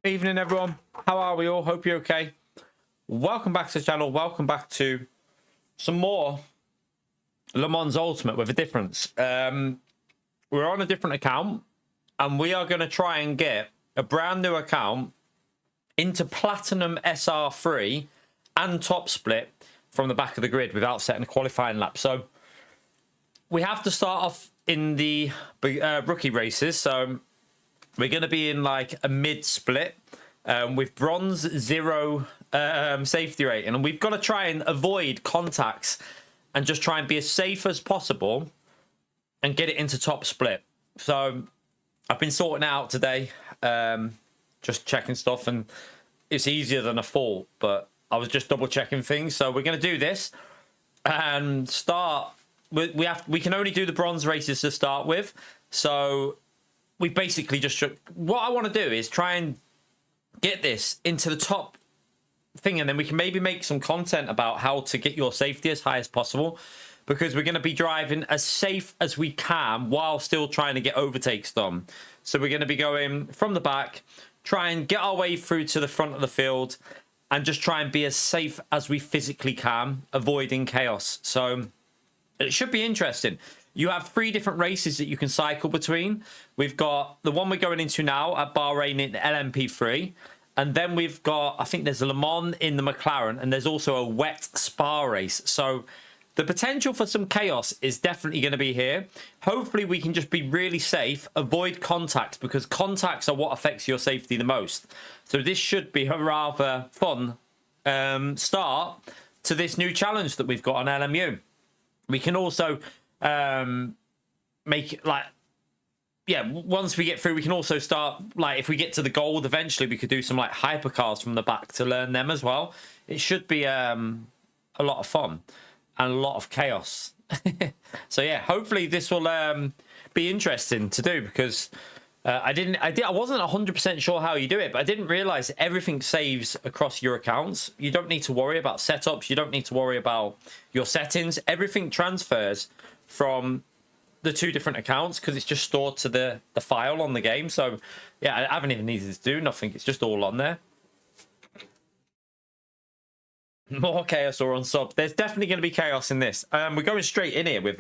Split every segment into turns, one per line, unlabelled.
Evening, everyone. How are we all? Hope you're okay. Welcome back to the channel. Welcome back to some more Le Mans Ultimate with a difference. We're on a different account, and we are going to try and get a brand new account into Platinum SR3 and top split from the back of the grid without setting a qualifying lap. So we have to start off in the rookie races. So we're going to be in like a mid split with bronze 0 safety rating, and we've got to try and avoid contacts and just try and be as safe as possible and get it into top split. So I've been sorting it out today, just checking stuff, and it's easier than I thought, but I was just double checking things. So we're going to do this and start. We can only do the bronze races to start with. So we basically just what I want to do is try and get this into the top thing, and then we can maybe make some content about how to get your safety as high as possible, because we're going to be driving as safe as we can while still trying to get overtakes done. So we're going to be going from the back, try and get our way through to the front of the field, and just try and be as safe as we physically can, avoiding chaos. So it should be interesting. You have 3 different races that you can cycle between. We've got the one we're going into now at Bahrain in LMP3. And then we've got, I think there's a Le Mans in the McLaren, and there's also a wet Spa race. So the potential for some chaos is definitely going to be here. Hopefully we can just be really safe, avoid contacts, because contacts are what affects your safety the most. So this should be a rather fun start to this new challenge that we've got on LMU. We can also make it like, yeah, once we get through, we can also start, like, if we get to the gold eventually, we could do some like hypercars from the back to learn them as well. It should be a lot of fun and a lot of chaos. So yeah, hopefully this will be interesting to do, because I wasn't 100% sure how you do it, but I didn't realize everything saves across your accounts. You don't need to worry about setups. You don't need to worry about your settings. Everything transfers from the 2 different accounts because it's just stored to the file on the game. So yeah, I haven't even needed to do nothing. It's just all on there. More chaos or on sub. There's definitely going to be chaos in this. We're going straight in here with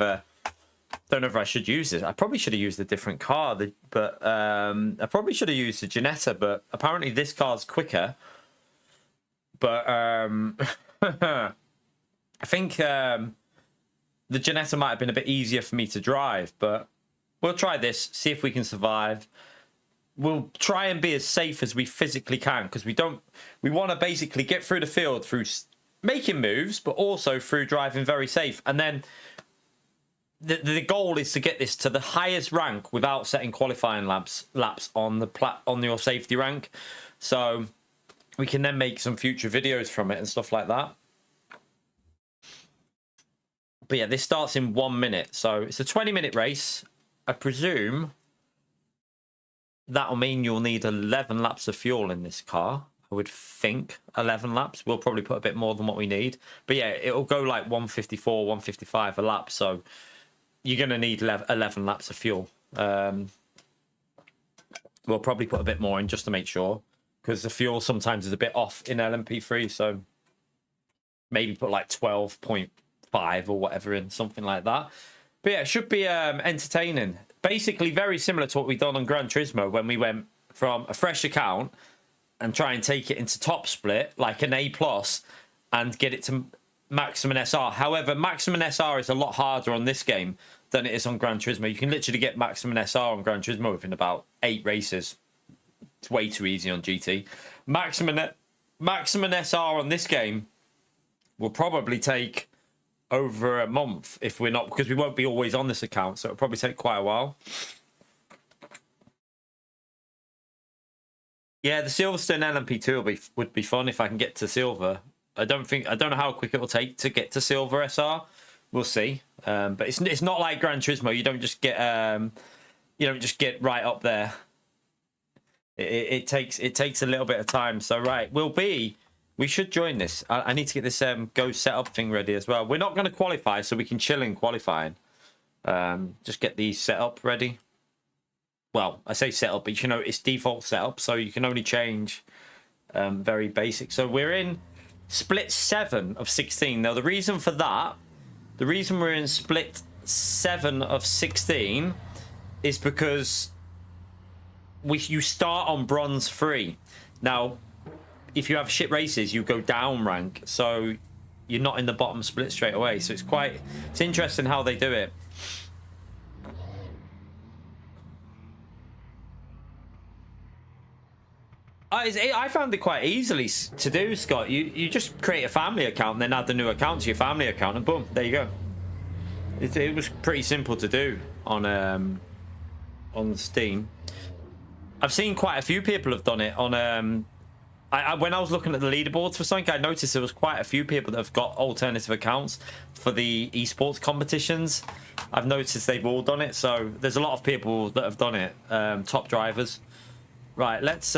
don't know if I should use this. I probably should have used a different car, but I probably should have used the Ginetta, but apparently this car's quicker. But I think the Ginetta might have been a bit easier for me to drive, but we'll try this, see if we can survive. We'll try and be as safe as we physically can, because we want to basically get through the field through making moves, but also through driving very safe. And then the goal is to get this to the highest rank without setting qualifying laps on your safety rank. So we can then make some future videos from it and stuff like that. But yeah, this starts in 1 minute. So it's a 20-minute race. I presume that'll mean you'll need 11 laps of fuel in this car. I would think 11 laps. We'll probably put a bit more than what we need. But yeah, it'll go like 154, 155 a lap. So you're going to need 11 laps of fuel. We'll probably put a bit more in just to make sure, because the fuel sometimes is a bit off in LMP3. So maybe put like 12.5 or whatever in, something like that. But yeah, it should be entertaining. Basically very similar to what we've done on Gran Turismo when we went from a fresh account and try and take it into top split, like an A+, and get it to Maximum SR. However, Maximum SR is a lot harder on this game than it is on Gran Turismo. You can literally get Maximum SR on Gran Turismo within about 8 races. It's way too easy on GT. Maximum SR on this game will probably take over a month if we're not, because we won't be always on this account, so it'll probably take quite a while. Yeah, the Silverstone LMP2 would be fun if I can get to silver. I don't know how quick it will take to get to silver SR. We'll see. But it's not like Gran Turismo. You don't just get right up there. It takes a little bit of time. So right, we should join this. I need to get this go setup thing ready as well. We're not going to qualify, so we can chill in qualifying. Just get these set up ready. well, I say setup, but you know, it's default setup, so you can only change very basic. So we're in split 7 of 16. Now, the reason for that, the reason we're in split 7 of 16 is because you start on bronze 3. Now, if you have shit races, you go down rank, so you're not in the bottom split straight away. So it's interesting how they do it. I found it quite easily to do, Scott. You just create a family account and then add the new account to your family account, and boom, there you go. It was pretty simple to do on Steam. I've seen quite a few people have done it on when I was looking at the leaderboards for something, I noticed there was quite a few people that have got alternative accounts for the esports competitions. I've noticed they've all done it, so there's a lot of people that have done it. Top drivers. Right, let's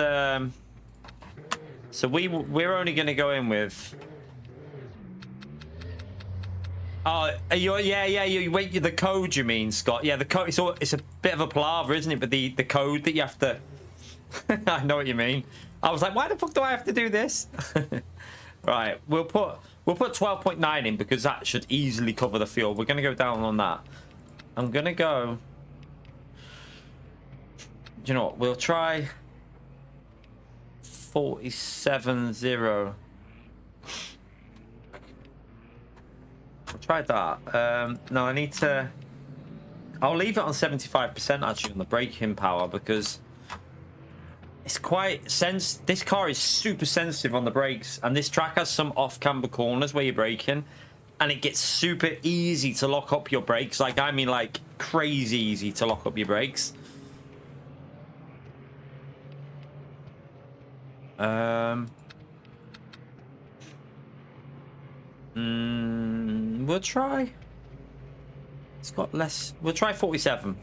so we're only going to go in with you wait, the code you mean, Scott? Yeah, the code, it's a bit of a palaver, isn't it? But the code that you have to I know what you mean. I was like, why the fuck do I have to do this? Right, we'll put 12.9 in because that should easily cover the fuel. We're going to go down on that. I'm going to go, you know what, we'll try 47.0. I'll try that. No, I need to, I'll leave it on 75% actually on the braking power, because it's quite this car is super sensitive on the brakes, and this track has some off-camber corners where you're braking, and it gets super easy to lock up your brakes. Like, I mean, like crazy easy to lock up your brakes. We'll try. It's got less. We'll try 47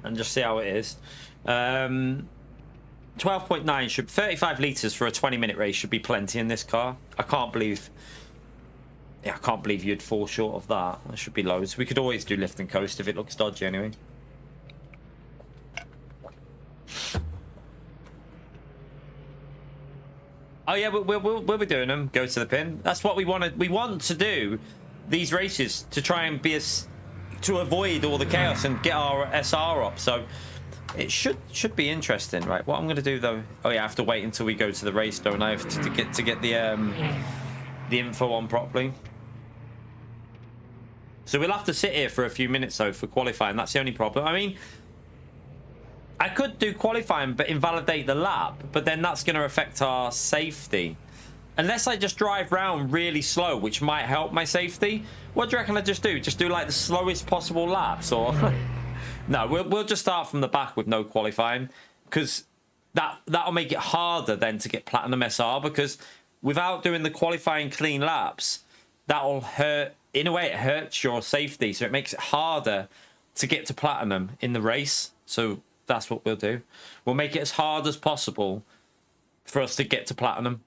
and just see how it is. 12.9 should 35 liters for a 20-minute race should be plenty in this car. I can't believe you'd fall short of that. There should be loads. We could always do lift and coast if it looks dodgy anyway. Oh yeah, we'll be doing them. Go to the pin. That's what we wanted. We want to do these races to try and to avoid all the chaos and get our SR up. So it should be interesting, right? What I'm going to do though, oh yeah, I have to wait until we go to the race, don't I, to get the info on properly. So we'll have to sit here for a few minutes though for qualifying. That's the only problem. I mean, I could do qualifying but invalidate the lap, but then that's going to affect our safety. Unless I just drive round really slow, which might help my safety. What do you reckon I just do? Just do like the slowest possible laps, or no? We'll just start from the back with no qualifying, because that'll make it harder then to get platinum SR, because without doing the qualifying clean laps, that'll hurt. In a way, it hurts your safety, so it makes it harder to get to platinum in the race. So that's what we'll do. We'll make it as hard as possible for us to get to platinum.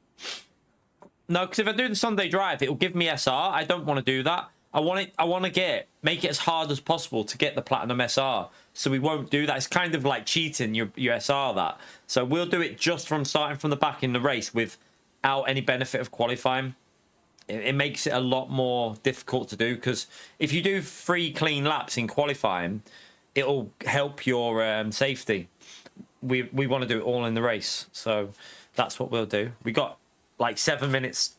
No, because if I do the Sunday drive, it'll give me SR. I don't want to do that. I want to make it as hard as possible to get the platinum SR. So we won't do that. It's kind of like cheating your SR, that. So we'll do it just from starting from the back in the race without any benefit of qualifying. It makes it a lot more difficult to do, because if you do 3 clean laps in qualifying, it'll help your safety. We want to do it all in the race, so that's what we'll do. We got like 7 minutes.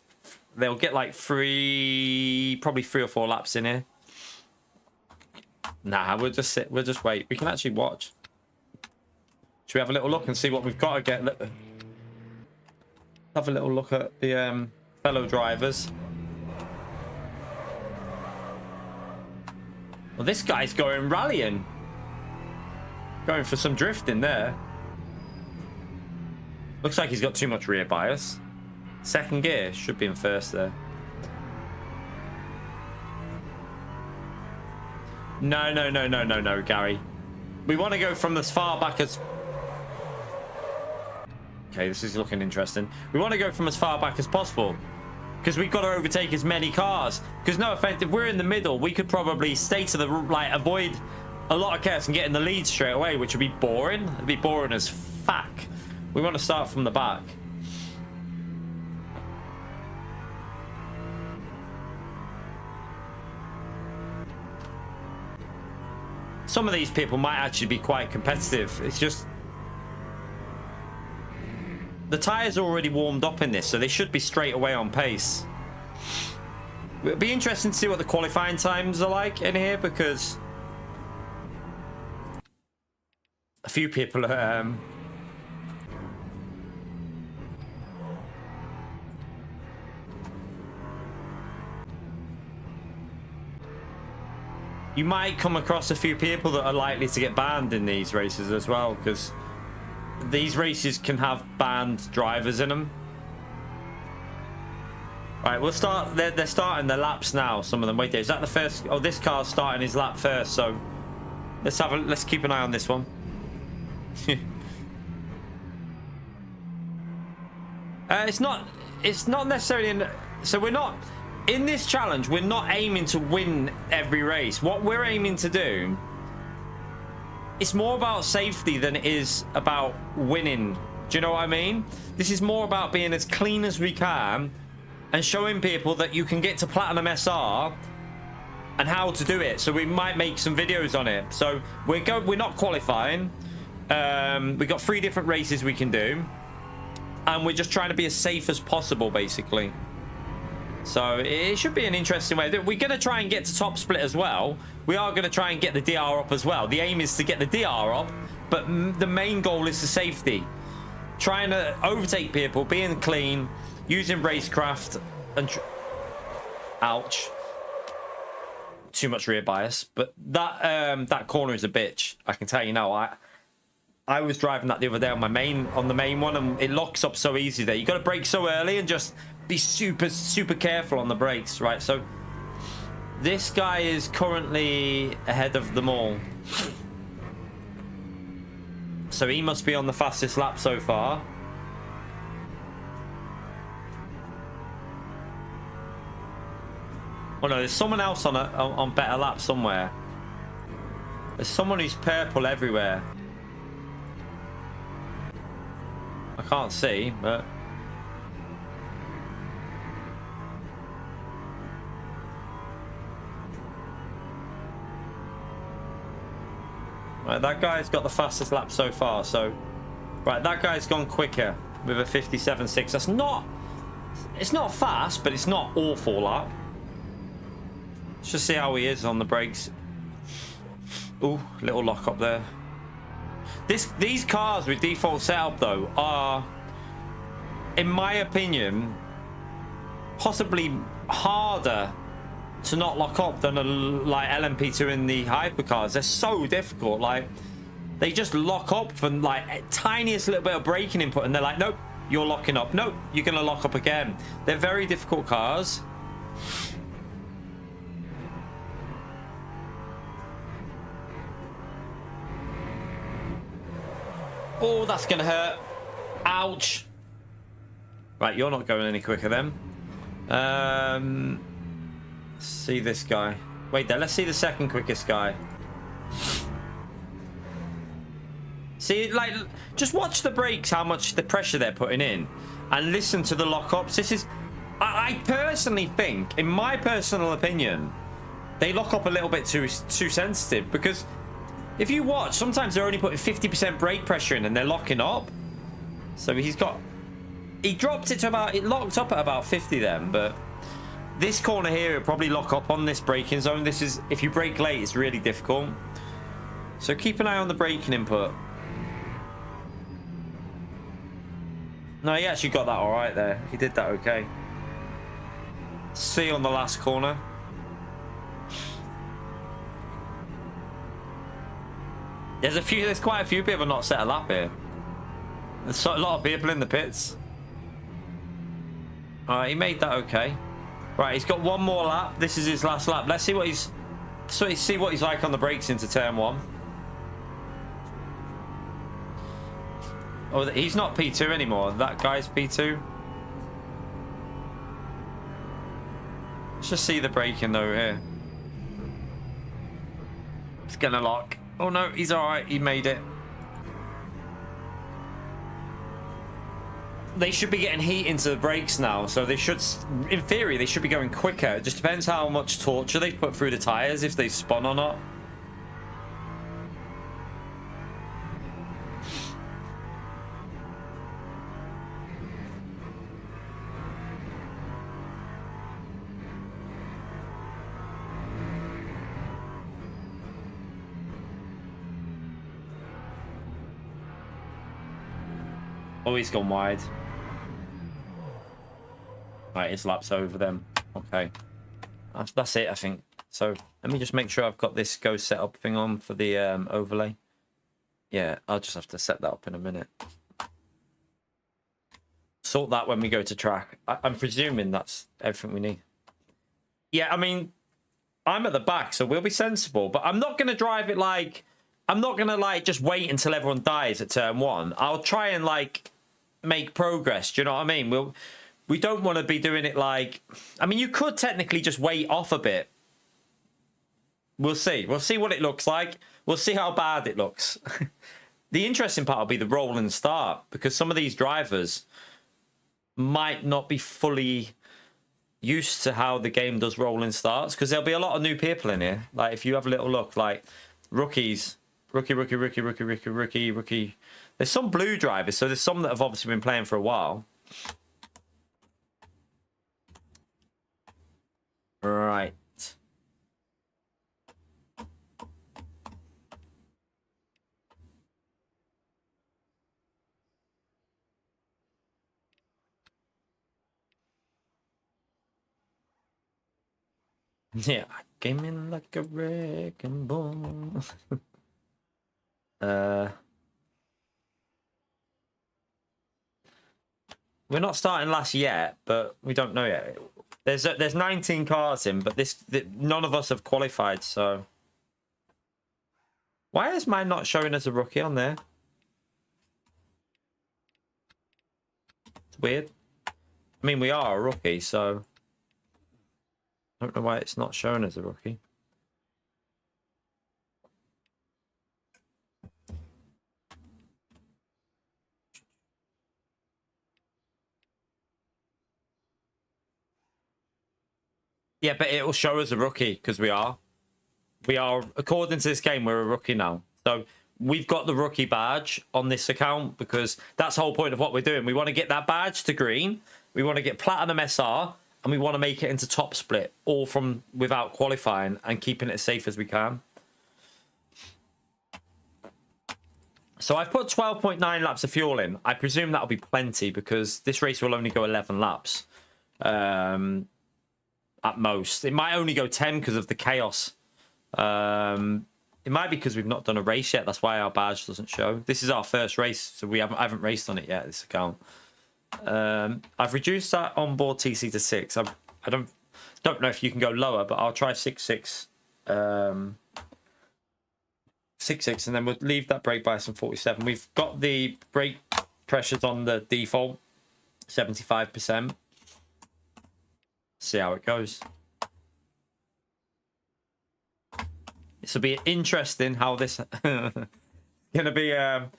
They'll get like probably 3 or 4 laps in here. Nah, we'll just sit. We'll just wait. We can actually watch. Should we have a little look and see what we've got to get? Have a little look at the fellow drivers. Well, this guy's going rallying. Going for some drifting there. Looks like he's got too much rear bias. Second gear, should be in first there. No, Gary. We want to go from as far back as... Okay, this is looking interesting. We want to go from as far back as possible, because we've got to overtake as many cars. Because no offense, if we're in the middle, we could probably stay to the... Like, avoid a lot of chaos and getting the lead straight away, which would be boring. It'd be boring as fuck. We want to start from the back. Some of these people might actually be quite competitive. It's just the tires are already warmed up in this, so they should be straight away on pace. It'll be interesting to see what the qualifying times are like in here, because a few people are you might come across a few people that are likely to get banned in these races as well, because these races can have banned drivers in them. Right, we'll start. They're starting their laps now. Some of them. Wait, is that the first? Oh, this car's starting his lap first. So let's keep an eye on this one. It's not necessarily so we're not in this challenge. We're not aiming to win every race. What we're aiming to do, it's more about safety than it is about winning. Do you know what I mean? This is more about being as clean as we can and showing people that you can get to Platinum SR and how to do it. So we might make some videos on it. So we're not qualifying. We've got 3 different races we can do, and we're just trying to be as safe as possible, basically. So it should be an interesting way. We're going to try and get to top split as well. We are going to try and get the DR up as well. The aim is to get the DR up, but the main goal is the safety. Trying to overtake people, being clean, using racecraft, and ouch, too much rear bias. But that corner is a bitch. I can tell you now. I was driving that the other day on the main one, and it locks up so easy there. You got to brake so early and just be super careful on the brakes, right? So this guy is currently ahead of them all, so he must be on the fastest lap so far. Oh no, there's someone else on better lap somewhere. There's someone who's purple everywhere. I can't see, but right, that guy's got the fastest lap so far. So right, that guy's gone quicker with a 57.6. That's not, it's not fast, but it's not awful lap. Let's just see how he is on the brakes. Ooh, little lock up there. These cars with default setup though are, in my opinion, possibly harder to not lock up than like LMP2 in the hypercars. They're so difficult. Like, they just lock up for like tiniest little bit of braking input, and they're like, nope, you're locking up. Nope, you're gonna lock up again. They're very difficult cars. Oh, that's gonna hurt. Ouch. Right, you're not going any quicker then. Let's see this guy. Wait there, let's see the second quickest guy. See, like, just watch the brakes, how much the pressure they're putting in, and listen to the lockups. This is, I personally think, in my personal opinion, they lock up a little bit too sensitive, because if you watch, sometimes they're only putting 50% brake pressure in and they're locking up. So he dropped it to about, it locked up at about 50 then, but this corner here will probably lock up on this braking zone. This is, if you brake late, it's really difficult. So keep an eye on the braking input. No, he actually got that all right there. He did that okay. See on the last corner. There's quite a few people not set a lap here. There's a lot of people in the pits. All right, he made that okay. Right, he's got one more lap. This is his last lap. Let's see what see what he's like on the brakes into turn 1. Oh, he's not P2 anymore. That guy's P2. Let's just see the braking though here. It's gonna lock. Oh no, he's all right. He made it. They should be getting heat into the brakes now, so they should, in theory, they should be going quicker. It just depends how much torture they put through the tires, if they spun or not. Oh, he's gone wide. Right, his lap's over them. Okay. That's it, I think. So, let me just make sure I've got this go setup thing on for the overlay. Yeah, I'll just have to set that up in a minute. Sort that when we go to track. I'm presuming that's everything we need. Yeah, I mean, I'm at the back, so we'll be sensible. But I'm not going to drive it like... I'm not going to, like, just wait until everyone dies at turn 1. I'll try and, like, make progress. Do you know what I mean? We don't want to be doing it like... I mean, you could technically just wait off a bit. We'll see. We'll see what it looks like. We'll see how bad it looks. The interesting part will be the roll and start, because some of these drivers might not be fully used to how the game does roll and starts, because there'll be a lot of new people in here. Like, if you have a little look, like, rookies... Rookie. There's some blue drivers, so there's some that have obviously been playing for a while. Right. Yeah, I came in like a wrecking ball. We're not starting last yet, but we don't know yet. There's 19 cars in, but none of us have qualified, so... Why is mine not showing as a rookie on there? It's weird. I mean, we are a rookie, so... I don't know why it's not showing as a rookie. Yeah, but it will show us a rookie because we are. We are, according to this game, we're a rookie now. So we've got the rookie badge on this account because that's the whole point of what we're doing. We want to get that badge to green. We want to get platinum SR and we want to make it into top split, all from without qualifying and keeping it as safe as we can. So I've put 12.9 laps of fuel in. I presume that'll be plenty because this race will only go 11 laps. At most. It might only go 10 because of the chaos. It might be because we've not done a race yet. That's why our badge doesn't show. This is our first race, so I haven't raced on it yet, this account. I've reduced that onboard TC to 6. I don't know if you can go lower, but I'll try 6.6. 6.6, and then we'll leave that brake bias on 47. We've got the brake pressures on the default, 75%. See how it goes. This will be interesting how this gonna be. I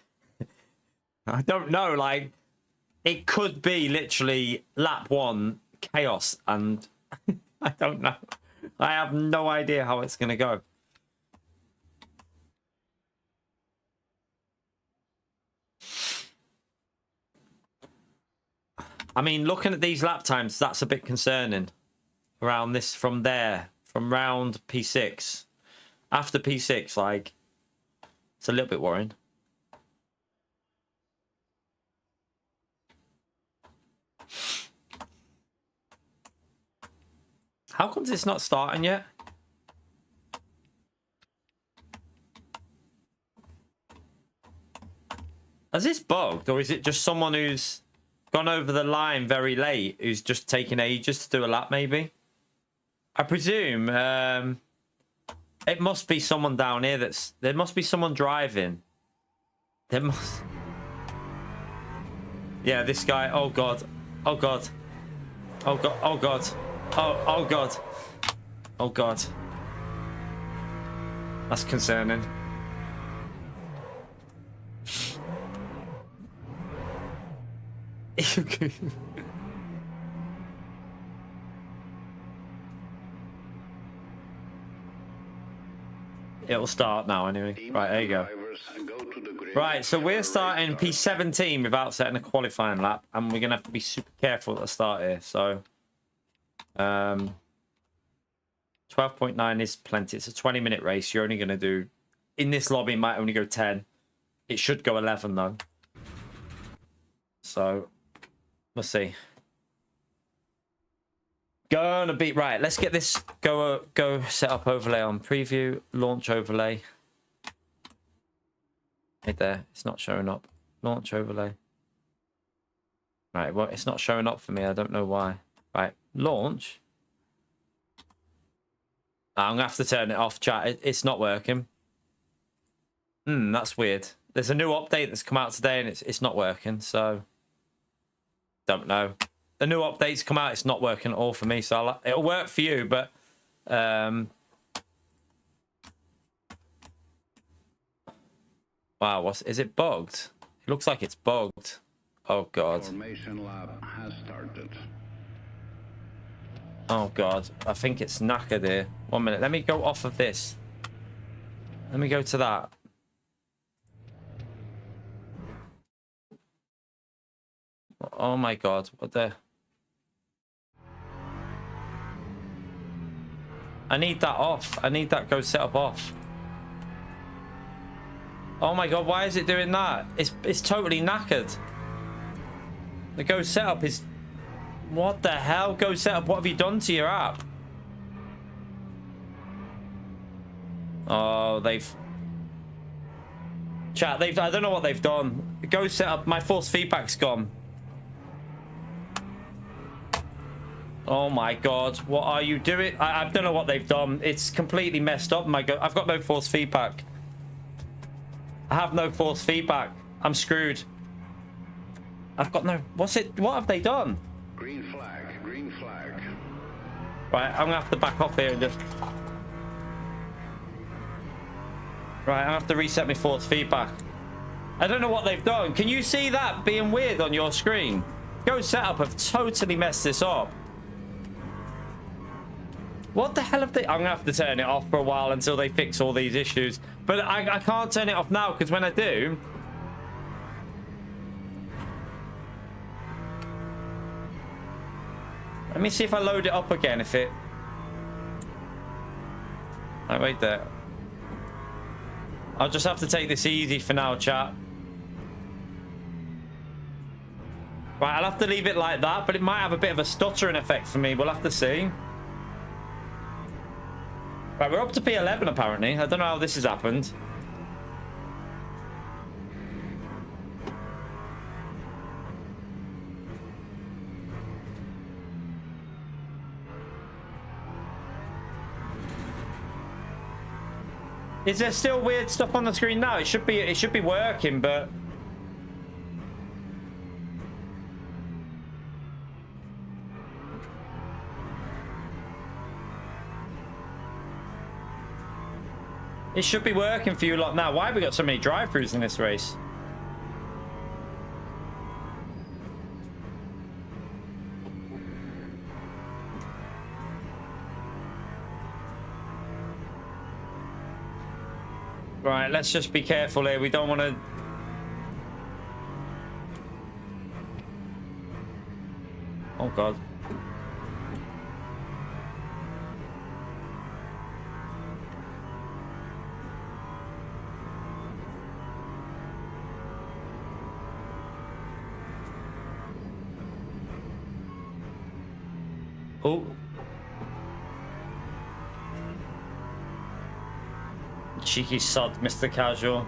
don't know. Like, it could be literally lap 1 chaos, and I don't know. I have no idea how it's gonna go. I mean, looking at these lap times, that's a bit concerning. Around this, from round P6. After P6, like, it's a little bit worrying. How comes it's not starting yet? Has this bugged, or is it just someone who's gone over the line very late, who's just taking ages to do a lap, maybe? I presume it must be someone down here there must be someone driving. There must... Yeah, this guy, oh god. Oh god. Oh god, oh god. Oh god. Oh god. That's concerning. It'll start now anyway. Right, there you go. Right, so we're starting P17 without setting a qualifying lap, and we're gonna have to be super careful at the start here. So 12.9 is plenty. It's a 20-minute race. You're only gonna do, in this lobby, it might only go 10. It should go 11 though. So let's see. Gonna be right. Let's get this go set up overlay on preview, launch overlay. Right there, it's not showing up. Launch overlay. Right, well, it's not showing up for me. I don't know why. Right, launch. I'm gonna have to turn it off, chat. It's not working. That's weird. There's a new update that's come out today, and it's not working. So, don't know. The new updates come out. It's not working at all for me. So it'll work for you, but wow, is it bugged? It looks like it's bugged. Oh god.
Formation lab has started.
Oh god, I think it's knackered here. 1 minute. Let me go off of this. Let me go to that. Oh my god, what the? I need that off. I need that go setup off. Oh my god, why is it doing that? It's totally knackered. The go setup is... What the hell? Go setup, what have you done to your app? Oh, they've... Chat, I don't know what they've done. Go setup, my force feedback's gone. Oh my god, what are you doing? I don't know what they've done. It's completely messed up. I've got no force feedback. I have no force feedback. I'm screwed. I've got no... What have they done?
Green flag, green flag.
Right, I'm gonna have to back off here and just... Right, I'm gonna have to reset my force feedback. I don't know what they've done. Can you see that being weird on your screen? Go setup have totally messed this up. What the hell have they... I'm gonna have to turn it off for a while until they fix all these issues. But I can't turn it off now, because when I do... Let me see if I load it up again, if it... Oh, wait there. I'll just have to take this easy for now, chat. Right, I'll have to leave it like that, but it might have a bit of a stuttering effect for me. We'll have to see. Right, we're up to P11 apparently. I don't know how this has happened. Is there still weird stuff on the screen now? It should be working, but it should be working for you lot now. Why have we got so many drive-throughs in this race? Right, let's just be careful here. We don't want to... Oh, God. Oh. Cheeky sod, Mr. Casual.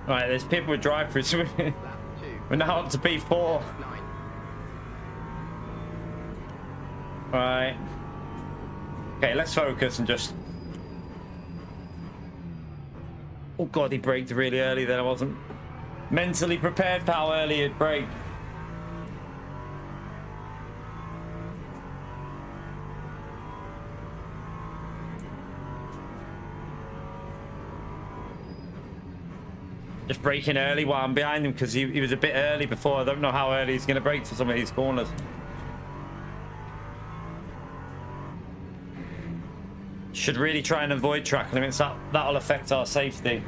Right, there's people with drive-throughs. We're now up to P4. Right. Okay, let's focus and just... Oh god, he braked really early then. I wasn't mentally prepared for how early he'd brake. Just braking early while I'm behind him because he was a bit early before. I don't know how early he's going to brake to some of these corners. Should really try and avoid track limits. That'll affect our safety.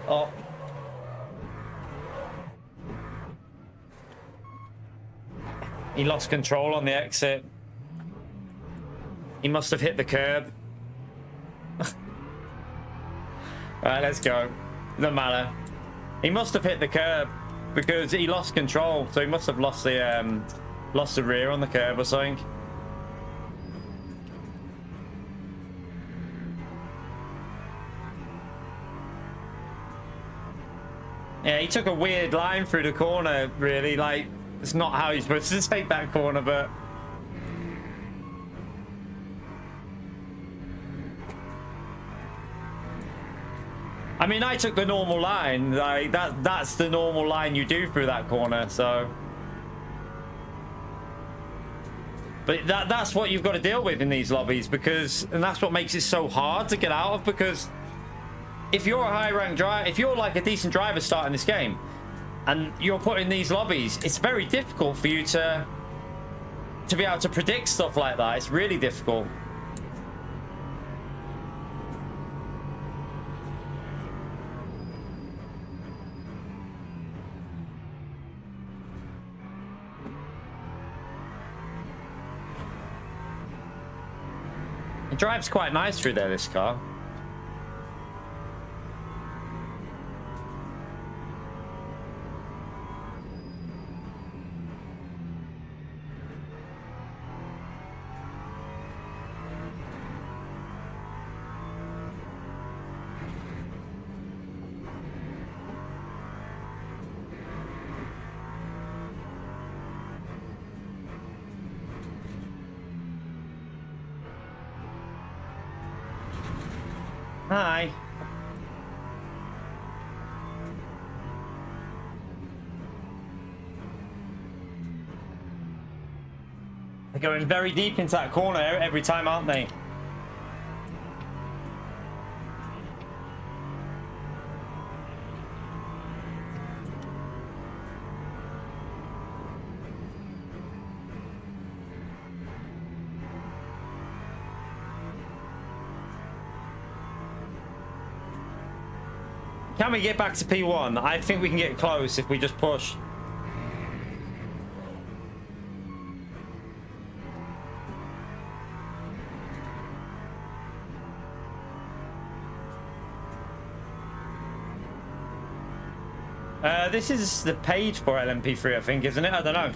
Oh. He lost control on the exit. He must have hit the curb. Alright, let's go. Doesn't matter. He must have hit the curb because he lost control. So he must have lost the rear on the curb or something. Yeah, he took a weird line through the corner, really. Like, it's not how he's supposed to take that corner, but... I mean, I took the normal line. Like, that's the normal line you do through that corner, so... But that's what you've got to deal with in these lobbies, because... And that's what makes it so hard to get out of, because... If you're a high-ranked driver, if you're like a decent driver starting this game, and you're put in these lobbies, it's very difficult for you to be able to predict stuff like that. It's really difficult. It drives quite nice through there, this car. Hi. They're going very deep into that corner every time, aren't they? Can we get back to P1? I think we can get close if we just push. This is the page for LMP3, I think, isn't it? I don't know.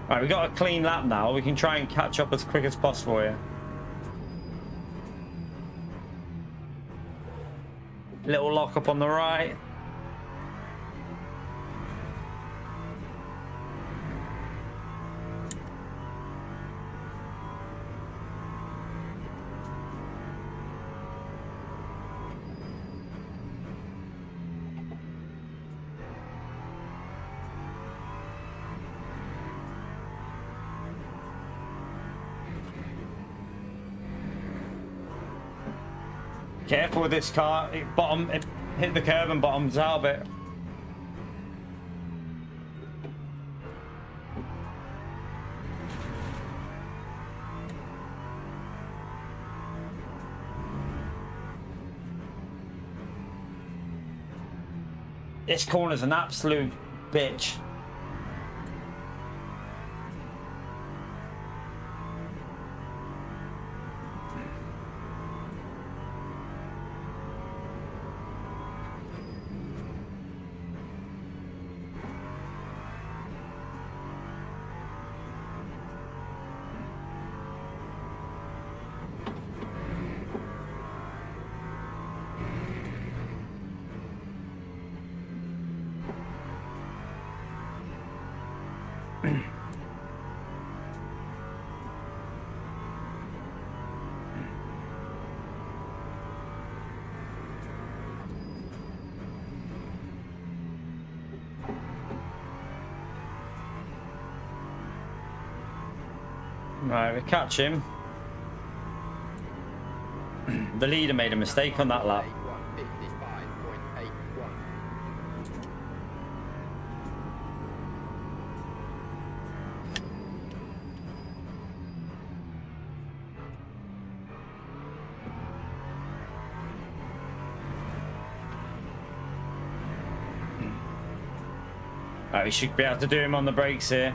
Right, we got a clean lap now. We can try and catch up as quick as possible here. Little lock up on the right. Careful with this car. It hit the curb and bottoms out a bit. This corner's an absolute bitch. Right, we catch him. The leader made a mistake on that lap. Right, we should be able to do him on the brakes here.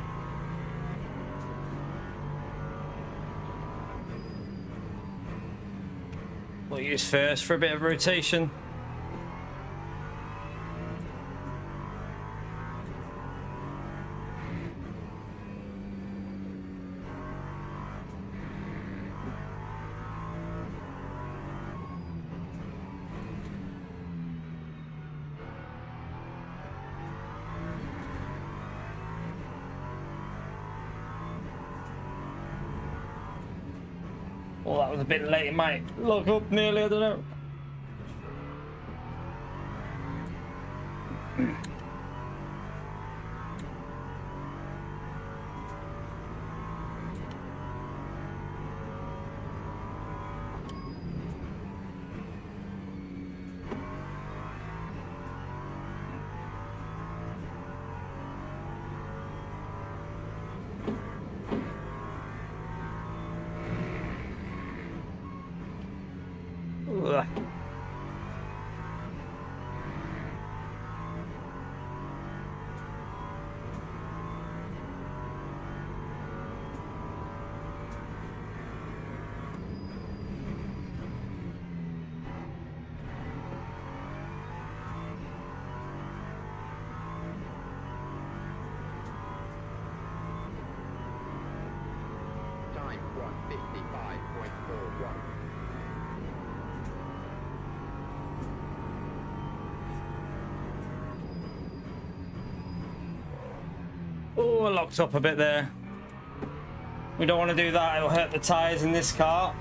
We'll use first for a bit of rotation. Well, that was a bit late. It might lock up nearly, I don't know. Ugh.
Time 1:55.41.
Oh, I locked up a bit there. We don't want to do that. It'll hurt the tyres in this car.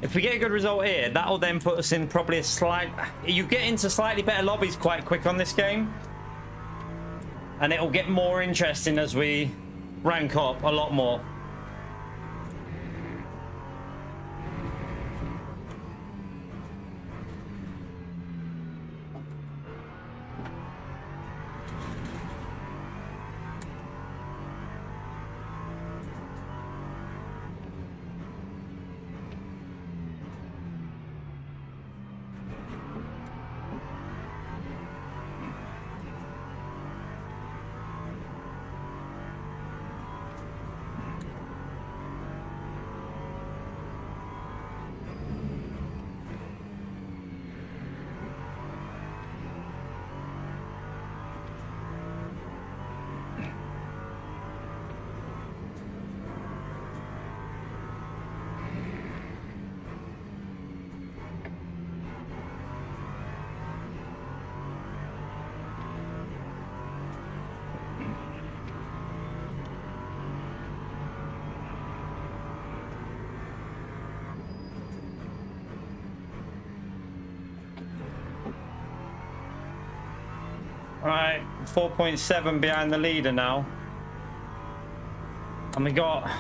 If we get a good result here, that'll then put us in probably a slight... You get into slightly better lobbies quite quick on this game. And it'll get more interesting as we rank up a lot more. Right, 4.7 behind the leader now. And we got a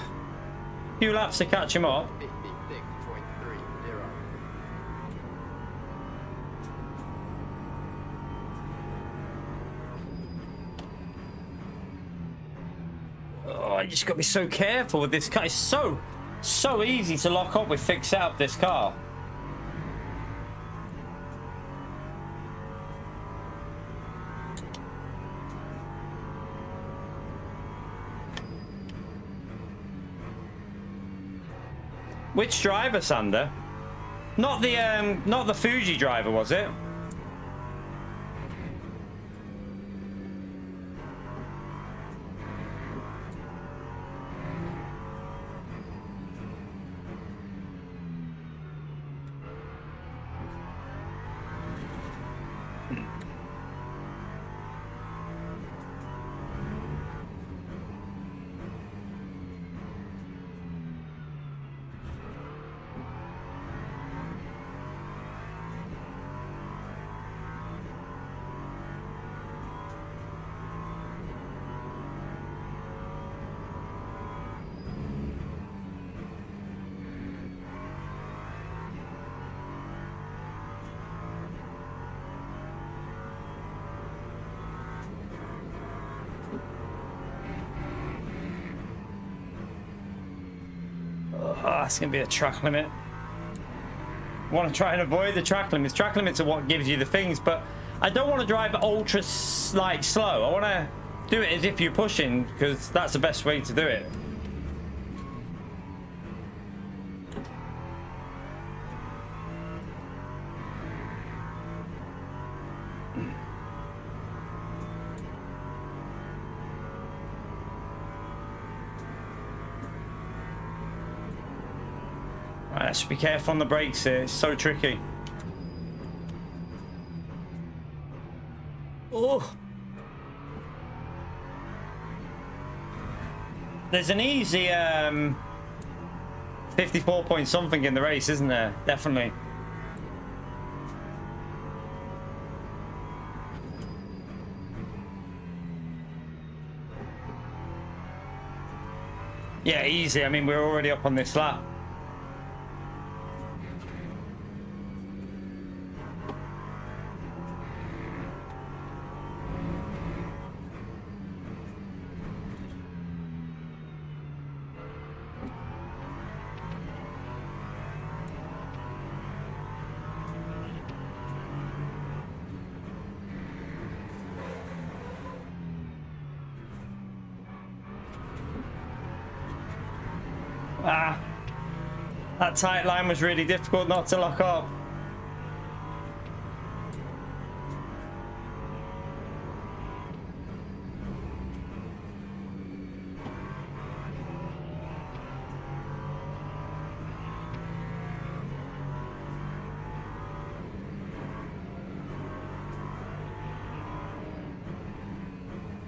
few laps to catch him up.
56.30.
Oh, I just got to be so careful with this car. It's so easy to lock up with fixed setup this car. Which driver, Sander? Not the Fuji driver, was it? it's going to be a track limit. I want to try and avoid the track limits. Track limits are what gives you the things, but I don't want to drive ultra like slow. I want to do it as if you're pushing, because that's the best way to do it. Right, let's be careful on the brakes here. It's so tricky. Oh. There's an easy 54 point something in the race, isn't there? Definitely. Yeah, easy. I mean, we're already up on this lap. Ah, that tight line was really difficult not to lock up.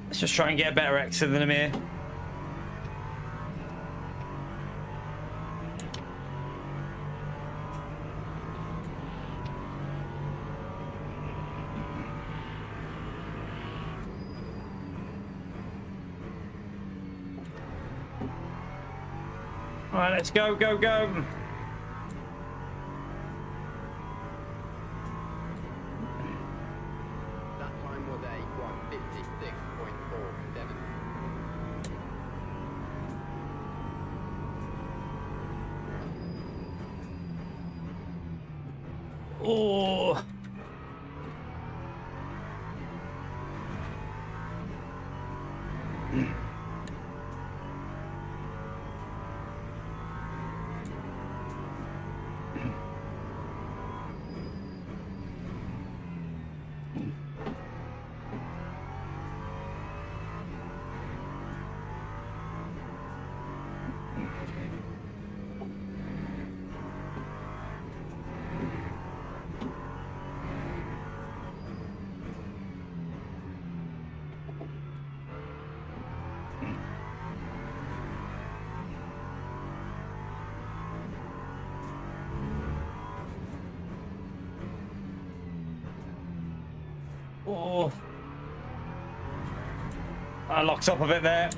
Let's just try and get a better exit than him here. All right, let's go, go, go.
That time was a 1:56.47.
Oh. Oh, I locked up a bit there.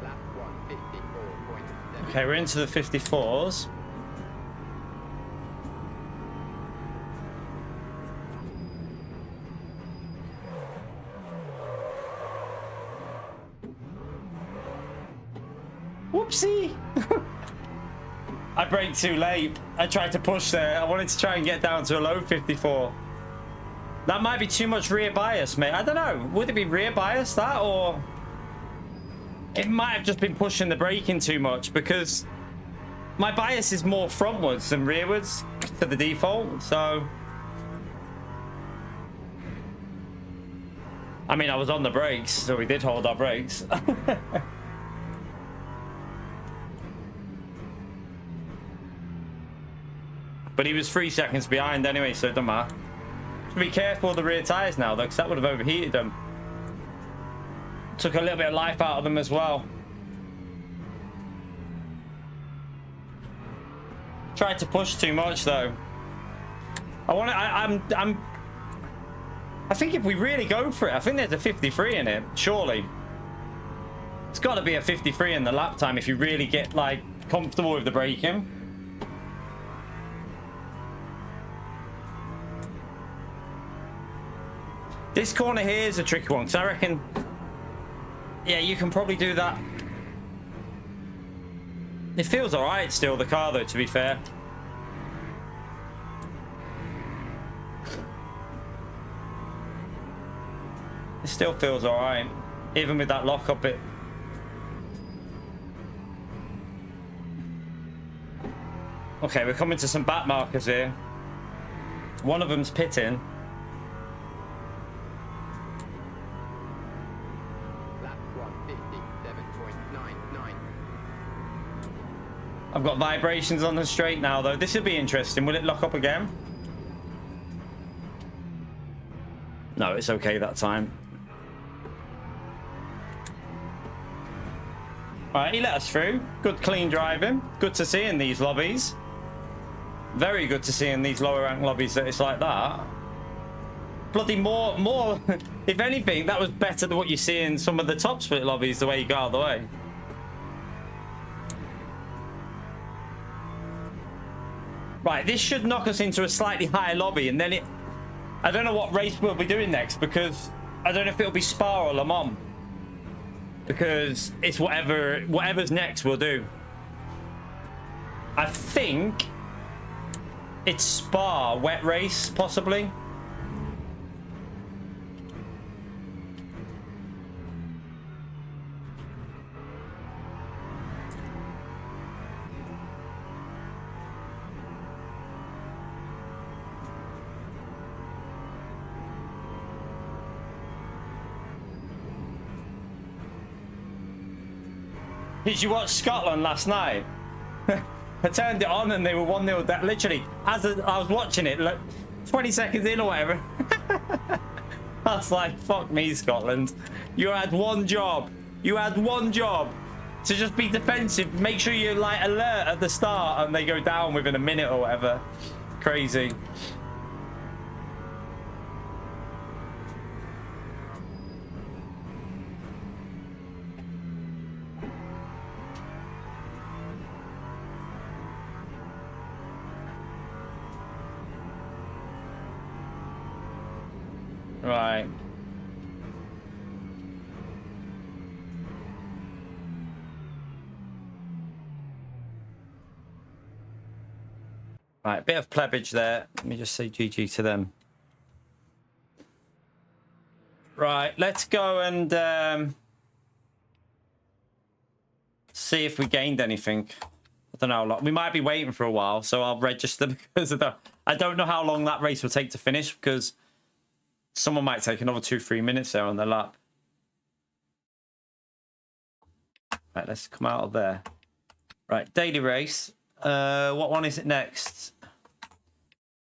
Lap 1:54.7.
Okay, we're into the 54s. Whoopsie! I braked too late. I tried to push there. I wanted to try and get down to a low 54. That might be too much rear bias, mate. I don't know. Would it be rear bias, that, or... It might have just been pushing the braking too much, because my bias is more frontwards than rearwards to the default, so... I mean, I was on the brakes, so we did hold our brakes. But he was 3 seconds behind anyway, so it doesn't matter. Should be careful of the rear tyres now, though, because that would have overheated them. Took a little bit of life out of them as well. Tried to push too much, though. I think if we really go for it, I think there's a 53 in it, surely. It's got to be a 53 in the lap time if you really get, like, comfortable with the braking. This corner here is a tricky one, because I reckon, yeah, you can probably do that. It feels all right still, the car, though, to be fair. It still feels all right, even with that lock-up bit. Okay, we're coming to some back markers here. One of them's pitting.
Lap 157.99.
I've got vibrations on the straight now, though. This will be interesting. Will it lock up again? No, it's okay that time. All right, he let us through. Good clean driving. Good to see in these lobbies. Very good to see in these lower rank lobbies that it's like that. Bloody more. If anything, that was better than what you see in some of the top split lobbies, the way you got out of the way. Right, this should knock us into a slightly higher lobby, and then it... I don't know what race we'll be doing next, because I don't know if it'll be Spa or Le Mans. Because it's whatever's next we'll do. I think it's Spa, wet race, possibly. Did you watch Scotland last night? I turned it on and they were 1-0. Literally, as I was watching it, like 20 seconds in or whatever. I was like, fuck me, Scotland. You had one job. You had one job to just be defensive. Make sure you're like alert at the start and they go down within a minute or whatever. Crazy. Right. Right, bit of plebbage there. Let me just say GG to them. Right, let's go and see if we gained anything. I don't know how long. We might be waiting for a while, so I'll register because I don't know how long that race will take to finish, because someone might take another 2-3 minutes there on the lap. Right, let's come out of there. Right, daily race. What one is it next?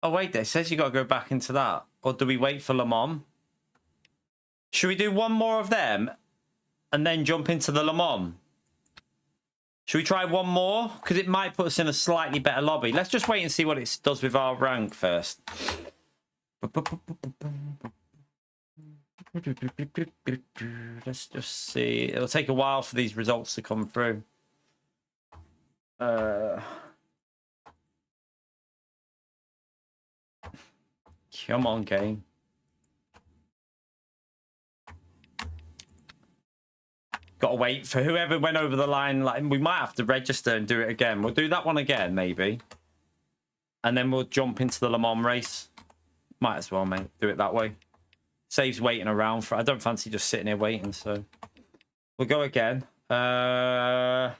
Oh, wait, it says you got to go back into that. Or do we wait for Le Mans? Should we do one more of them and then jump into the Le Mans? Should we try one more? Because it might put us in a slightly better lobby. Let's just wait and see what it does with our rank first. Let's just see. It'll take a while for these results to come through. Come on, game. Gotta wait for whoever went over the line. Like, we might have to register and do it again. We'll do that one again, maybe. And then we'll jump into the Le Mans race. Might as well, mate. Do it that way. Saves waiting around for... I don't fancy just sitting here waiting, so... We'll go again. Wonder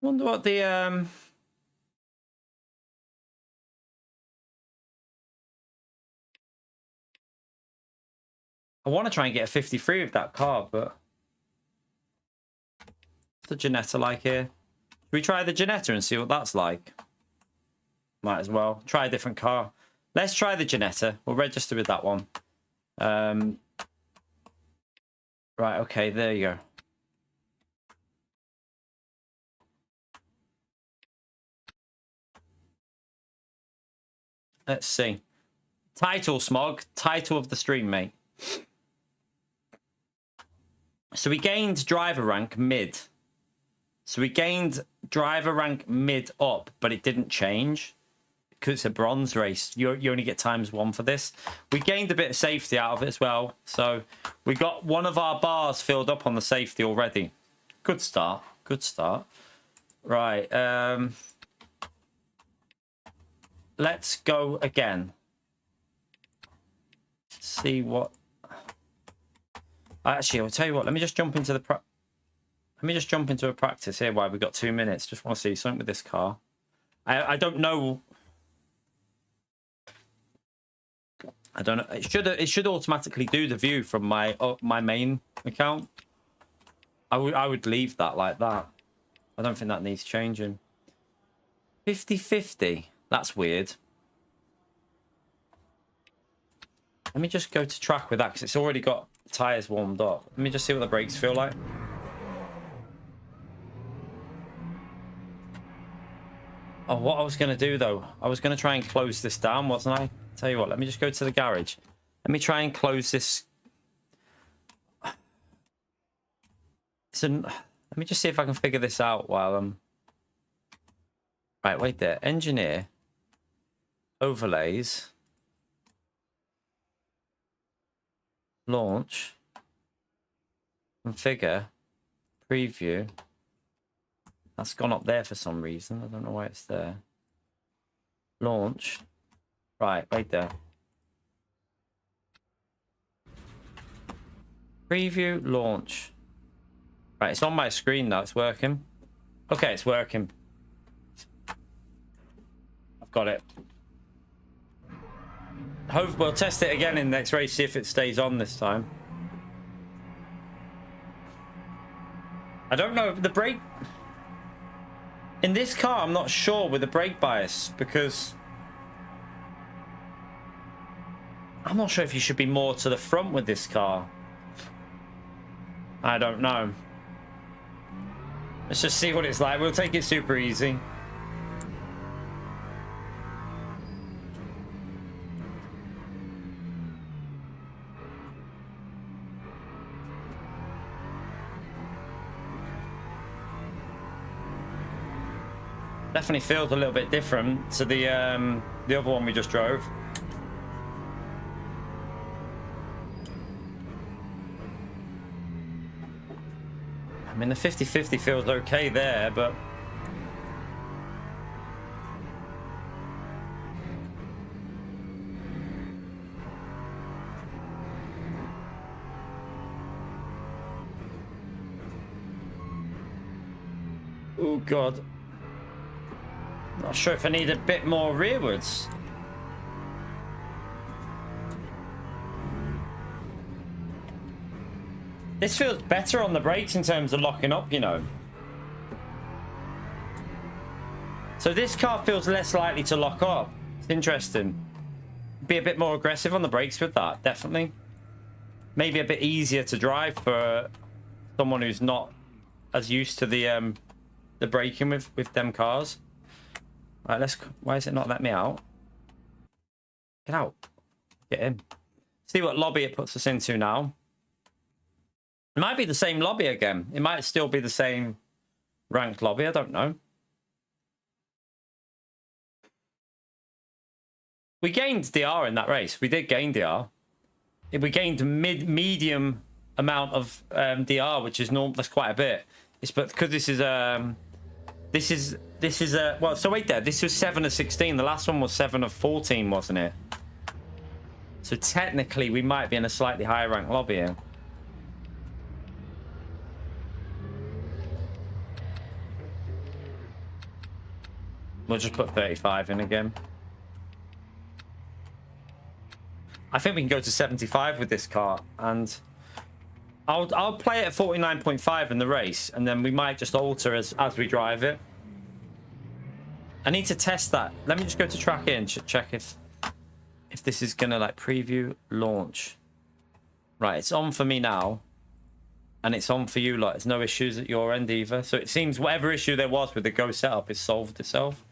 what the... I want to try and get a 53 with that car, but what's the Janetta like here? Should we try the Janetta and see what that's like? Might as well. Try a different car. Let's try the Janetta. We'll register with that one. Right, okay, there you go. Let's see. Title, Smog. Title of the stream, mate. So we gained driver rank mid. So we gained driver rank mid up, but it didn't change. Because it's a bronze race. You only get ×1 for this. We gained a bit of safety out of it as well. So we got one of our bars filled up on the safety already. Good start. Good start. Right. Let's go again. See what... Actually, I'll tell you what. Let me just jump into the... Let me just jump into a practice here while we've got 2 minutes. Just want to see something with this car. I don't know... I don't know. It should automatically do the view from my main account. I would leave that like that. I don't think that needs changing. 50-50. That's weird. Let me just go to track with that because it's already got tires warmed up. Let me just see what the brakes feel like. Oh, what I was going to do though, I was going to try and close this down, wasn't I? Tell you what, let me just go to the garage. Let me try and close this. So, let me just see if I can figure this out while I'm... Right, wait there. Engineer. Overlays. Launch. Configure. Preview. That's gone up there for some reason. I don't know why it's there. Launch. Right, wait there. Preview, launch. Right, it's on my screen now. It's working. Okay, it's working. I've got it. Hope we'll test it again in the next race, see if it stays on this time. I don't know the brake. In this car, I'm not sure with the brake bias because I'm not sure if you should be more to the front with this car. I don't know. Let's just see what it's like. We'll take it super easy. Definitely feels a little bit different to the other one we just drove. I mean, the 50-50 feels okay there, but oh god. Not sure if I need a bit more rearwards. This feels better on the brakes in terms of locking up, you know. So this car feels less likely to lock up. It's interesting. Be a bit more aggressive on the brakes with that, definitely. Maybe a bit easier to drive for someone who's not as used to the braking with them cars. All right, let's. Why is it not letting me out? Get out. Get in. See what lobby it puts us into now. It might be the same lobby again. It might still be the same ranked lobby. I don't know. We gained DR in that race. We did gain DR. We gained medium amount of DR, which is normal. That's quite a bit. It's but because this is well. So wait there. This was 7 of 16. The last one was 7 of 14, wasn't it? So technically, we might be in a slightly higher ranked lobby here. We'll just put 35 in again. I think we can go to 75 with this car, and I'll play it at 49.5 in the race, and then we might just alter as we drive it. I need to test that. Let me just go to track in, check if this is gonna like preview launch. Right, it's on for me now, and it's on for you lot. There's no issues at your end either. So it seems whatever issue there was with the Go setup is solved itself.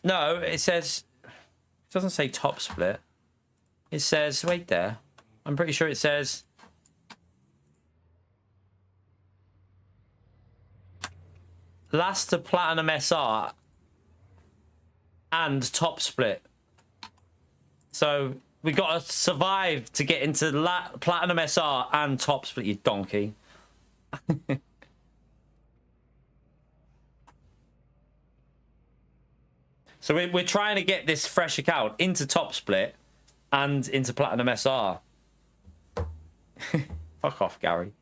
No, it says, it doesn't say top split. It says, wait there. I'm pretty sure it says last to Platinum SR and top split. So we got to survive to get into Platinum SR and top split, you donkey. So we're trying to get this fresh account into top split and into Platinum SR. Fuck off, Gary.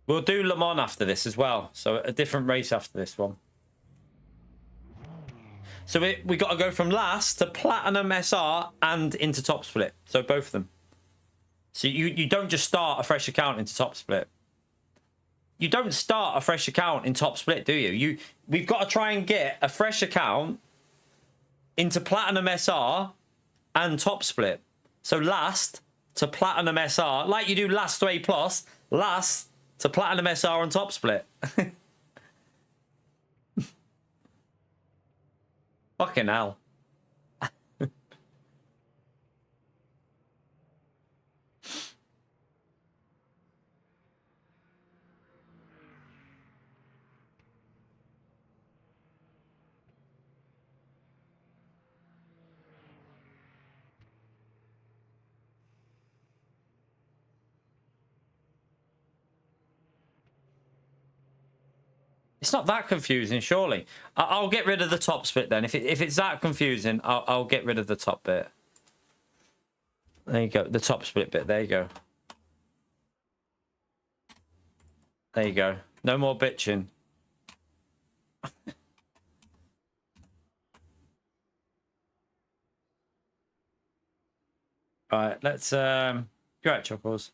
We'll do Le Mans after this as well. So a different race after this one. So we got to go from last to Platinum SR and into top split. So both of them. So you don't just start a fresh account into top split. You don't start a fresh account in top split, do you? We've got to try and get a fresh account into Platinum SR and top split. So last to Platinum SR, like you do last to A+, last to Platinum SR and top split. Fucking hell. It's not that confusing, surely. I'll get rid of the top split then. If it's that confusing, I'll get rid of the top bit. There you go. The top split bit. There you go. There you go. No more bitching. All right, let's go at Chuckles.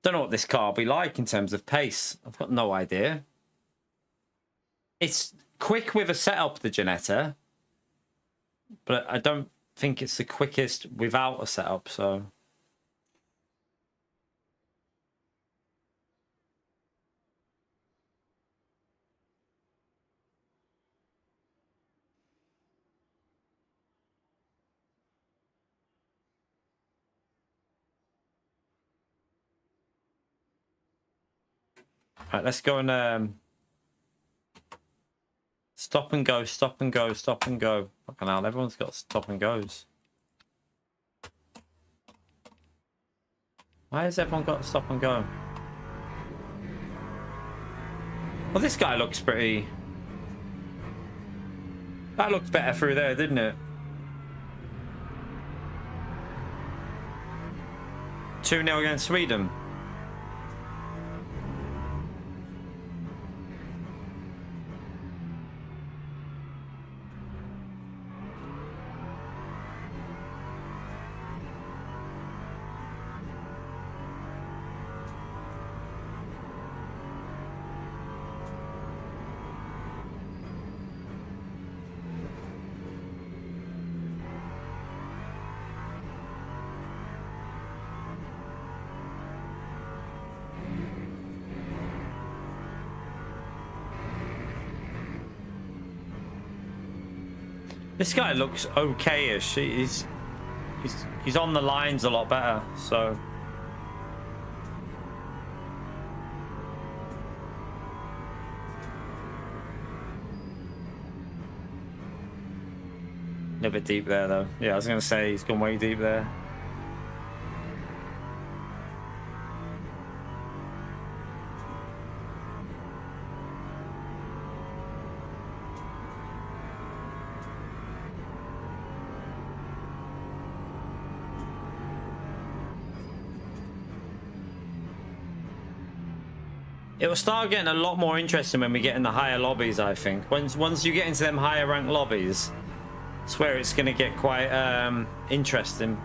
Don't know what this car will be like in terms of pace. I've got no idea. It's quick with a setup, the Ginetta, but I don't think it's the quickest without a setup, so. All right, let's go and stop and go, stop and go, stop and go. Fucking hell, everyone's got stop and goes. Why has everyone got stop and go? Well, this guy looks pretty... That looked better through there, didn't it? 2-0 against Sweden. This guy looks okay-ish. He's on the lines a lot better, so. A little bit deep there, though. Yeah, I was gonna say he's gone way deep there. It will start getting a lot more interesting when we get in the higher lobbies, I think. Once you get into them higher ranked lobbies, I swear it's going to get quite interesting.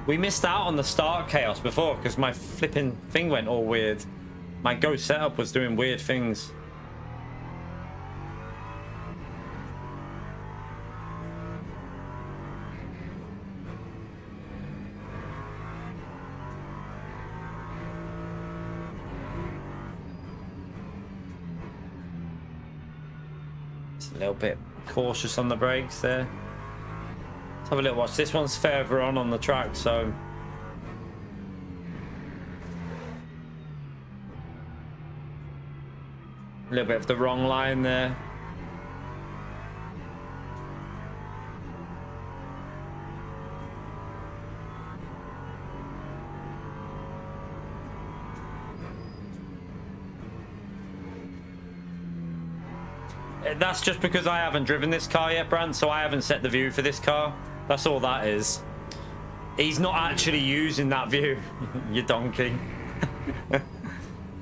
We missed out on the start chaos before because my flipping thing went all weird. My Go setup was doing weird things. Just a little bit cautious on the brakes there. Let's have a little watch. This one's further on the track, so a little bit of the wrong line there. That's just because I haven't driven this car yet, Brant, so I haven't set the view for this car. That's all that is. He's not actually using that view, you donkey.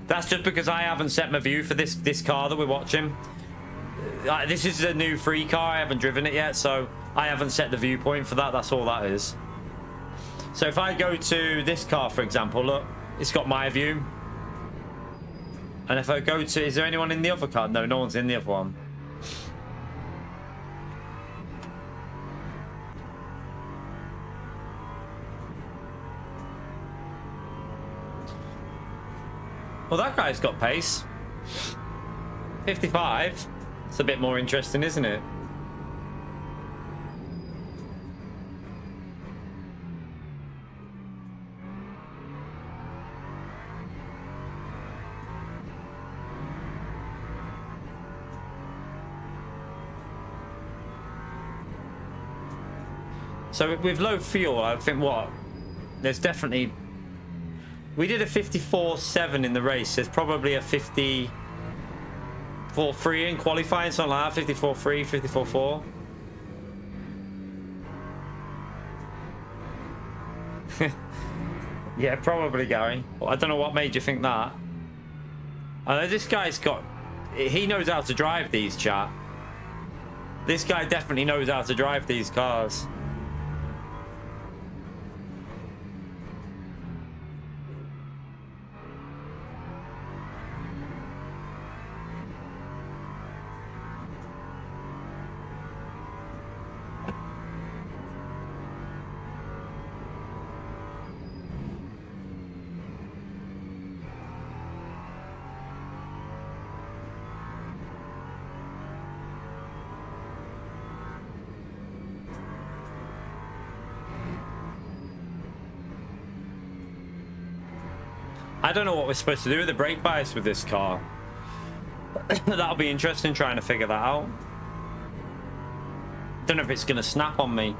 That's just because I haven't set my view for this car that we're watching. This is a new free car. I haven't driven it yet, so I haven't set the viewpoint for that. That's all that is. So if I go to this car, for example, look, it's got my view. And if I go to... Is there anyone in the other car? No, no one's in the other one. Well, that guy's got pace. 55. It's a bit more interesting, isn't it? So with low fuel, I think what? There's definitely... We did a 54.7 in the race. There's probably a 54.3 in qualifying, something like that. 54.3, 54.4. Yeah, probably, Gary. Well, I don't know what made you think that. I know this guy's got... He knows how to drive these, chat. This guy definitely knows how to drive these cars. I don't know what we're supposed to do with the brake bias with this car. That'll be interesting trying to figure that out. Don't know if it's going to snap on me.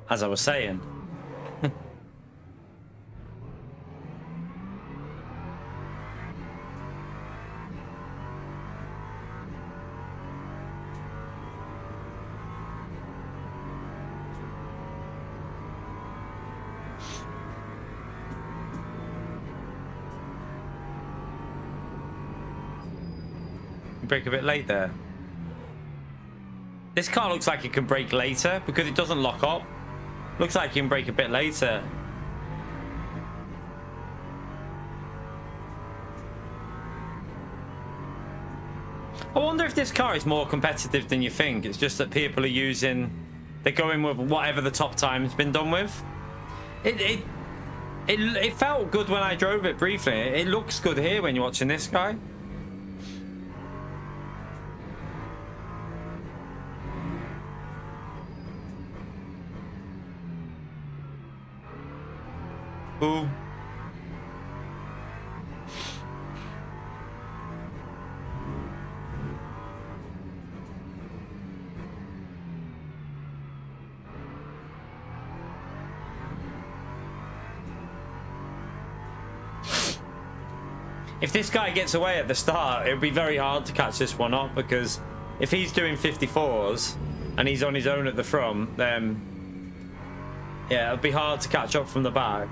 As I was saying. Brake a bit late there. This car looks like it can brake later because it doesn't lock up. Looks like it can brake a bit later. I wonder if this car is more competitive than you think. It's just that people are using... They're going with whatever the top time's been done with. It felt good when I drove it briefly. It looks good here when you're watching this guy. Ooh. If this guy gets away at the start, it would be very hard to catch this one up because if he's doing 54s and he's on his own at the front, then yeah, it'll be hard to catch up from the back.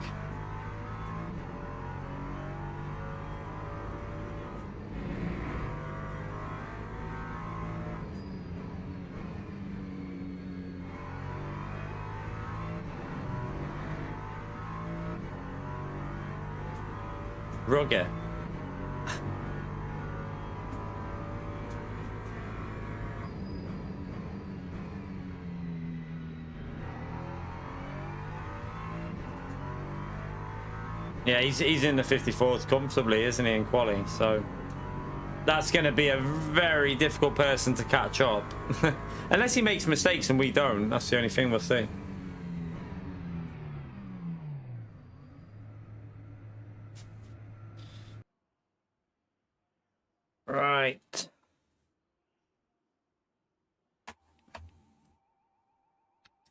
Rugged. Yeah, he's in the 54s comfortably, isn't he, in quali? So that's going to be a very difficult person to catch up. Unless he makes mistakes and we don't. That's the only thing we'll see. Right.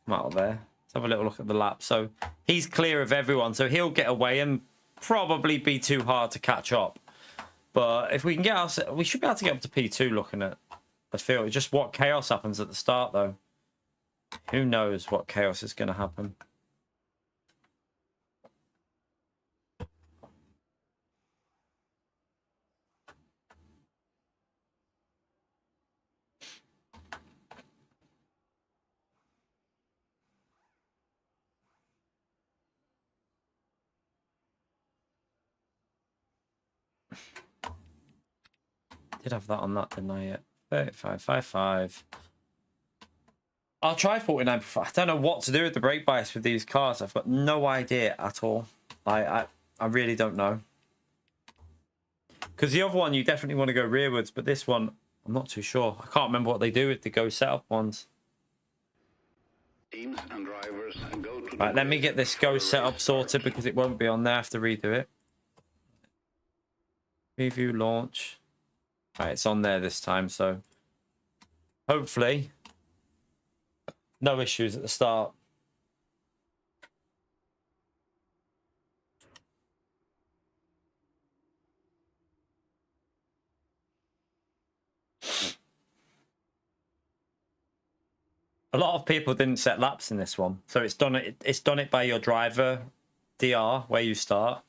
Well, there. Let's have a little look at the lap. So he's clear of everyone, so he'll get away and probably be too hard to catch up. But if we can get us, we should be able to get up to P2 looking at the field. Just what chaos happens at the start, though. Who knows what chaos is going to happen. Did have that on that, didn't I? Yet 35.55. I'll try 49. I don't know what to do with the brake bias with these cars. I've got no idea at all. I really don't know. Because the other one, you definitely want to go rearwards, but this one, I'm not too sure. I can't remember what they do with the go setup ones.
Teams and drivers go to
Right, let me get this go setup sorted because it won't be on there. I have to redo it. Review launch. Right, it's on there this time, so hopefully no issues at the start. A lot of people didn't set laps in this one, so it's done it by your driver DR where you start.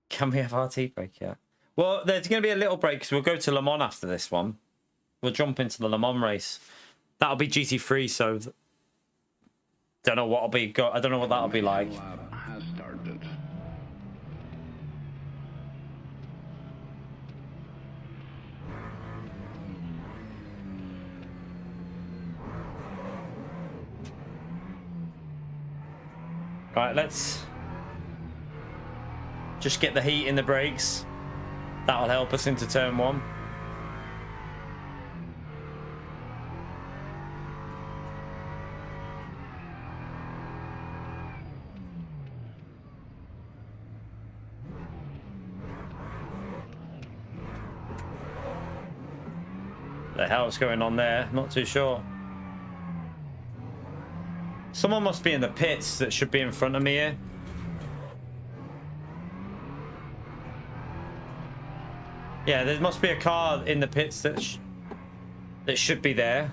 Can we have RT break yet? Well, there's going to be a little break because we'll go to Le Mans after this one. We'll jump into the Le Mans race. That'll be GT3, so don't know what'll be. I don't know what that'll be like.
lap has started.
Right, let's just get the heat in the brakes. That'll help us into turn one. The hell's going on there? Not too sure. Someone must be in the pits that should be in front of me here. Yeah, there must be a car in the pits that should be there.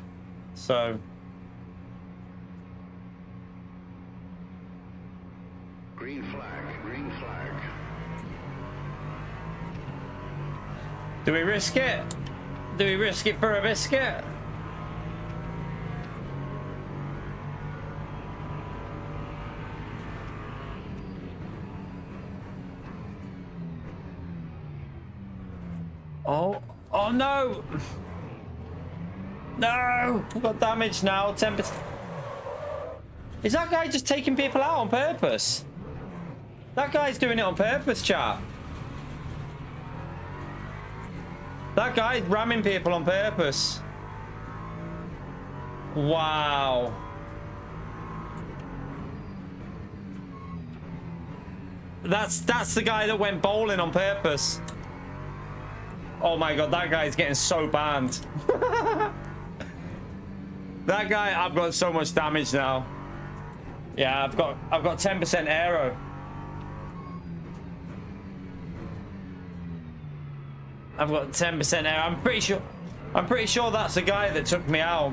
So
Green flag, green flag.
do we risk it? Do we risk it for a biscuit? Oh no! No! We've got damage now. 10%. Is that guy just taking people out on purpose? That guy's doing it on purpose, chat. That guy's ramming people on purpose. Wow. That's the guy that went bowling on purpose. Oh my god, that guy's getting so banned. That guy, I've got so much damage now. Yeah, I've got 10% aero. I've got 10% aero. I'm pretty sure that's the guy that took me out.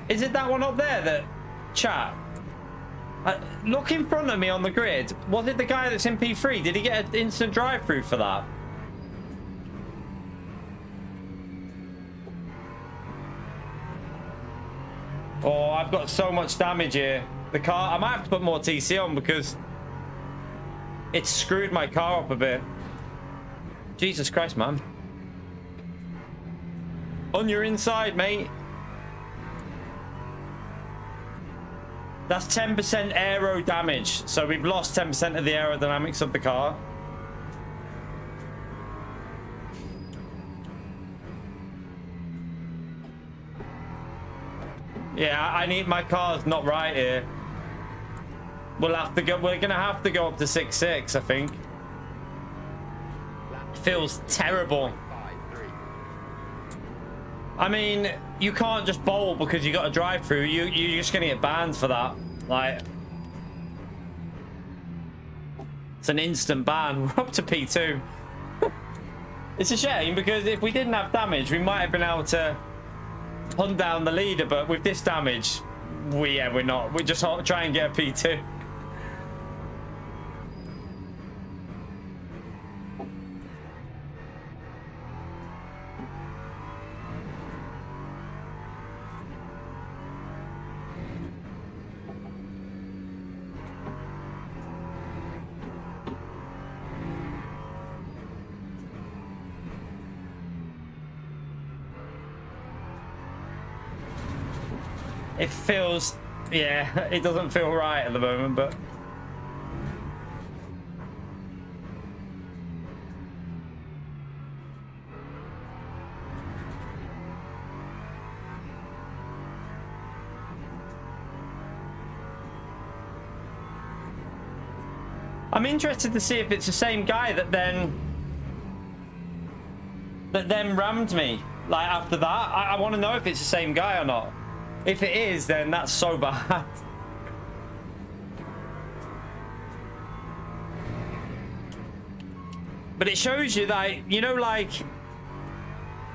Is it that one up there that chat? Look in front of me on the grid. Was it the guy that's in P3? Did he get an instant drive-through for that? Oh, I've got so much damage here. The car, I might have to put more TC on because it's screwed my car up a bit. Jesus Christ, man. On your inside, mate. That's 10% aero damage. So we've lost 10% of the aerodynamics of the car. Yeah, I need, my car's not right here. We'll have to go, we're gonna have to go up to 6.6, I think. Feels terrible. I mean, you can't just bowl because you got a drive-through. You're just gonna get banned for that. Like, it's an instant ban. We're up to P2. It's a shame because if we didn't have damage, we might have been able to hunt down the leader. But with this damage, we're not. We just try and get a P2. It feels, yeah, it doesn't feel right at the moment, but I'm interested to see if it's the same guy that then rammed me. Like after that, I want to know if it's the same guy or not. If it is, then that's so bad. But it shows you that, you know, like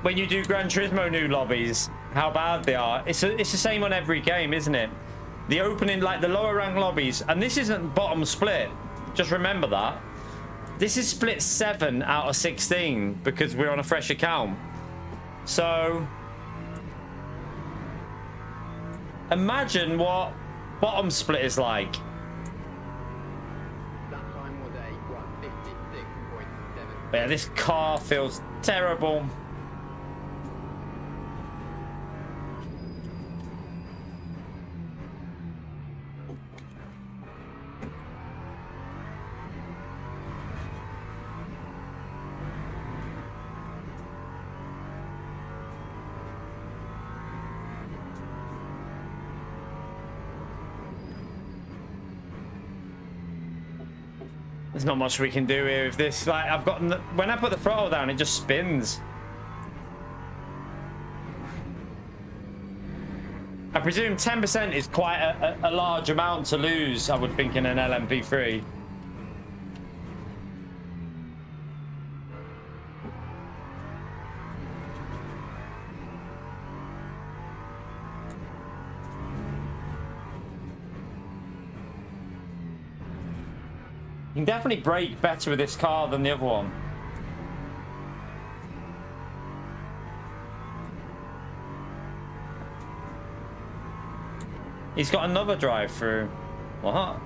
when you do Gran Turismo new lobbies, how bad they are. It's the same on every game, isn't it? The opening, like the lower rank lobbies, and this isn't bottom split. Just remember that. This is split 7 out of 16 because we're on a fresh account. So imagine what bottom split is like.
That time was a 156.7.
Yeah, this car feels terrible. There's not much we can do here with this. Like, I've got, when I put the throttle down, it just spins. I presume 10% is quite a large amount to lose, I would think, in an LMP3. You can definitely brake better with this car than the other one. He's got another drive-through. What?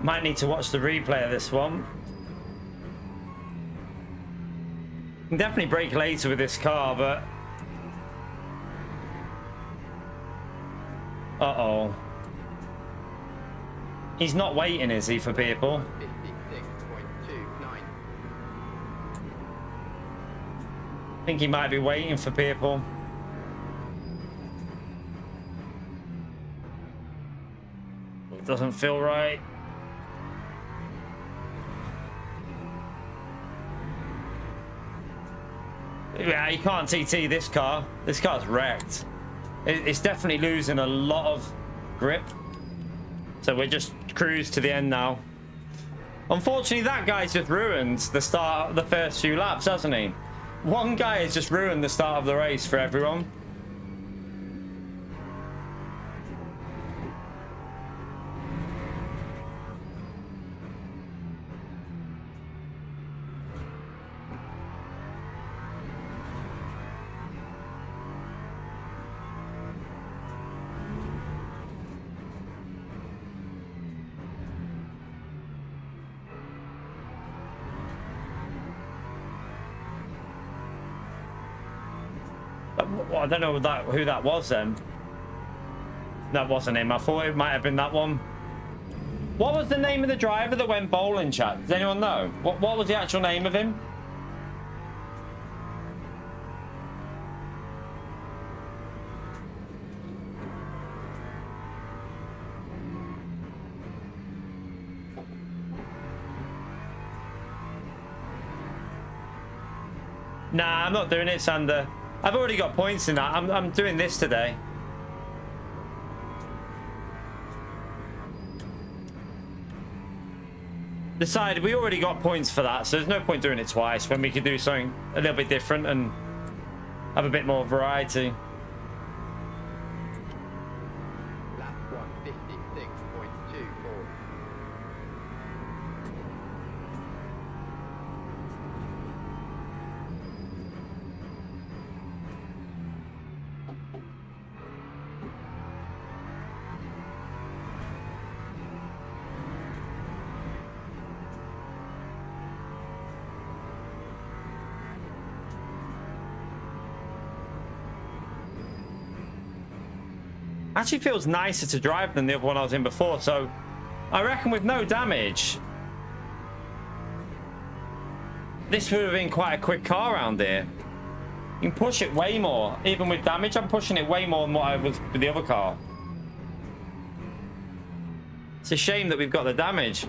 Might need to watch the replay of this one. Can definitely brake later with this car, but... Uh-oh. He's not waiting, is he, for people?
56.29.
I think he might be waiting for people. It doesn't feel right. Yeah, you can't TT this car. This car's wrecked. It's definitely losing a lot of grip. So we're just cruise to the end now. Unfortunately, that guy's just ruined the start of the first few laps, hasn't he? One guy has just ruined the start of the race for everyone. Well, I don't know who that was then. That wasn't him. I thought it might have been that one. What was the name of the driver that went bowling, chat? Does anyone know? What was the actual name of him? Nah, I'm not doing it, Sander. I've already got points in that. I'm doing this today. Decided we already got points for that, so there's no point doing it twice when we could do something a little bit different and have a bit more variety.
Lap 156.24.
Actually feels nicer to drive than the other one I was in before, so I reckon with no damage this would have been quite a quick car around here. You can push it way more. Even with damage, I'm pushing it way more than what I was with the other car. It's a shame that we've got the damage.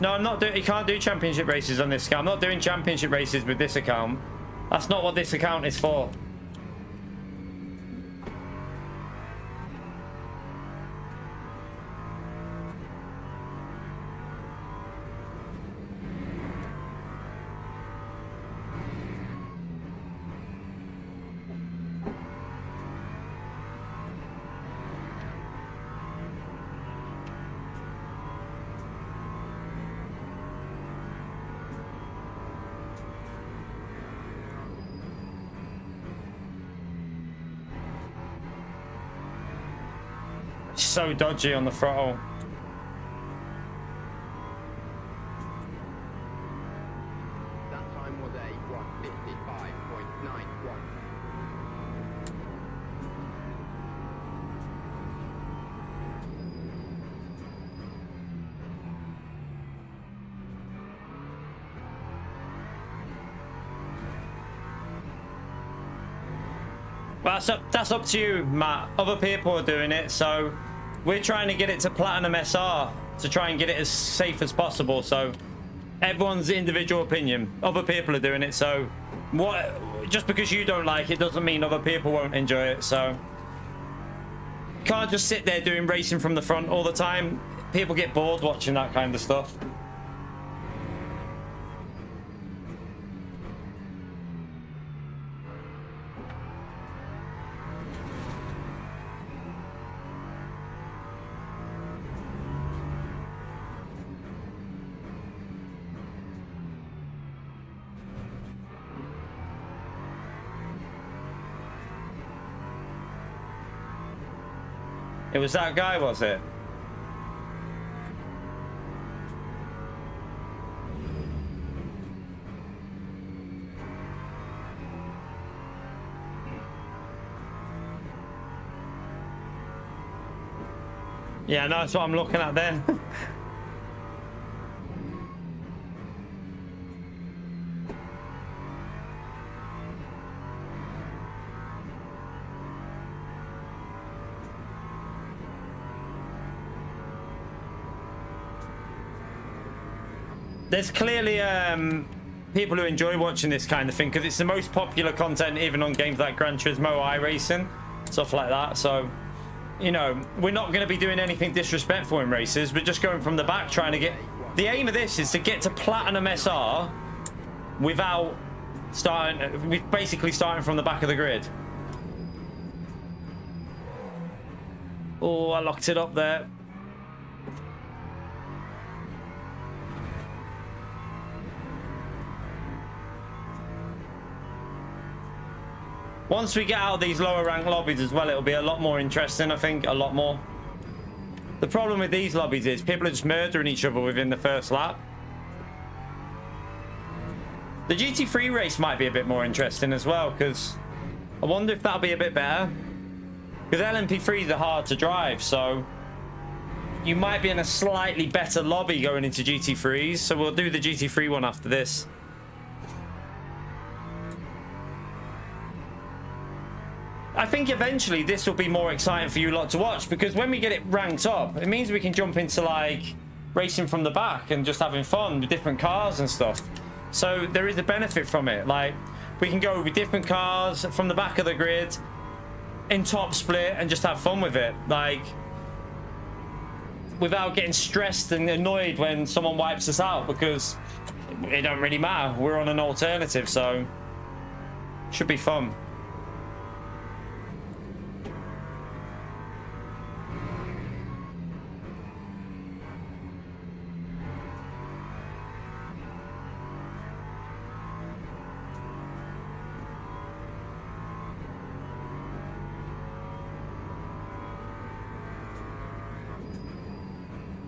No, I'm not doing. You can't do championship races on this account. I'm not doing championship races with this account. That's not what this account is for. So dodgy on the throttle.
That time was a 155.91.
Well, that's up to you, Matt. Other people are doing it, so we're trying to get it to Platinum SR to try and get it as safe as possible. So everyone's individual opinion. Other people are doing it, so just because you don't like it doesn't mean other people won't enjoy it. So you can't just sit there doing racing from the front all the time. People get bored watching that kind of stuff. It was that guy, was it? Yeah, no, that's what I'm looking at then. There's clearly people who enjoy watching this kind of thing because it's the most popular content even on games like Gran Turismo, iRacing, stuff like that. So, you know, we're not going to be doing anything disrespectful in races. We're just going from the back trying to get... The aim of this is to get to Platinum SR without starting... We're basically starting from the back of the grid. Oh, I locked it up there. Once we get out of these lower rank lobbies as well, it'll be a lot more interesting, I think, a lot more. The problem with these lobbies is people are just murdering each other within the first lap. The GT3 race might be a bit more interesting as well, because I wonder if that'll be a bit better. Because LMP3s are hard to drive, so you might be in a slightly better lobby going into GT3s. So we'll do the GT3 one after this. I think eventually this will be more exciting for you lot to watch, because when we get it ranked up, it means we can jump into like racing from the back and just having fun with different cars and stuff. So there is a benefit from it. Like we can go with different cars from the back of the grid in top split and just have fun with it, like without getting stressed and annoyed when someone wipes us out, because it don't really matter. We're on an alternative, so should be fun.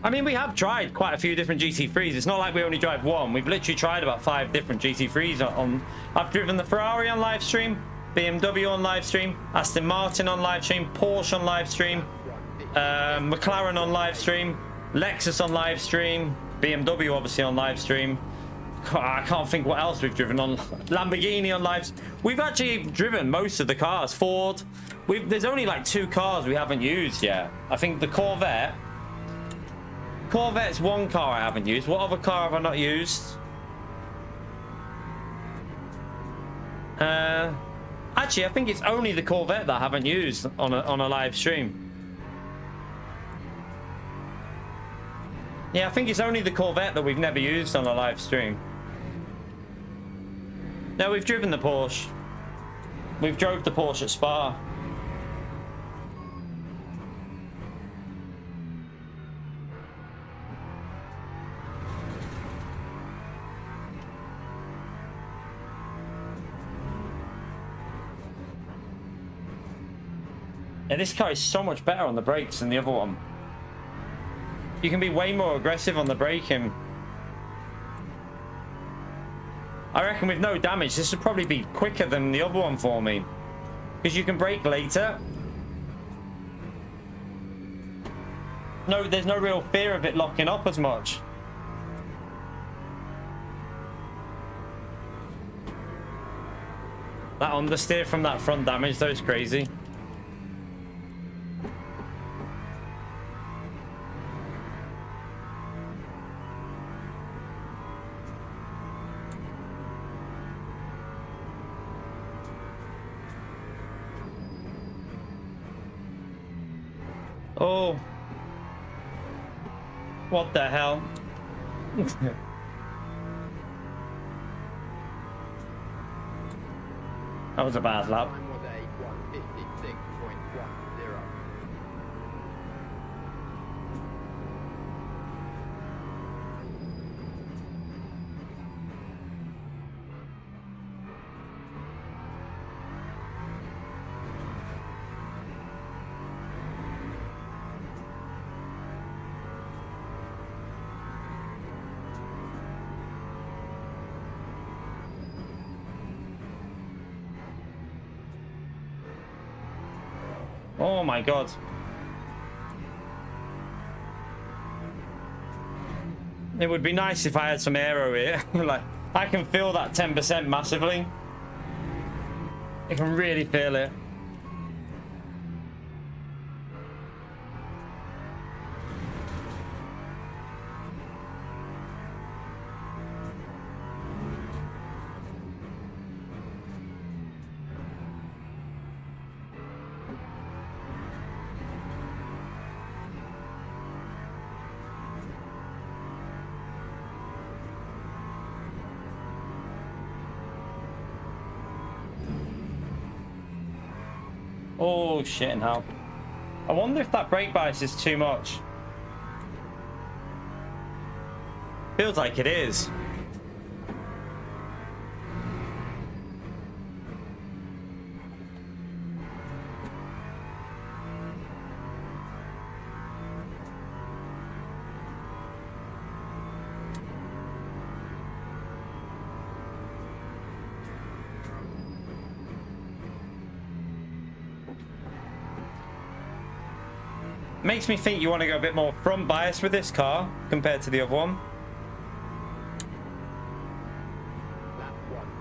I mean, we have tried quite a few different GT3s. It's not like we only drive one. We've literally tried about 5 different GT3s on. I've driven the Ferrari on live stream, BMW on live stream, Aston Martin on live stream, Porsche on live stream, McLaren on live stream, Lexus on live stream, BMW obviously on live stream. I can't think what else we've driven on. Lamborghini on live. We've actually driven most of the cars. Ford. There's only like 2 cars we haven't used yet. I think the Corvette. Corvette's one car I haven't used. What other car have I not used? Actually, I think it's only the Corvette that I haven't used on a live stream. Yeah, I think it's only the Corvette that we've never used on a live stream. No, we've driven the Porsche. We've drove the Porsche at Spa. Yeah, this car is so much better on the brakes than the other one. You can be way more aggressive on the braking. I reckon with no damage, this would probably be quicker than the other one for me. Because you can brake later. No, there's no real fear of it locking up as much. That understeer from that front damage, though, is crazy. Oh. What the hell? That was a bad lap.
Time was a 156.10.
Oh my god. It would be nice if I had some aero here. Like, I can feel that 10% massively. I can really feel it. Oh shit and hell. I wonder if that brake bias is too much. Feels like it is. Makes me think you want to go a bit more front bias with this car compared to the other one.
Lap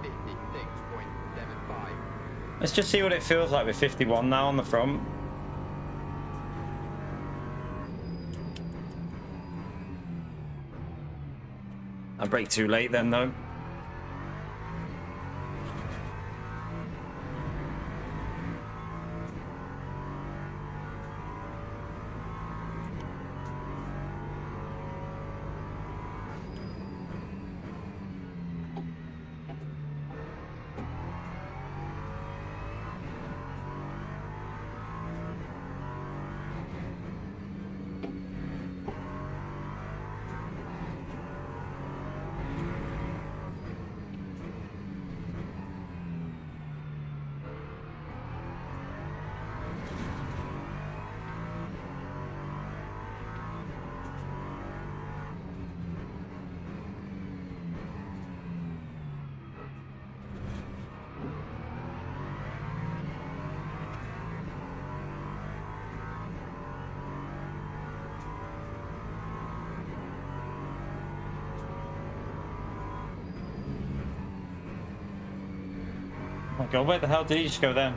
156.75.
Let's just see what it feels like with 51 now on the front. I brake too late then though. Oh my god, where the hell did he just go then?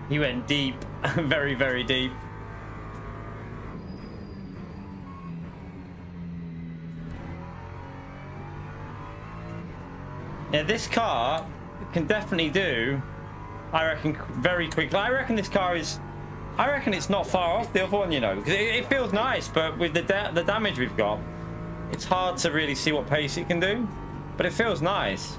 He went deep, very, very deep. Yeah, this car can definitely do, I reckon, very quickly. I reckon this car is, I reckon it's not far off the other one, you know, because it feels nice, but with the damage we've got, it's hard to really see what pace it can do, but it feels nice.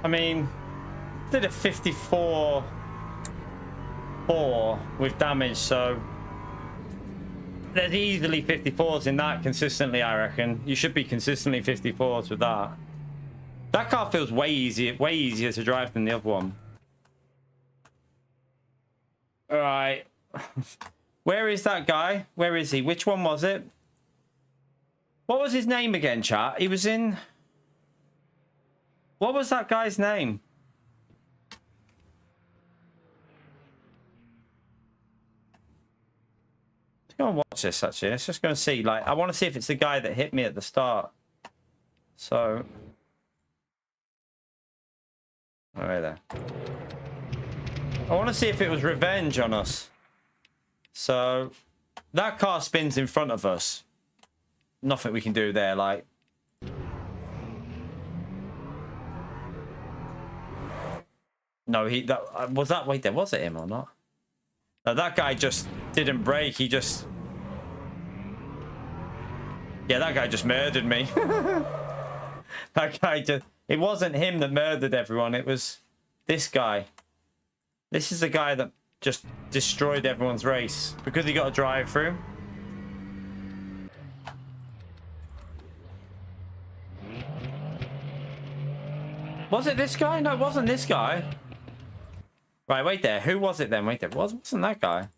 I mean, did a 54-4 with damage, so there's easily 54s in that consistently, I reckon. You should be consistently 54s with that. That car feels way easier to drive than the other one. All right. Where is that guy? Where is he? Which one was it? What was his name again, chat? He was in... What was that guy's name? Let's go and watch this, actually. Let's just go and see. Like, I want to see if it's the guy that hit me at the start. So... All right there. I want to see if it was revenge on us. So, that car spins in front of us. Nothing we can do there, like... No, that was that. Wait, there was it him or not? No, that guy just didn't brake. He just, yeah, that guy just murdered me. That guy just. It wasn't him that murdered everyone. It was this guy. This is the guy that just destroyed everyone's race because he got a drive through. Was it this guy? No, it wasn't this guy. Right, wait there. Who was it then? Wait there. Wasn't that guy?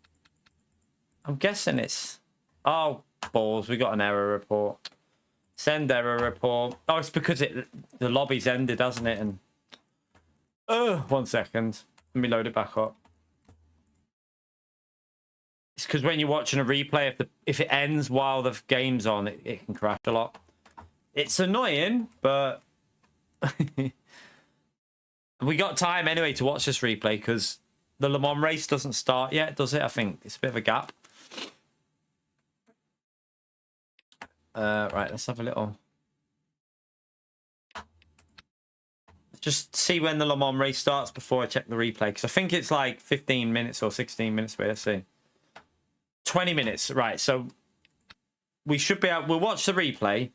I'm guessing it's... Oh, balls. We got an error report. Send error report. Oh, it's because the lobby's ended, hasn't it? And 1 second. Let me load it back up. It's because when you're watching a replay, if it ends while the game's on, it can crash a lot. It's annoying, but... We got time anyway to watch this replay because the Le Mans race doesn't start yet, does it? I think it's a bit of a gap. Right, let's have a little... Just see when the Le Mans race starts before I check the replay, because I think it's like 15 minutes or 16 minutes away. Let's see. 20 minutes, right. So we should be able... We'll watch the replay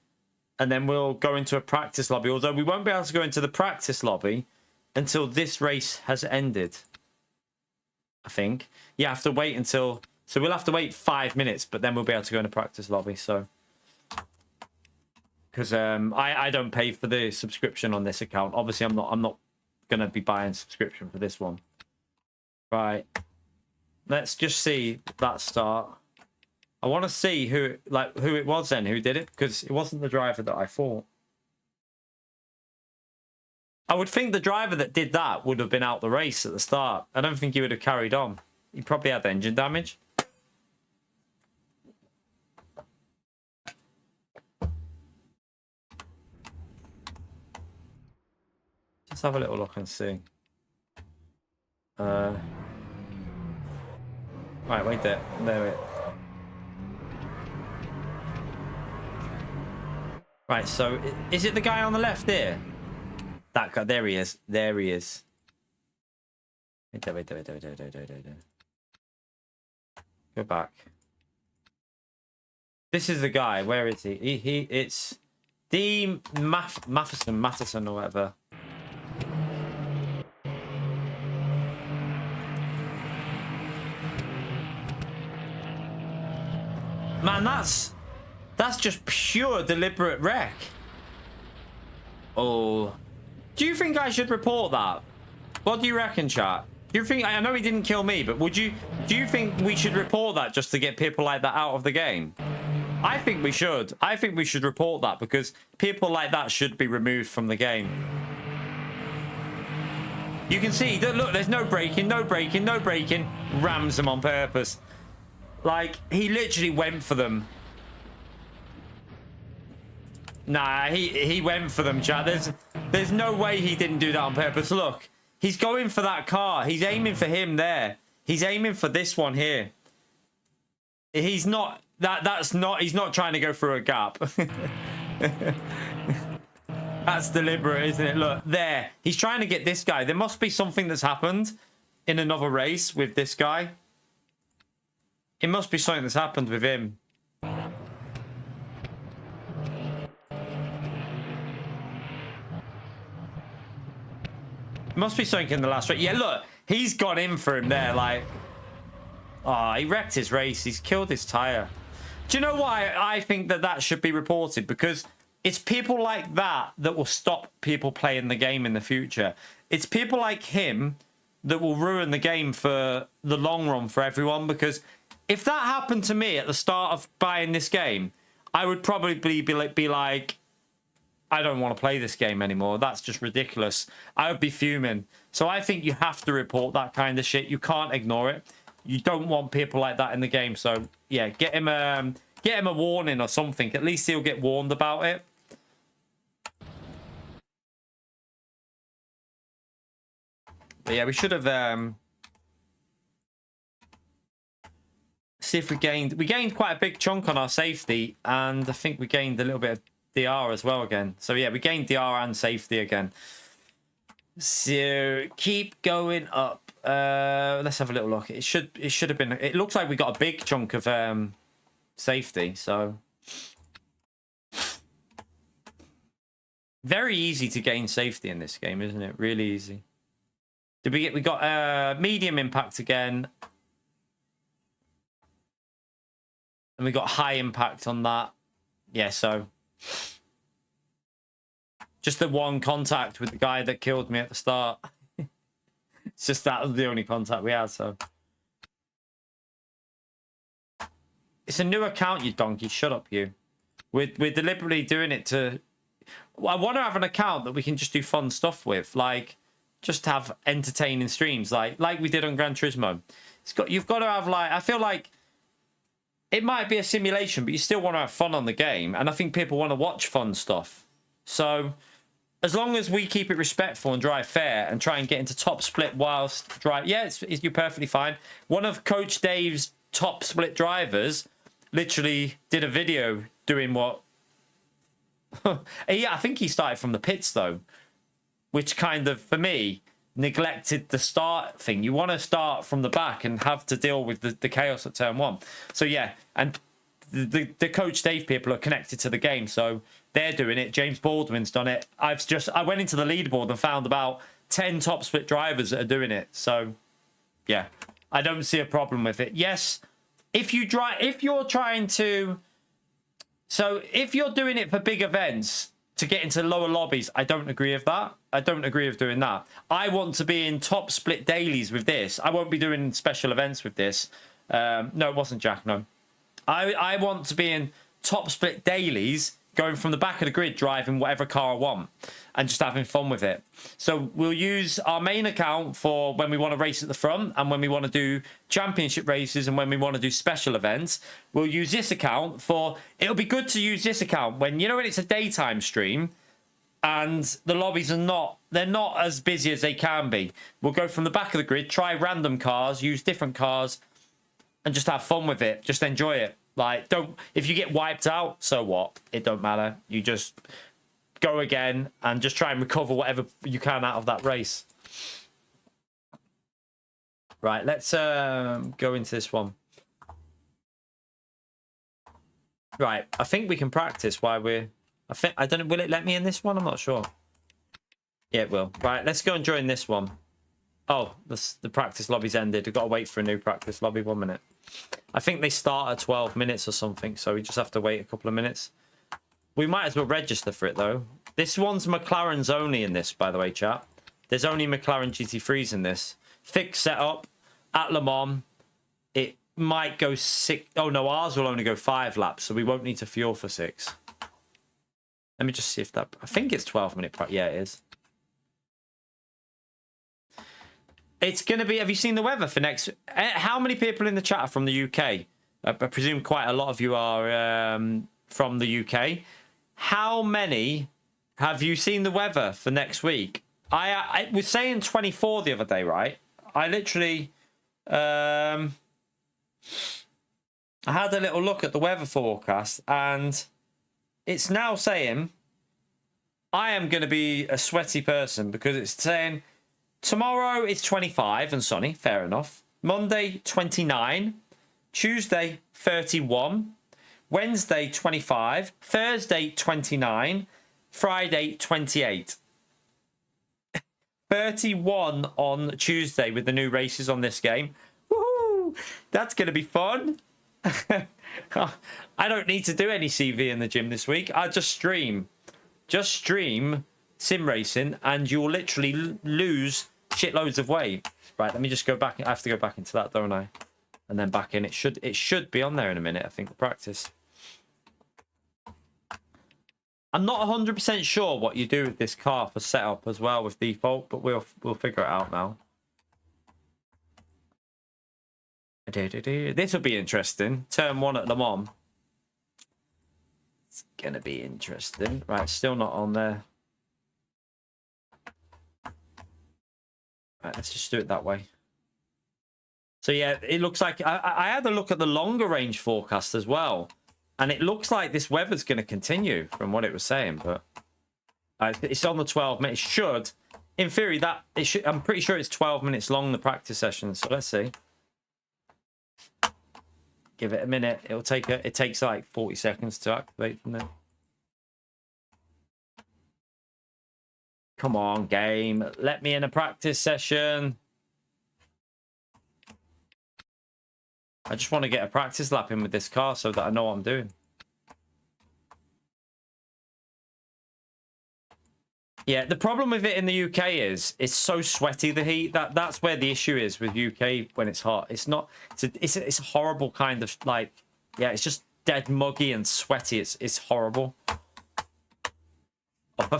and then we'll go into a practice lobby, although we won't be able to go into the practice lobby until this race has ended, I think. You have to wait until... So we'll have to wait 5 minutes, but then we'll be able to go in the practice lobby, so... Because I don't pay for the subscription on this account. Obviously, I'm not going to be buying subscription for this one. Right. Let's just see that start. I want to see who it was then who did it, because it wasn't the driver that I thought. I would think the driver that did that would have been out the race at the start. I don't think he would have carried on. He probably had engine damage. Let's have a little look and see. Right, wait there. There it. Right, so is it the guy on the left here? That guy, there he is. There he is. Wait there. Go back. This is the guy. Where is he? It's D. Matheson or whatever. Man, that's just pure deliberate wreck. Oh. Do you think I should report that? What do you reckon, chat? Do you think... I know he didn't kill me, but do you think we should report that just to get people like that out of the game? I think we should. I think we should report that because people like that should be removed from the game. You can see, look, there's no braking. Rams them on purpose. Like, he literally went for them. Nah, he went for them, chat. There's no way he didn't do that on purpose. Look, he's going for that car. He's aiming for him there. He's aiming for this one here. He's not... That's not... He's not trying to go through a gap. That's deliberate, isn't it? Look, there. He's trying to get this guy. There must be something that's happened in another race with this guy. It must be something that's happened with him. Must be something in the last race. Yeah, look, he's gone in for him there. Like, oh, he wrecked his race. He's killed his tire. Do you know why I think that that should be reported? Because it's people like that that will stop people playing the game in the future. It's people like him that will ruin the game for the long run for everyone. Because if that happened to me at the start of buying this game, I would probably be like, I don't want to play this game anymore. That's just ridiculous. I would be fuming. So I think you have to report that kind of shit. You can't ignore it. You don't want people like that in the game. So yeah, get him a warning or something. At least he'll get warned about it. But yeah, we should have see if we gained quite a big chunk on our safety, and I think we gained a little bit of DR as well again. So yeah, we gained DR and safety again. So keep going up. Let's have a little look. It should have been. It looks like we got a big chunk of safety. So very easy to gain safety in this game, isn't it? Really easy. Did we get? We got medium impact again, and we got high impact on that. Yeah, so just the one contact with the guy that killed me at the start. It's just that was the only contact we had. So it's a new account, you donkey. Shut up, you. We're deliberately doing it to. I want to have an account that we can just do fun stuff with, like just have entertaining streams, like we did on Gran Turismo. You've got to have like. I feel like it might be a simulation, but you still want to have fun on the game, and I think people want to watch fun stuff. So as long as we keep it respectful and drive fair and try and get into top split whilst drive, yeah, you're perfectly fine. One of Coach Dave's top split drivers literally did a video doing what. Yeah, I think he started from the pits though, which kind of, for me, neglected the start thing. You want to start from the back and have to deal with the chaos at turn one. So yeah, and the Coach Dave people are connected to the game, so they're doing it. James Baldwin's done it. I went into the leaderboard and found about 10 top split drivers that are doing it. So yeah, I don't see a problem with it. Yes, if you're doing it for big events to get into lower lobbies, I don't agree with that. I don't agree with doing that. I want to be in top split dailies with this. I won't be doing special events with this. No, it wasn't Jack, no. I want to be in top split dailies, going from the back of the grid, driving whatever car I want, and just having fun with it. So we'll use our main account for when we want to race at the front, and when we want to do championship races, and when we want to do special events. We'll use this account for. It'll be good to use this account when when it's a daytime stream, and the lobbies are they're not as busy as they can be. We'll go from the back of the grid, try random cars, use different cars, and just have fun with it. Just enjoy it. Like, if you get wiped out, so what? It don't matter. You just go again and just try and recover whatever you can out of that race. Right, let's go into this one. Right, I think we can practice while we're. I don't know. Will it let me in this one? I'm not sure. Yeah, it will. Right, let's go and join this one. Oh, the practice lobby's ended. We've got to wait for a new practice lobby. 1 minute. I think they start at 12 minutes or something, so we just have to wait a couple of minutes. We might as well register for it, though. This one's McLaren's only in this, by the way, chat. There's only McLaren GT3s in this. Fixed setup at Le Mans. It might go 6. Oh, no, ours will only go 5 laps, so we won't need to fuel for 6. Let me just see if that. I think it's 12-minute. Yeah, it is. It's going to be. Have you seen the weather for next? How many people in the chat are from the UK? I presume quite a lot of you are from the UK. How many have you seen the weather for next week? I was saying 24 the other day, right? I literally I had a little look at the weather forecast, and it's now saying I am going to be a sweaty person, because it's saying tomorrow it's 25 and sunny, fair enough. Monday, 29. Tuesday, 31. Wednesday, 25. Thursday, 29. Friday, 28. 31 on Tuesday with the new races on this game. Woohoo! That's going to be fun. I don't need to do any CV in the gym this week. I just stream. Just stream sim racing and you'll literally lose shitloads of weight. Right, let me just go back. I have to go back into that, don't I? And then back in. It should be on there in a minute, I think, the practice. I'm not 100% sure what you do with this car for setup as well with default, but we'll figure it out now. This will be interesting. Turn 1 at Le Mans. It's gonna be interesting. Right, still not on there. Right, let's just do it that way. So yeah, it looks like I had a look at the longer range forecast as well. And it looks like this weather's going to continue from what it was saying, but it's on the 12 minutes. It should, in theory, I'm pretty sure it's 12 minutes long, the practice session. So let's see. Give it a minute. It takes like 40 seconds to activate from there. Come on, game. Let me in a practice session. I just want to get a practice lap in with this car so that I know what I'm doing. Yeah, the problem with it in the UK is it's so sweaty, the heat. That's where the issue is with UK when it's hot. It's not. It's a horrible kind of like. Yeah, it's just dead muggy and sweaty. It's horrible. Oh, for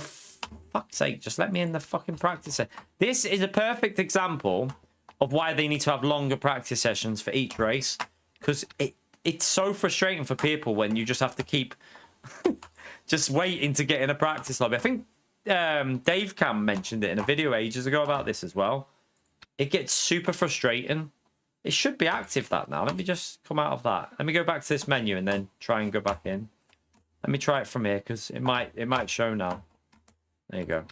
fuck's sake! Just let me in the fucking practice. This is a perfect example of why they need to have longer practice sessions for each race, because it's so frustrating for people when you just have to keep just waiting to get in a practice lobby. I think Dave Cam mentioned it in a video ages ago about this as well. It gets super frustrating. It should be active that now. Let me just come out of that. Let me go back to this menu and then try and go back in. Let me try it from here because it might show now. There you go.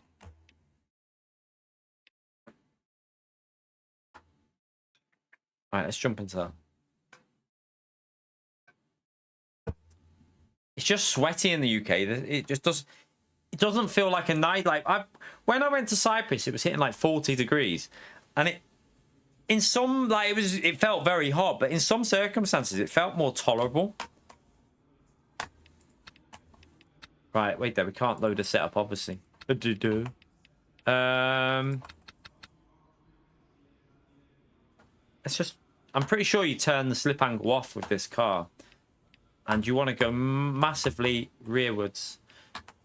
All right, let's jump into that. It's just sweaty in the UK. It just does. It doesn't feel like a night. Like when I went to Cyprus, it was hitting like 40 degrees, and in some it felt very hot, but in some circumstances it felt more tolerable. Right, wait there. We can't load a setup, obviously. It's just, I'm pretty sure you turn the slip angle off with this car and you want to go massively rearwards.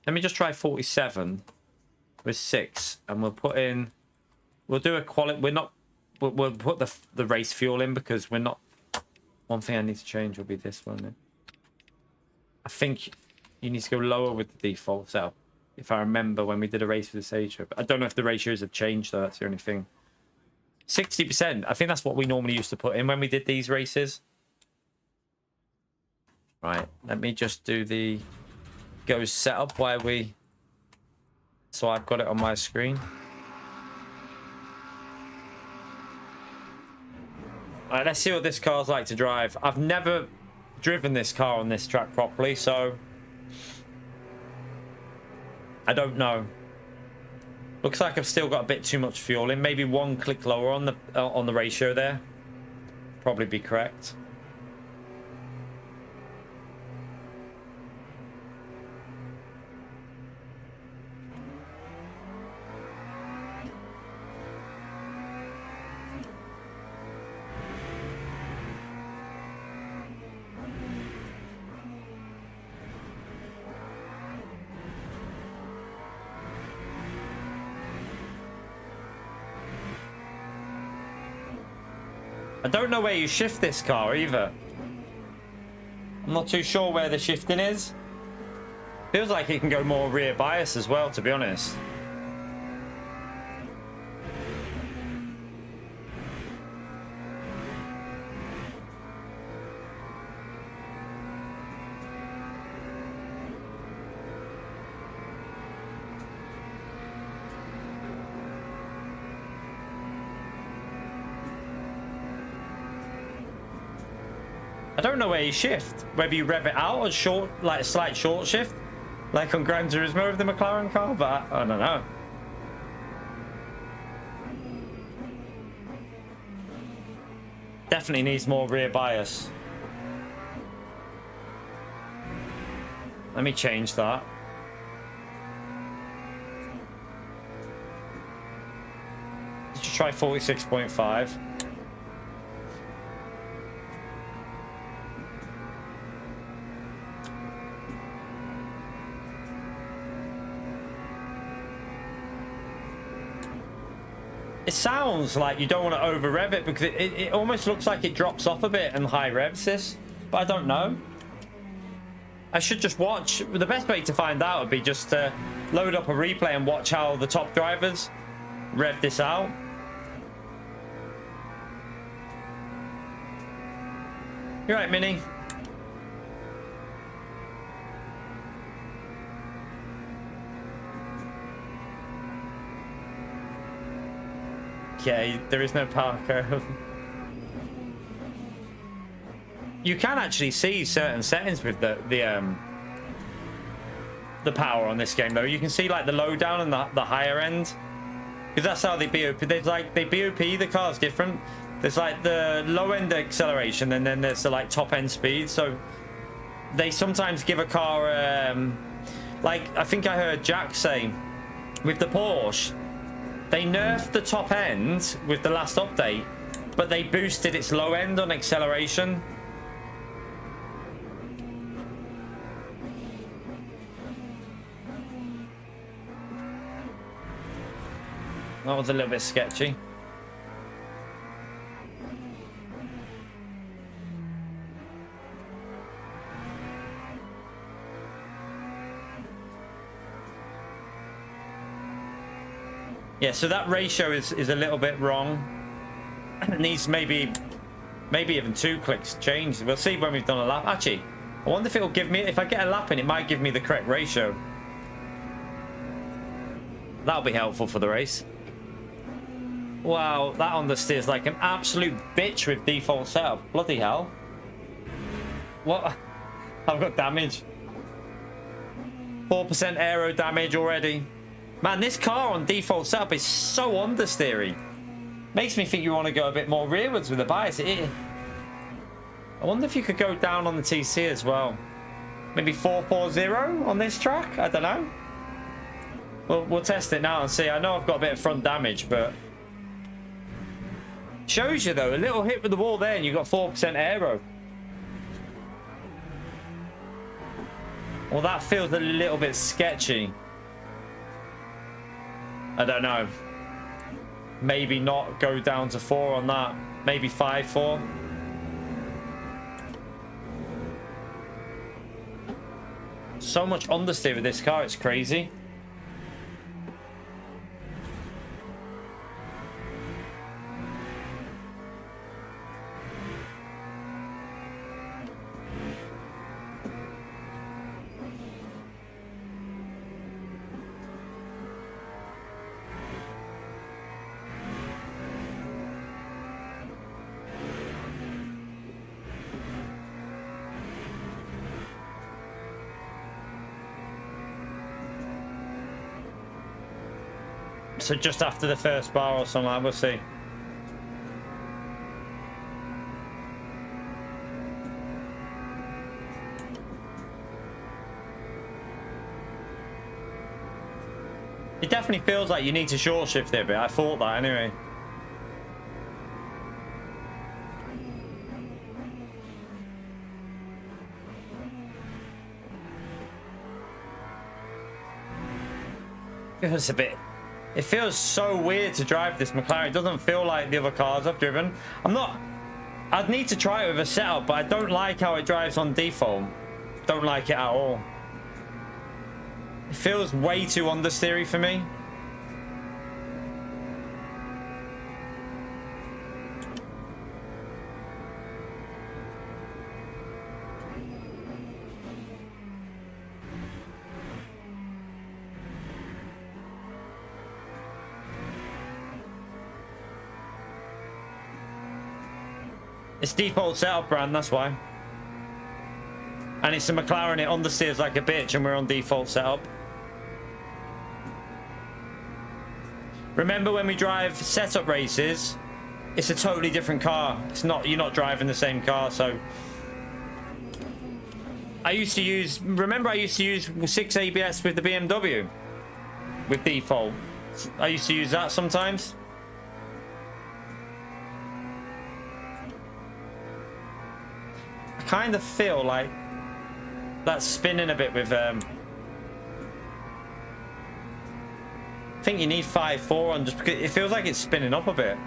Let me just try 47 with 6 and we'll do a quality. We'll put the race fuel in because we're not, one thing I need to change will be this one. I think you need to go lower with the default setup. If I remember when we did a race with this age, but I don't know if the ratios have changed though. That's the only thing. 60%. I think that's what we normally used to put in when we did these races. Right. Let me just do the go setup while we. So I've got it on my screen. All right. Let's see what this car's like to drive. I've never driven this car on this track properly, so I don't know. Looks like I've still got a bit too much fuel in. Maybe one click lower on the ratio there. Probably be correct. I don't know where you shift this car either. I'm not too sure where the shifting is. Feels like it can go more rear bias as well, to be honest. I don't know where you shift. Whether you rev it out or short, like a slight short shift, like on Gran Turismo with the McLaren car, but I don't know. Definitely needs more rear bias. Let me change that. Let's just try 46.5. It sounds like you don't want to over rev it because it almost looks like it drops off a bit and high revs this, but I don't know. I should just watch. The best way to find out would be just to load up a replay and watch how the top drivers rev this out. You're right, Mini. Yeah, there is no power curve. You can actually see certain settings with the power on this game, though. You can see like the low down and the higher end, because that's how they BOP. There's like they BOP the car's different. There's like the low end acceleration, and then there's the like top end speed. So they sometimes give a car like I think I heard Jack say with the Porsche. They nerfed the top end with the last update, but they boosted its low end on acceleration. That was a little bit sketchy. Yeah, so that ratio is a little bit wrong. It needs maybe even 2 clicks change. We'll see when we've done a lap. Actually, I wonder if it'll give me, if I get a lap in, it might give me the correct ratio. That'll be helpful for the race. Wow, that understeers like an absolute bitch with default setup. Bloody hell. What? I've got damage. 4% aero damage already. Man, this car on default setup is so understeery. Makes me think you want to go a bit more rearwards with the bias. I wonder if you could go down on the TC as well. Maybe 440 on this track? I don't know. We'll test it now and see. I know I've got a bit of front damage, but... Shows you, though. A little hit with the wall there and you've got 4% aero. Well, that feels a little bit sketchy. I don't know. Maybe not go down to 4 on that. Maybe 5-4. So much understeer with this car, it's crazy. So just after the first bar or something, we'll see. It definitely feels like you need to short shift it a bit. I thought that anyway. It's a bit... It feels so weird to drive this McLaren. It doesn't feel like the other cars I've driven. I'd need to try it with a setup, but I don't like how it drives on default. Don't like it at all. It feels way too understeery for me. It's default setup, Brand, that's why. And it's a McLaren, it understeers like a bitch, and we're on default setup. Remember when we drive setup races, it's a totally different car. It's not, you're not driving the same car. So I used to use, remember I used to use 6 ABS with the BMW with default. I used to use that sometimes. I kind of feel like that's spinning a bit with I think you need 5.4 on, just because it feels like it's spinning up a bit.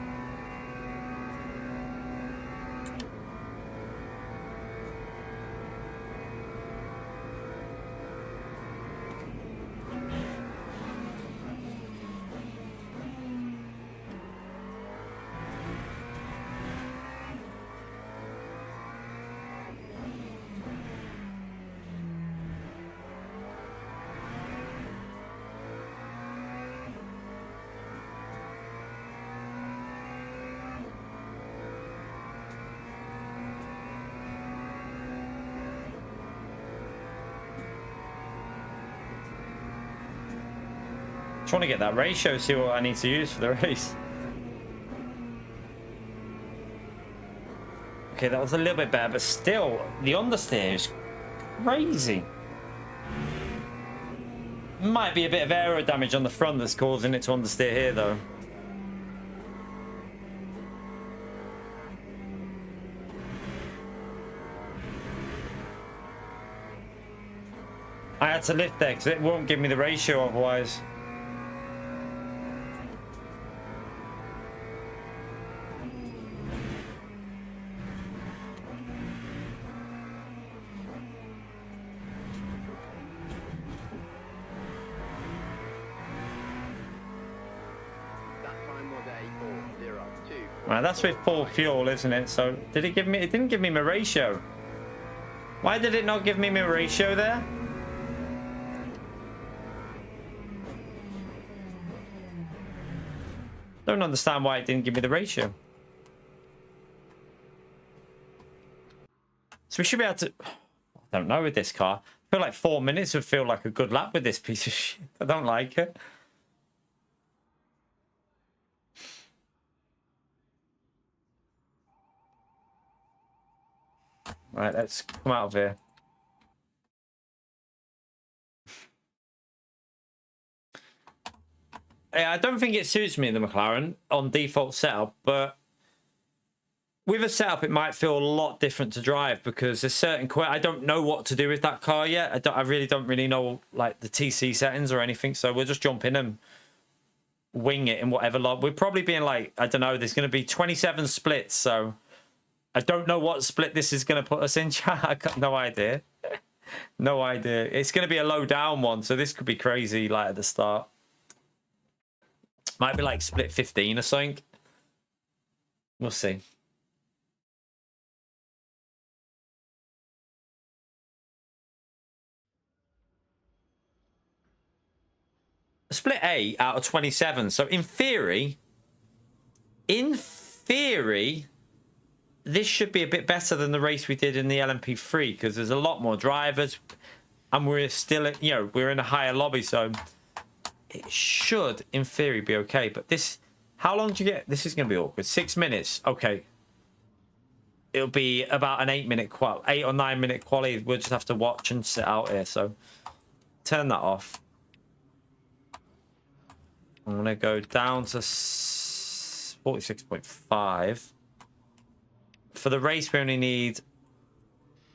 Just want to get that ratio, see what I need to use for the race. Okay, that was a little bit better, but still, the understeer is crazy. Might be a bit of aero damage on the front that's causing it to understeer here, though. I had to lift there because it won't give me the ratio otherwise. Right, that's with full fuel, isn't it? So did it give me? It didn't give me my ratio. Why did it not give me my ratio there? Don't understand why it didn't give me the ratio. So we should be able to. I don't know with this car. I feel like 4 minutes would feel like a good lap with this piece of shit. I don't like it. Right, let's come out of here. Yeah, I don't think it suits me, the McLaren, on default setup, but with a setup, it might feel a lot different to drive because there's certain... I don't know what to do with that car yet. I really don't know, like, the TC settings or anything, so we'll just jump in and wing it in whatever lot. We're probably being like, I don't know, there's going to be 27 splits, so... I don't know what split this is going to put us in, chat. I got no idea. No idea. It's going to be a low down one, so this could be crazy, like, at the start. Might be like split 15 or something. We'll see. Split 8 out of 27. So in theory, this should be a bit better than the race we did in the LMP3 because there's a lot more drivers and we're still, you know, we're in a higher lobby, so it should, in theory, be okay. But this, how long do you get? This is going to be awkward. 6 minutes. Okay. It'll be about an 8 minute 8 or 9 minute quali. We'll just have to watch and sit out here. So turn that off. I'm going to go down to 46.5. For the race, we only need...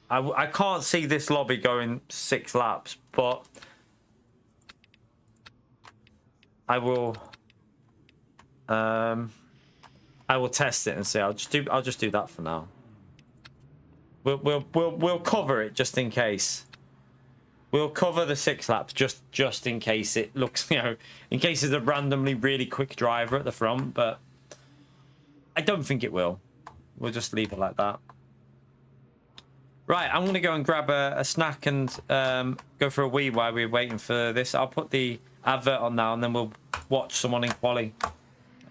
I can't see this lobby going 6 laps, but I will test it and see. I'll just do that for now. We'll cover it just in case. We'll cover the 6 laps just in case it looks, you know, in case it's a randomly really quick driver at the front, but I don't think it will. We'll just leave it like that. Right, I'm going to go and grab a snack and go for a wee while we're waiting for this. I'll put the advert on now and then we'll watch someone in quali.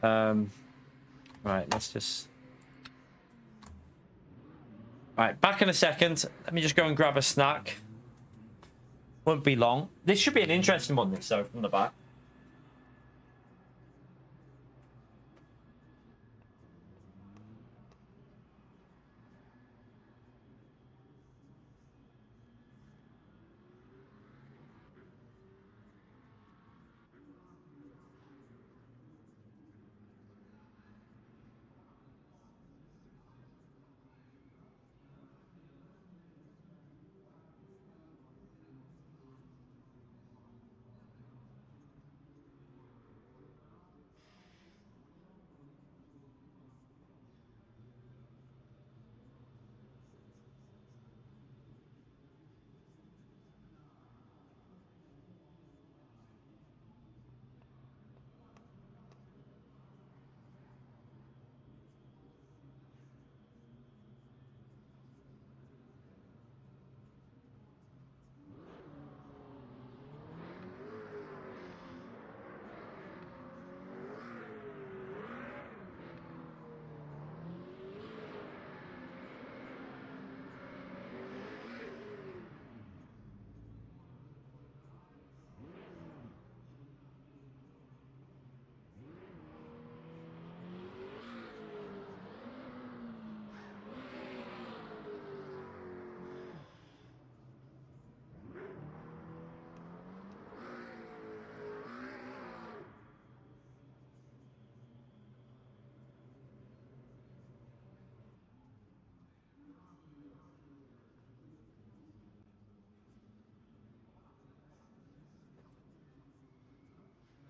Right, let's just... Right, back in a second. Let me just go and grab a snack. Won't be long. This should be an interesting one, this, though, from the back.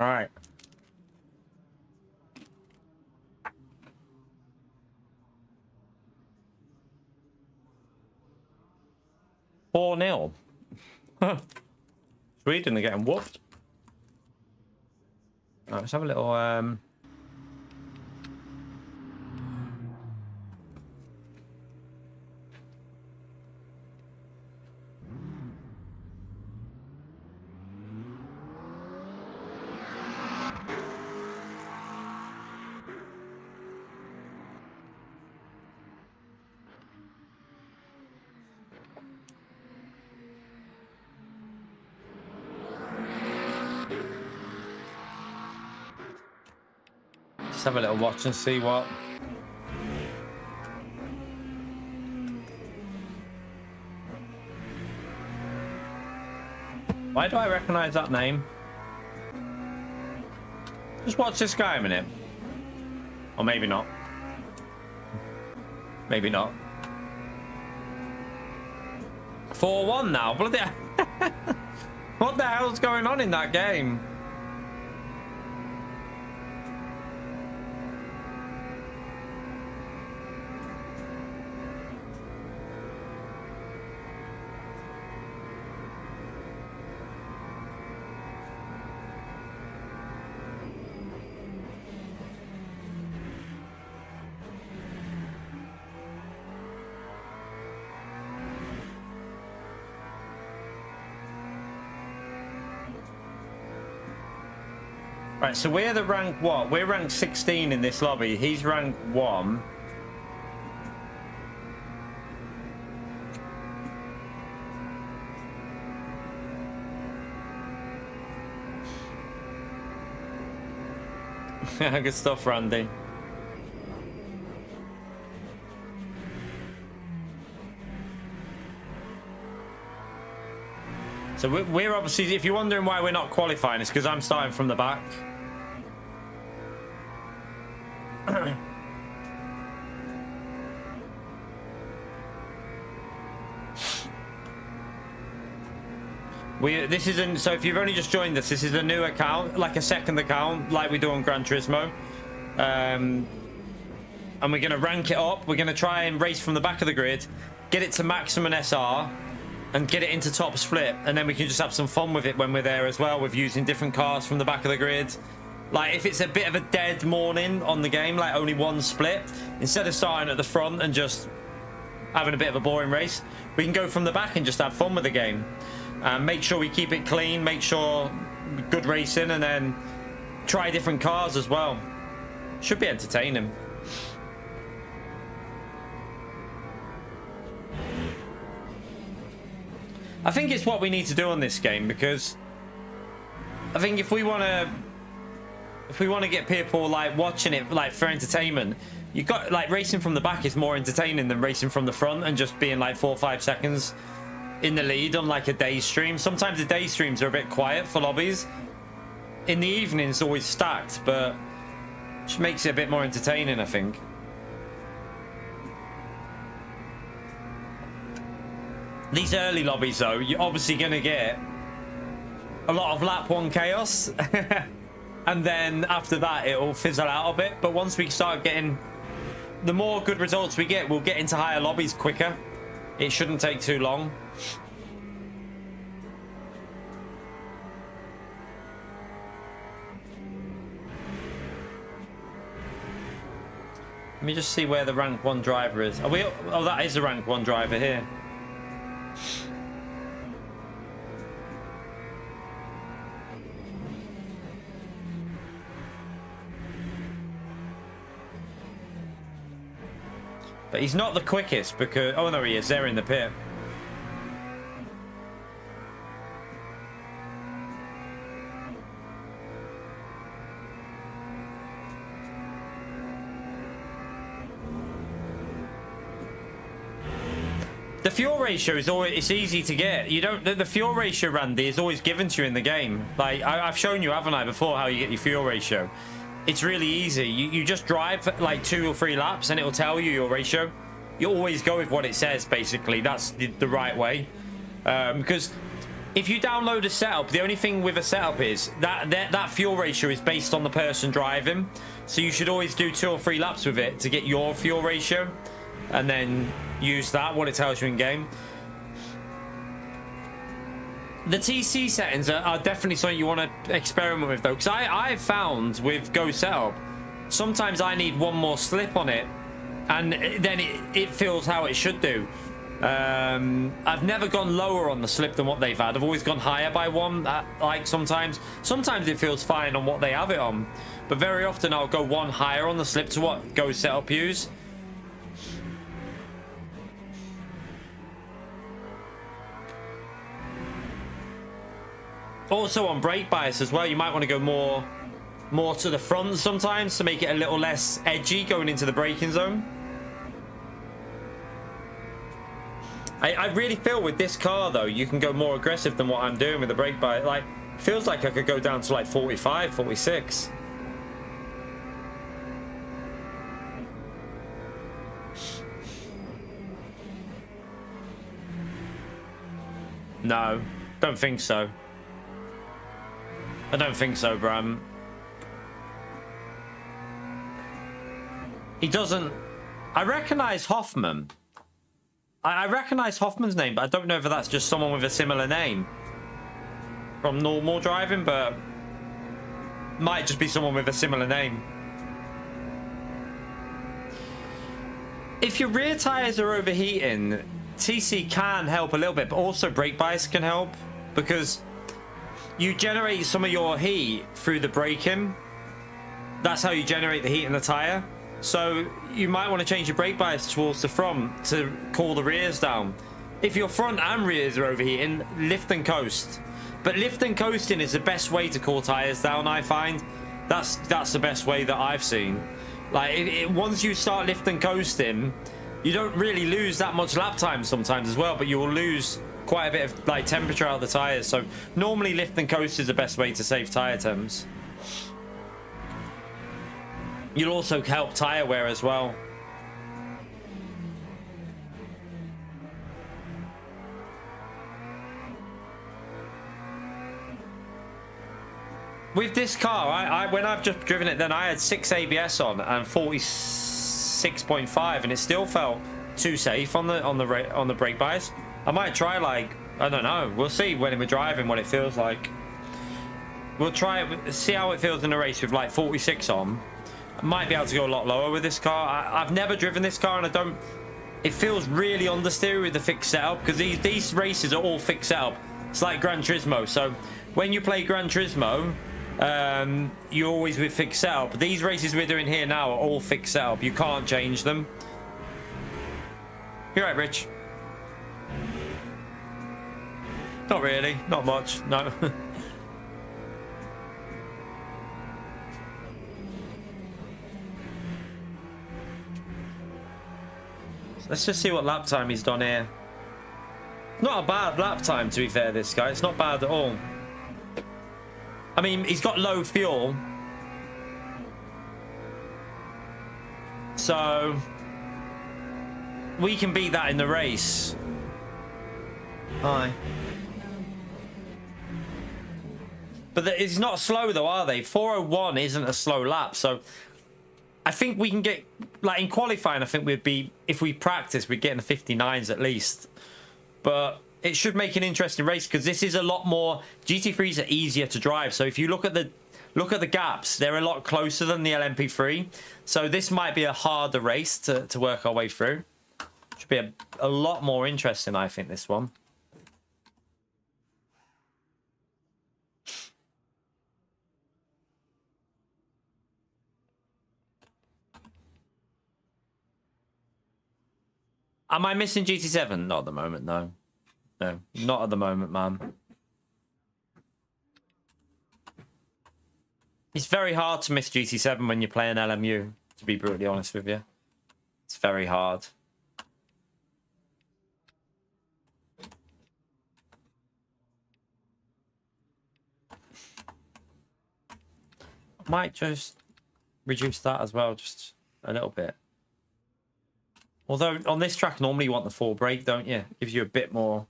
All right. Four 0. Sweden are getting whooped. All right, let's have a little let's have a little watch and see what. Why do I recognize that name? Just watch this guy a minute. Or maybe not. Maybe not. 4-1 now. Bloody what the hell's going on in that game? Right, so we're the rank what? We're rank 16 in this lobby. He's rank 1. Good stuff, Randy. So we're obviously, if you're wondering why we're not qualifying, it's because I'm starting from the back. This isn't, so if you've only just joined us, this is a new account, like a second account, like we do on Gran Turismo. And we're going to rank it up. We're going to try and race from the back of the grid, get it to maximum SR, and get it into top split. And then we can just have some fun with it when we're there as well, with using different cars from the back of the grid. Like, if it's a bit of a dead morning on the game, like only one split, instead of starting at the front and just having a bit of a boring race, we can go from the back and just have fun with the game. Make sure we keep it clean, make sure good racing, and then try different cars as well. Should be entertaining. I think it's what we need to do on this game, because I think if we want to get people like watching it like for entertainment, you got like racing from the back is more entertaining than racing from the front and just being like 4 or 5 seconds in the lead on like a day stream. Sometimes the day streams are a bit quiet for lobbies. In the evening it's always stacked, but just makes it a bit more entertaining, I think. These early lobbies though, you're obviously gonna get a lot of lap 1 chaos. And then after that it'll fizzle out a bit, but once we start getting, the more good results we get, we'll get into higher lobbies quicker. It shouldn't take too long. Let me just see where the rank 1 driver is. Are we? Oh, that is a rank 1 driver here. But he's not the quickest because... Oh, no, he is. They're in the pit. The fuel ratio is always... It's easy to get. You don't... The fuel ratio, Randy, is always given to you in the game. Like, I've shown you, haven't I, before, how you get your fuel ratio. It's really easy. You just drive like 2 or 3 laps and it'll tell you your ratio. You always go with what it says, basically. That's the right way. Because if you download a setup, the only thing with a setup is that fuel ratio is based on the person driving. So you should always do 2 or 3 laps with it to get your fuel ratio, and then use that, what it tells you in game. The TC settings are definitely something you want to experiment with, though, because I've found with Go Setup, sometimes I need one more slip on it, and then it feels how it should do. I've never gone lower on the slip than what they've had. I've always gone higher by 1. Like sometimes it feels fine on what they have it on, but very often I'll go 1 higher on the slip to what Go Setup use. Also on brake bias as well, you might want to go more to the front sometimes to make it a little less edgy going into the braking zone. I really feel with this car though, you can go more aggressive than what I'm doing with the brake bias. Like, feels like I could go down to like 45, 46. No, don't think so. I don't think so, Bram. He doesn't... I recognise Hoffman. I recognise Hoffman's name, but I don't know if that's just someone with a similar name from normal driving, but might just be someone with a similar name. If your rear tyres are overheating, TC can help a little bit, but also brake bias can help, because you generate some of your heat through the braking. That's how you generate the heat in the tyre. So you might want to change your brake bias towards the front to cool the rears down. If your front and rears are overheating, lift and coast. But lift and coasting is the best way to cool tyres down, I find. That's the best way that I've seen. Like, once you start lift and coasting, you don't really lose that much lap time sometimes as well, but you will lose quite a bit of like temperature out of the tyres. So normally lift and coast is the best way to save tyre temps. You'll also help tyre wear as well. With this car, when I've just driven it, then I had 6 ABS on and 46.5, and it still felt too safe on the brake bias. I might try, like, I don't know. We'll see when we're driving what it feels like. We'll try it, see how it feels in a race with like 46 on. I might be able to go a lot lower with this car. I've never driven this car, and I don't... It feels really understeer with the fixed setup, because these races are all fixed setup. It's like Gran Turismo. So when you play Gran Turismo, you're always with fixed setup. These races we're doing here now are all fixed setup. You can't change them. You're right, Rich. Not really. Not much. No. Let's just see what lap time he's done here. Not a bad lap time, to be fair, this guy. It's not bad at all. I mean, he's got low fuel. So we can beat that in the race. Hi. But it's not slow, though, are they? 4:01 isn't a slow lap, so... I think we can get, like in qualifying, I think we'd be, if we practice, we'd get in the 59s at least. But it should make an interesting race, because this is a lot more, GT3s are easier to drive. So if you look at the gaps, they're a lot closer than the LMP3. So this might be a harder race to work our way through. Should be a lot more interesting, I think, this one. Am I missing GT7? Not at the moment, no. No, not at the moment, man. It's very hard to miss GT7 when you're playing LMU, to be brutally honest with you. It's very hard. Might just reduce that as well, just a little bit. Although on this track, normally you want the 4 brake, don't you? Gives you a bit more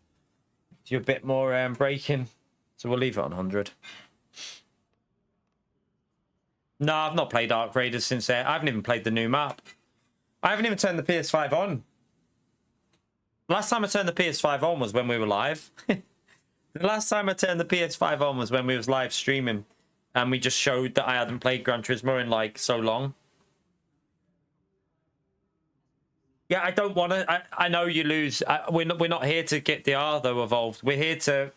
Do a bit more braking. So we'll leave it on 100. No, I've not played Arc Raiders since then. I haven't even played the new map. I haven't even turned the PS5 on. Last time I turned the PS5 on was when we were live. The last time I turned the PS5 on was when we was live streaming. And we just showed that I hadn't played Gran Turismo in like so long. Yeah, I don't want to. I know you lose. We're not here to get the R though evolved. We're here to.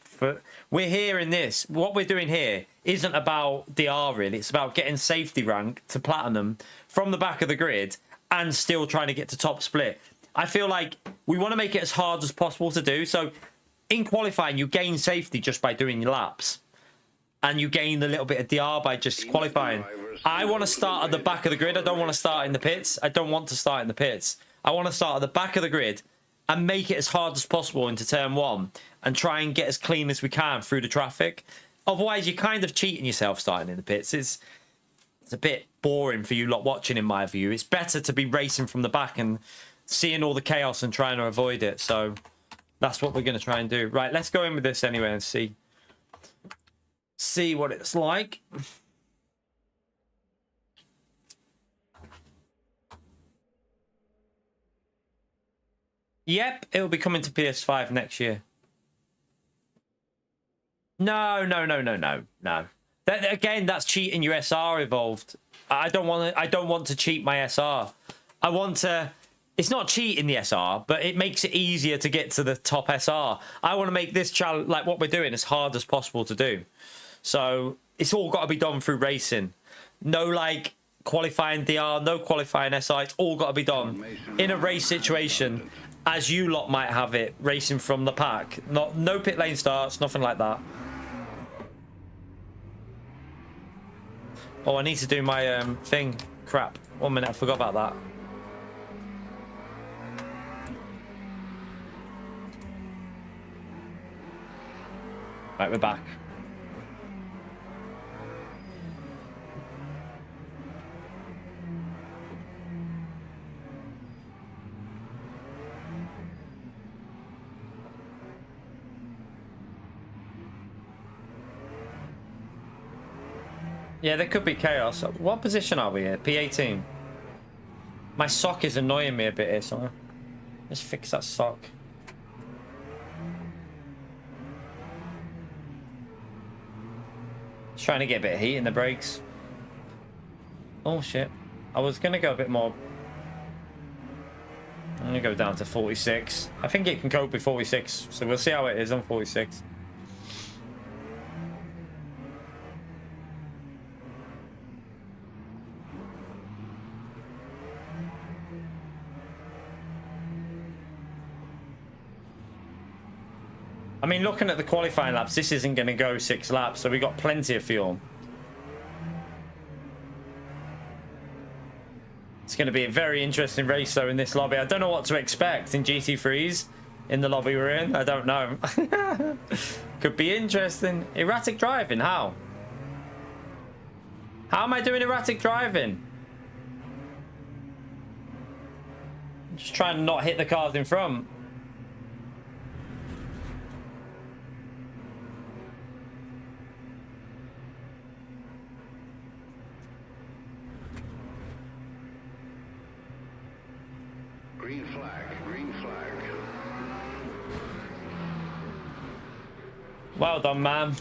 We're here in this. What we're doing here isn't about DR really. It's about getting safety rank to platinum from the back of the grid and still trying to get to top split. I feel like we want to make it as hard as possible to do. So in qualifying, you gain safety just by doing your laps. And you gain a little bit of DR by just qualifying. I want to start at the back of the grid. I don't want to start in the pits. I don't want to start in the pits. I want to start at the back of the grid and make it as hard as possible into turn one and try and get as clean as we can through the traffic. Otherwise, you're kind of cheating yourself starting in the pits. It's a bit boring for you lot watching, in my view. It's better to be racing from the back and seeing all the chaos and trying to avoid it. So that's what we're going to try and do. Right, let's go in with this anyway and see what it's like. Yep, it'll be coming to PS5 next year. No. Again, that's cheating your SR evolved. I don't want to cheat my SR. I want to. It's not cheating the SR, but it makes it easier to get to the top SR. I want to make this challenge, like what we're doing, as hard as possible to do. So it's all got to be done through racing. No like qualifying DR, no qualifying SR. It's all got to be done in a race situation, as you lot might have it, racing from the pack. No pit lane starts, nothing like that. Oh, I need to do my thing. Crap. 1 minute, I forgot about that. Right, we're back. Yeah, there could be chaos. What position are we here? P18. My sock is annoying me a bit here, so let's fix that sock. Just trying to get a bit of heat in the brakes. Oh shit. I was gonna go a bit more. I'm gonna go down to 46. I think it can cope with 46, so we'll see how it is on 46. I mean, looking at the qualifying laps, this isn't going to go 6 laps, so we got plenty of fuel. It's going to be a very interesting race, though, in this lobby. I don't know what to expect in GT3s in the lobby we're in. I don't know. Could be interesting. Erratic driving, how? How am I doing erratic driving? I'm just trying to not hit the cars in front.
Green flag, green flag.
Well done, man.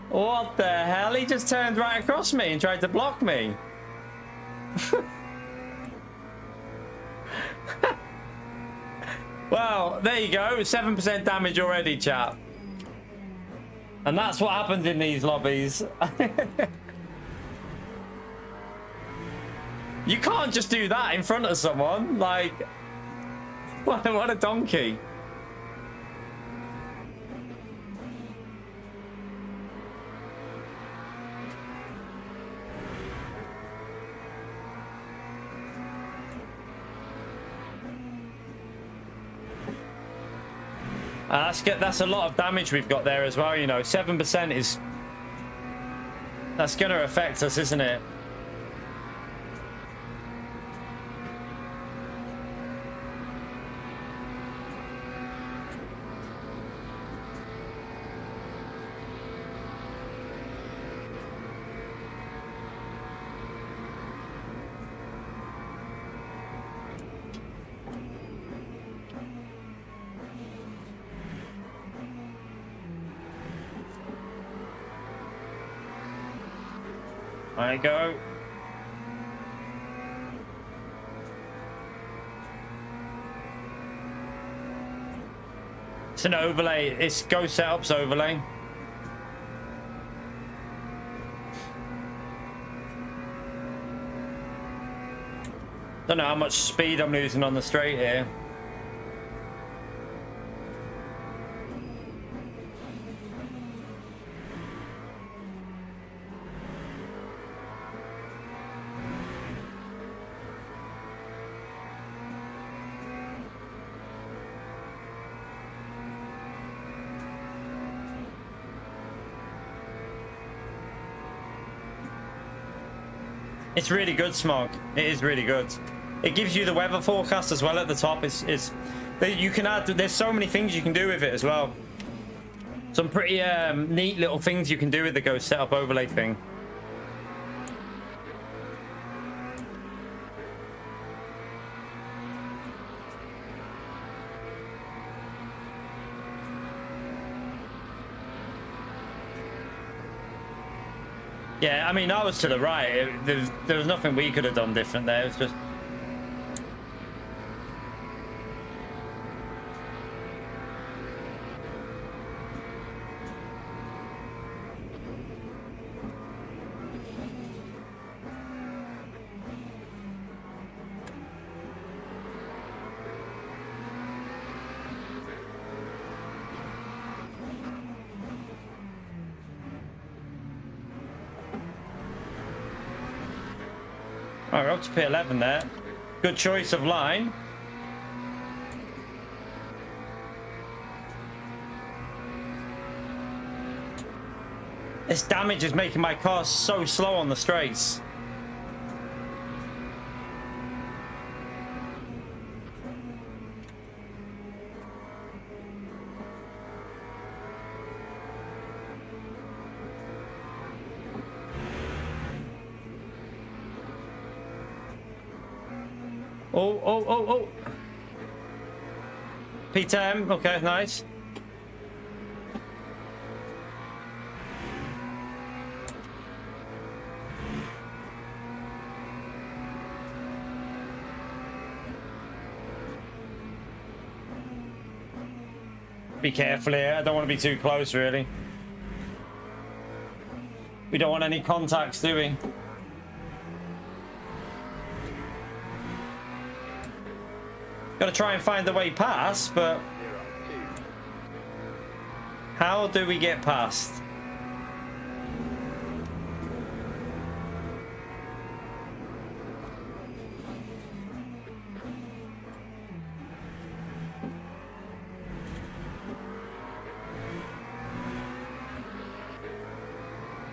What the hell? He just turned right across me and tried to block me. Well, there you go. 7% damage already, chap. And that's what happens in these lobbies. You can't just do that in front of someone. Like, what a donkey. That's a lot of damage we've got there as well, you know. 7% is... That's going to affect us, isn't it? There you go. It's an overlay. It's Go Setups overlay. Don't know how much speed I'm losing on the straight here. It's really good, Smog. It is really good. It gives you the weather forecast as well at the top. You can add. There's so many things you can do with it as well. Some pretty neat little things you can do with the Go Setup overlay thing. Yeah, I mean, I was to the right. There was nothing we could have done different there. It was just... All right, we're up to P11 there. Good choice of line. This damage is making my car so slow on the straights. Oh. P10, okay, nice. Be careful here, I don't want to be too close, really. We don't want any contacts, do we? Gotta try and find the way past, but how do we get past?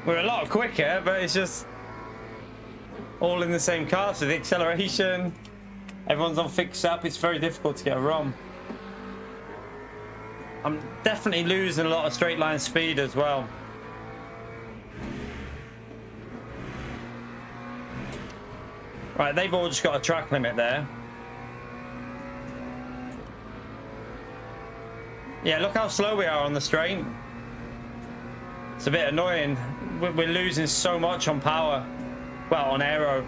We're a lot quicker, but it's just all in the same car, so the acceleration. Everyone's on fixed up, it's very difficult to get a ROM. I'm definitely losing a lot of straight line speed as well. Right, they've all just got a track limit there. Yeah, look how slow we are on the straight. It's a bit annoying. We're losing so much on power. Well, on aero.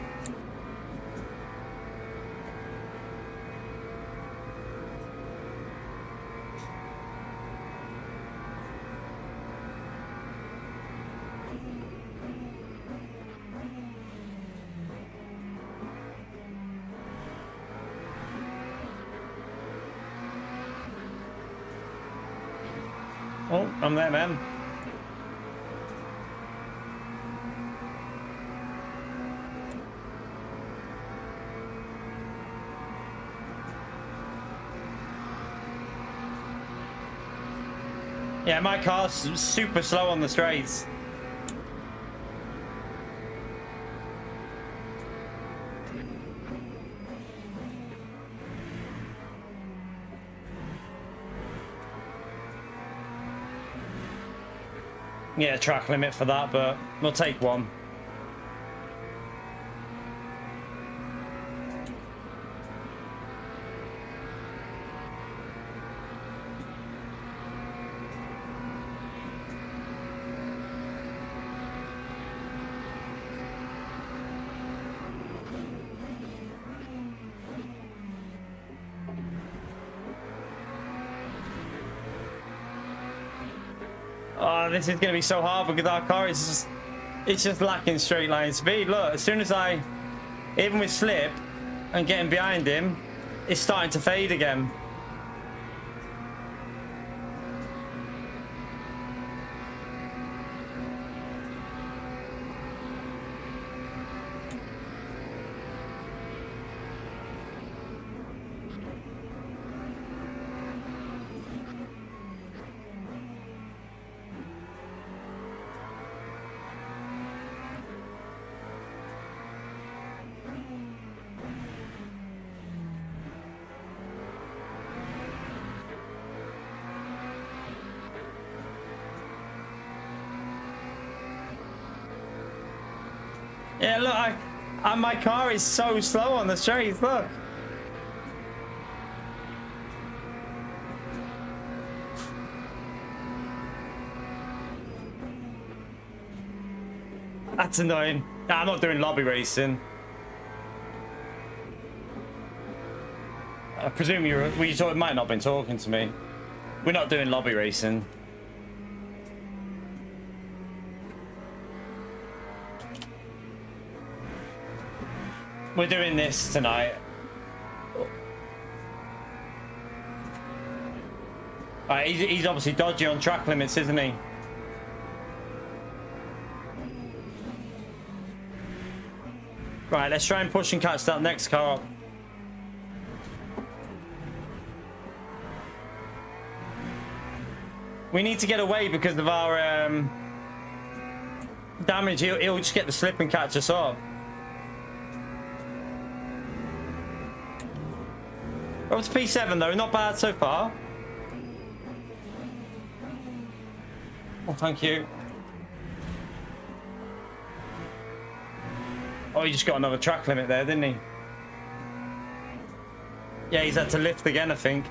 Oh, I'm there, man. Yeah, my car's super slow on the straights. Yeah, track limit for that, but we'll take one. Oh, this is going to be so hard because our car is just, it's just lacking straight line speed. Look, as soon as I, even with slip and getting behind him, it's starting to fade again. Yeah, look, my car is so slow on the straights, look. That's annoying. Nah, I'm not doing lobby racing. I presume you might not have been talking to me. We're not doing lobby racing. We're doing this tonight. He's obviously dodgy on track limits, isn't he? Right, let's try and push and catch that next car up. We need to get away because of our damage. He'll just get the slip and catch us up. Oh, it's P7 though, not bad so far. Oh, thank you. Oh, he just got another track limit there, didn't he? Yeah, he's had to lift again, I think.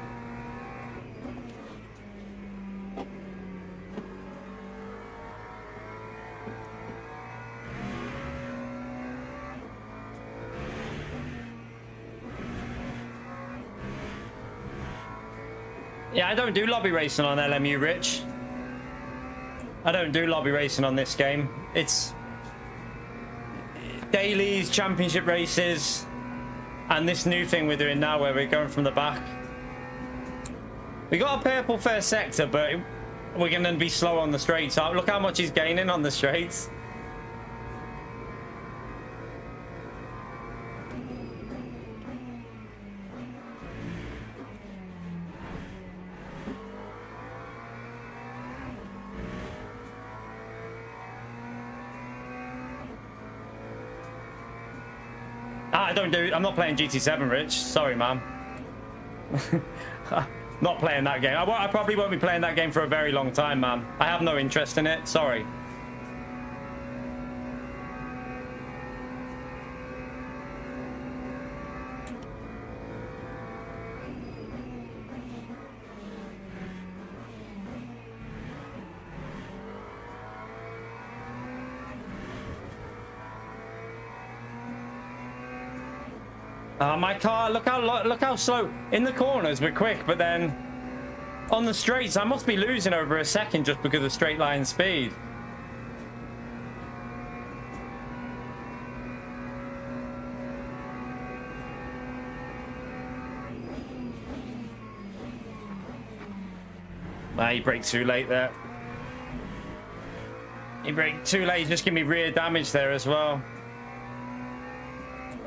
Yeah, I don't do lobby racing on LMU, Rich. I don't do lobby racing on this game. It's dailies, championship races, and this new thing we're doing now where we're going from the back. We got a purple first sector, but we're going to be slow on the straights. Look how much he's gaining on the straights. I'm not playing GT7, Rich. Sorry, man. Not playing that game. I probably won't be playing that game for a very long time, man. I have no interest in it. Sorry. My car, look how slow. In the corners we're quick, but then on the straights I must be losing over a second just because of straight line speed. He braked too late there. He braked too late. Just give me rear damage there as well.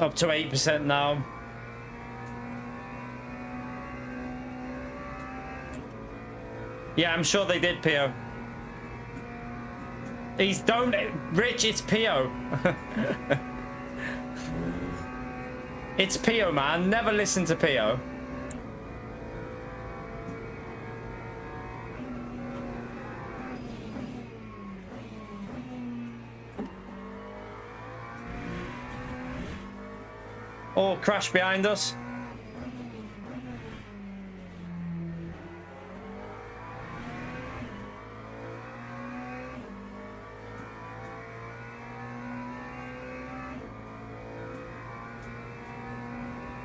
Up to 8% now. Yeah, I'm sure they did, Pio. Rich, it's Pio. It's Pio, man. Never listen to Pio. Oh, crash behind us.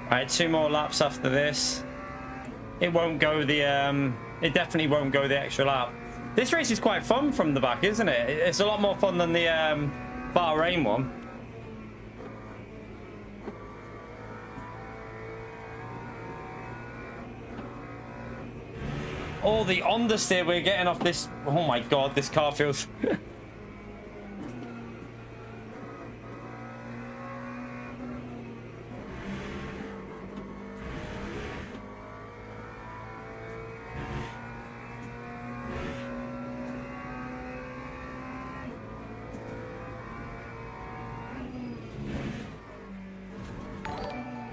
Alright, 2 more laps after this. It won't go the it definitely won't go the extra lap. This race is quite fun from the back, isn't it? It's a lot more fun than the Bahrain one. All the understeer we're getting off this. Oh my god, this car feels.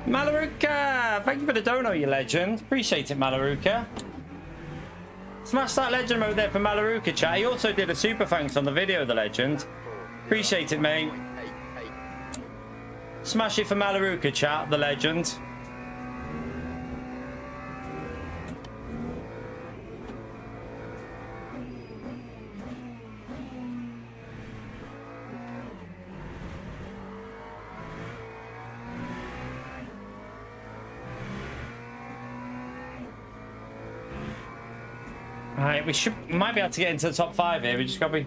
Malaruka! Thank you for the dono, you legend. Appreciate it, Malaruka. Smash that legend mode there for Malaruka, chat. He also did a super thanks on the video, the legend. Appreciate it, mate. Smash it for Malaruka, chat, the legend. Alright, we might be able to get into the top 5 here. We just got to be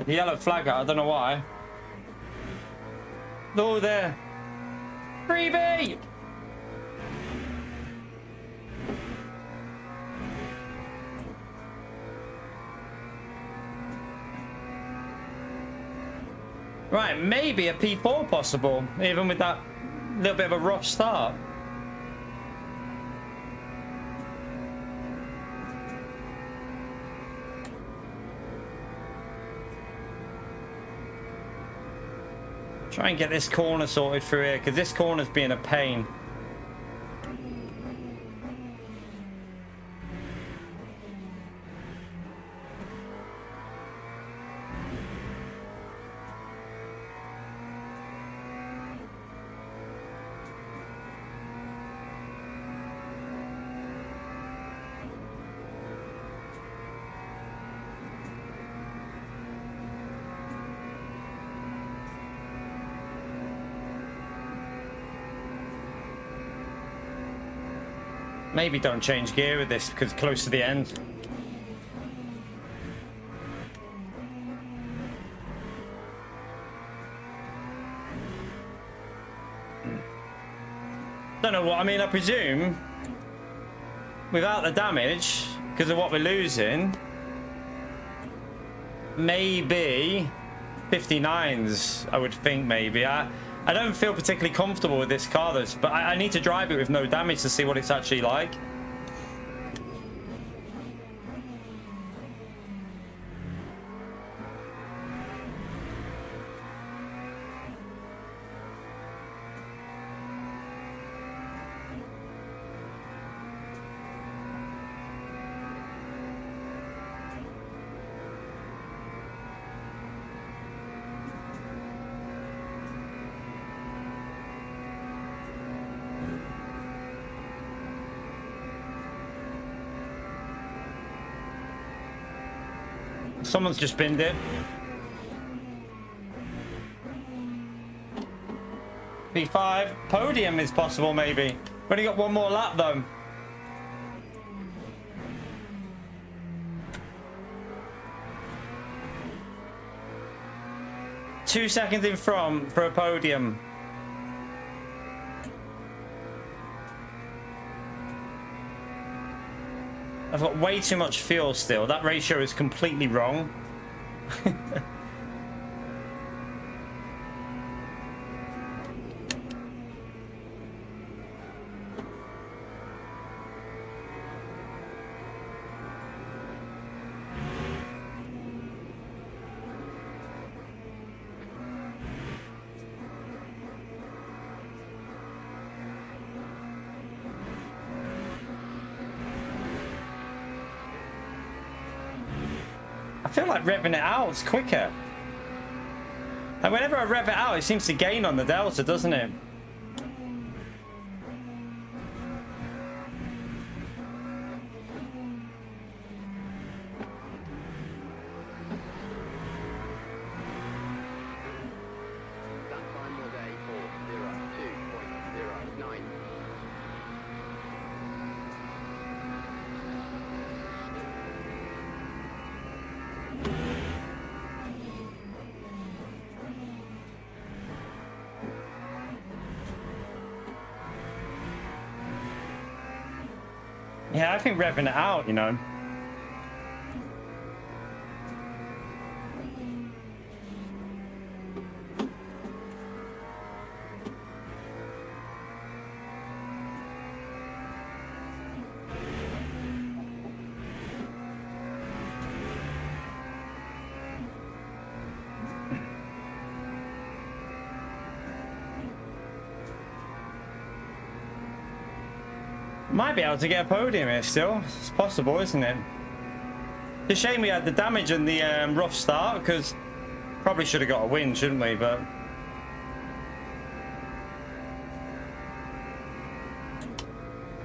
the yellow flag out. I don't know why. Oh, there. Freebie! Right, maybe a P4 possible, even with that little bit of a rough start. Try and get this corner sorted through here, because this corner's being a pain. Maybe don't change gear with this because close to the end. Don't know what I mean. I presume without the damage, because of what we're losing, maybe 59s. I would think maybe. I don't feel particularly comfortable with this car, though, but I need to drive it with no damage to see what it's actually like. Someone's just binned it. P5. Podium is possible, maybe. We've only got one more lap, though. Two seconds in front for a podium. I've got way too much fuel still. That ratio is completely wrong. I feel like revving it out is quicker. And whenever I rev it out, it seems to gain on the delta, doesn't it? Yeah, I think revving it out, you know. Might be able to get a podium here still. It's possible, isn't it? It's a shame we had the damage and the rough start, because probably should have got a win, shouldn't we? But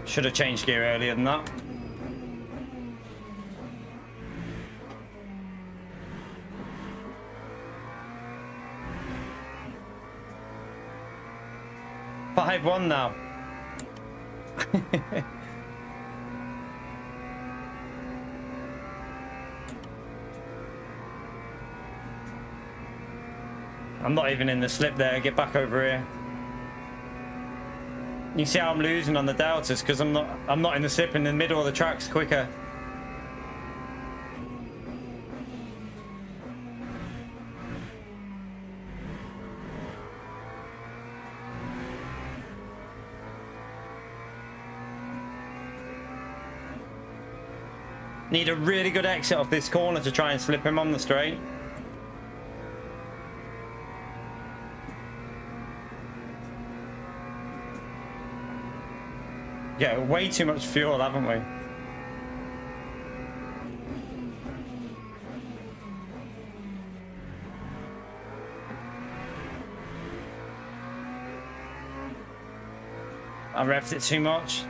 should have changed gear earlier than that. Five one now. I'm not even in the slip there. Get back over here. You see how I'm losing on the doubters because I'm not in the slip in the middle of the tracks quicker. Need a really good exit off this corner to try and slip him on the straight. Yeah, way too much fuel, haven't we? I revved it too much.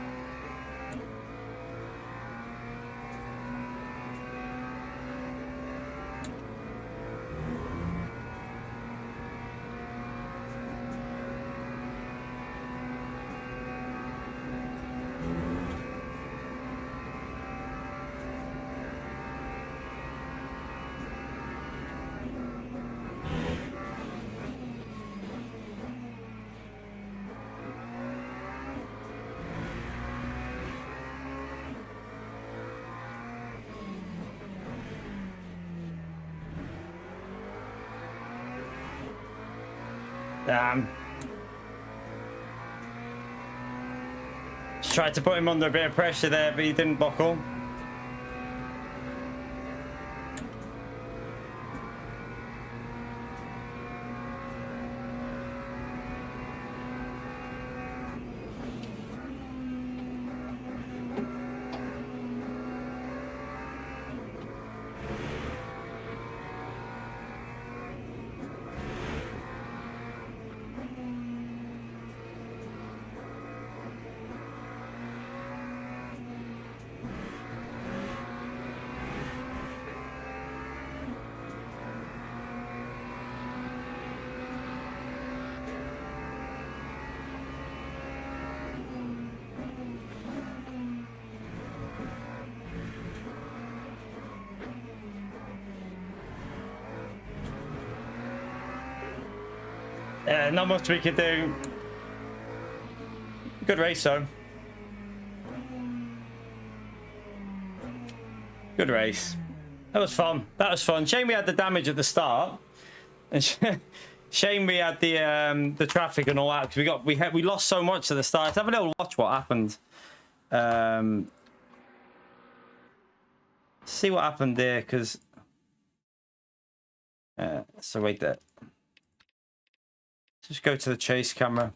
Damn. Just tried to put him under a bit of pressure there, but he didn't buckle. Not much we could do. Good race, though. Good race. That was fun. That was fun. Shame we had the damage at the start, and shame we had the traffic and all that because we lost so much at the start. Let's have a little watch what happened. See what happened there, because so wait there. Just go to the chase camera.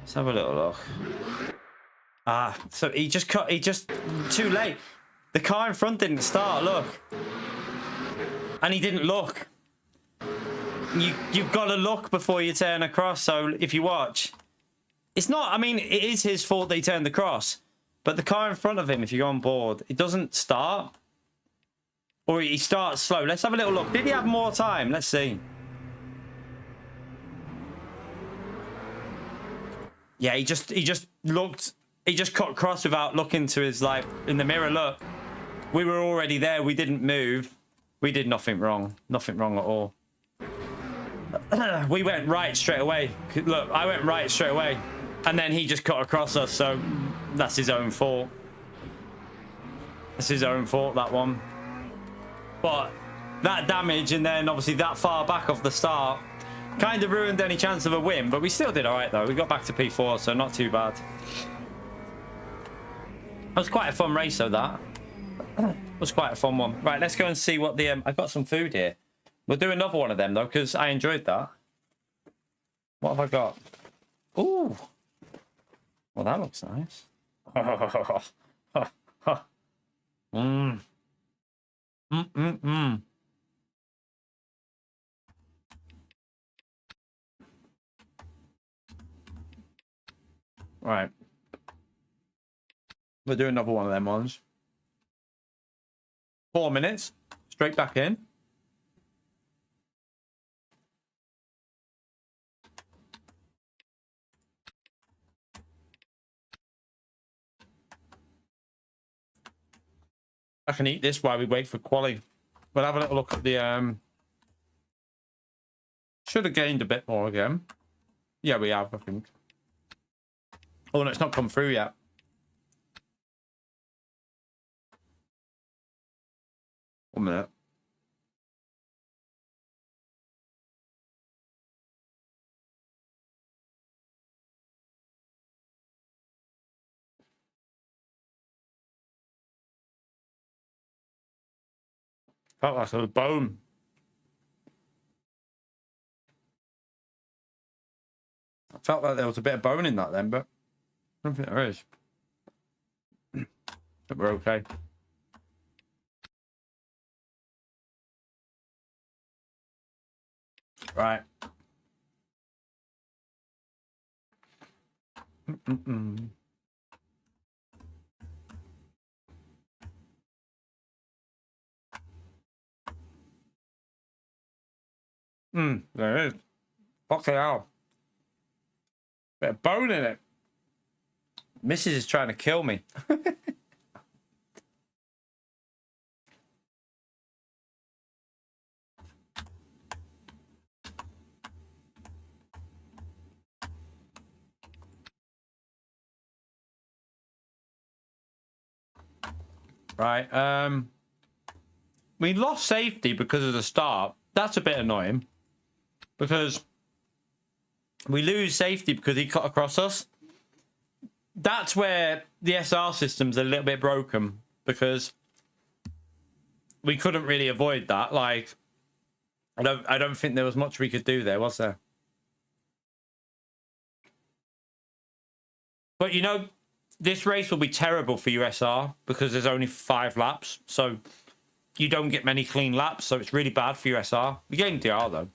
Let's have a little look. Ah, so he just too late. The car in front didn't start, look. And he didn't look. You've got to look before you turn across, so if you watch. It's not, I mean, it is his fault that he turned across. But the car in front of him, if you go on board, it doesn't start. Or he starts slow. Let's have a little look. Did he have more time? Let's see. Yeah, he just looked, he just cut across without looking to his, like, in the mirror, look. We were already there, we didn't move. We did nothing wrong. Nothing wrong at all. We went right straight away. Look, I went right straight away. And then he just cut across us, so that's his own fault. That's his own fault, that one. But that damage and then obviously that far back off the start kind of ruined any chance of a win, but we still did all right though. We got back to P4, so not too bad. That was quite a fun race though, that. It was quite a fun one. Right, let's go and see what the... I've got some food here. We'll do another one of them though, because I enjoyed that. What have I got? Ooh. Well, that looks nice. Right. We'll do another one of them ones. 4 minutes. Straight back in. I can eat this while we wait for quali. We'll have a little look at the... Should have gained a bit more again. Yeah, we have, I think. Oh, no, it's not come through yet. One minute. Felt like a bone. I felt like there was a bit of bone in that then, but I don't think there is. I think we're okay. Right. There is. Fucking hell. Bit of bone in it. Mrs. is trying to kill me. Right. We lost safety because of the start. That's a bit annoying. Because we lose safety because he cut across us. That's where the SR system's a little bit broken, because we couldn't really avoid that. Like, I don't think there was much we could do there, was there? But you know, this race will be terrible for USR because there's only 5 laps, so you don't get many clean laps, so it's really bad for USR. We gained DR though.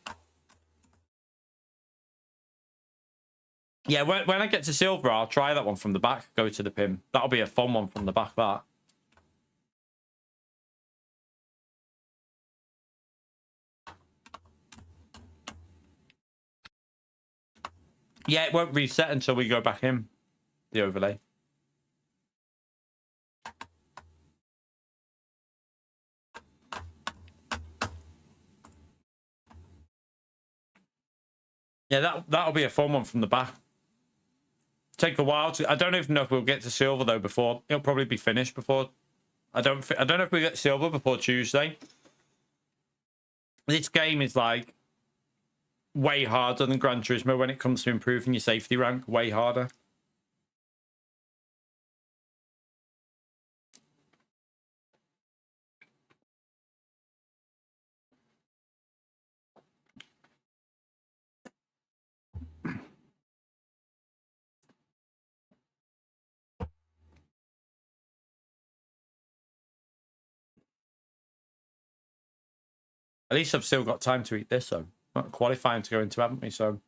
Yeah, when I get to silver, I'll try that one from the back. Go to the pin. That'll be a fun one from the back, that. Yeah, it won't reset until we go back in. The overlay. Yeah, that'll be a fun one from the back. Take a while to... I don't even know if we'll get to silver though before... It'll probably be finished before... I don't know if we get silver before Tuesday. This game is like way harder than Gran Turismo when it comes to improving your safety rank. Way harder. At least I've still got time to eat this, though. Not qualifying to go into, haven't we? So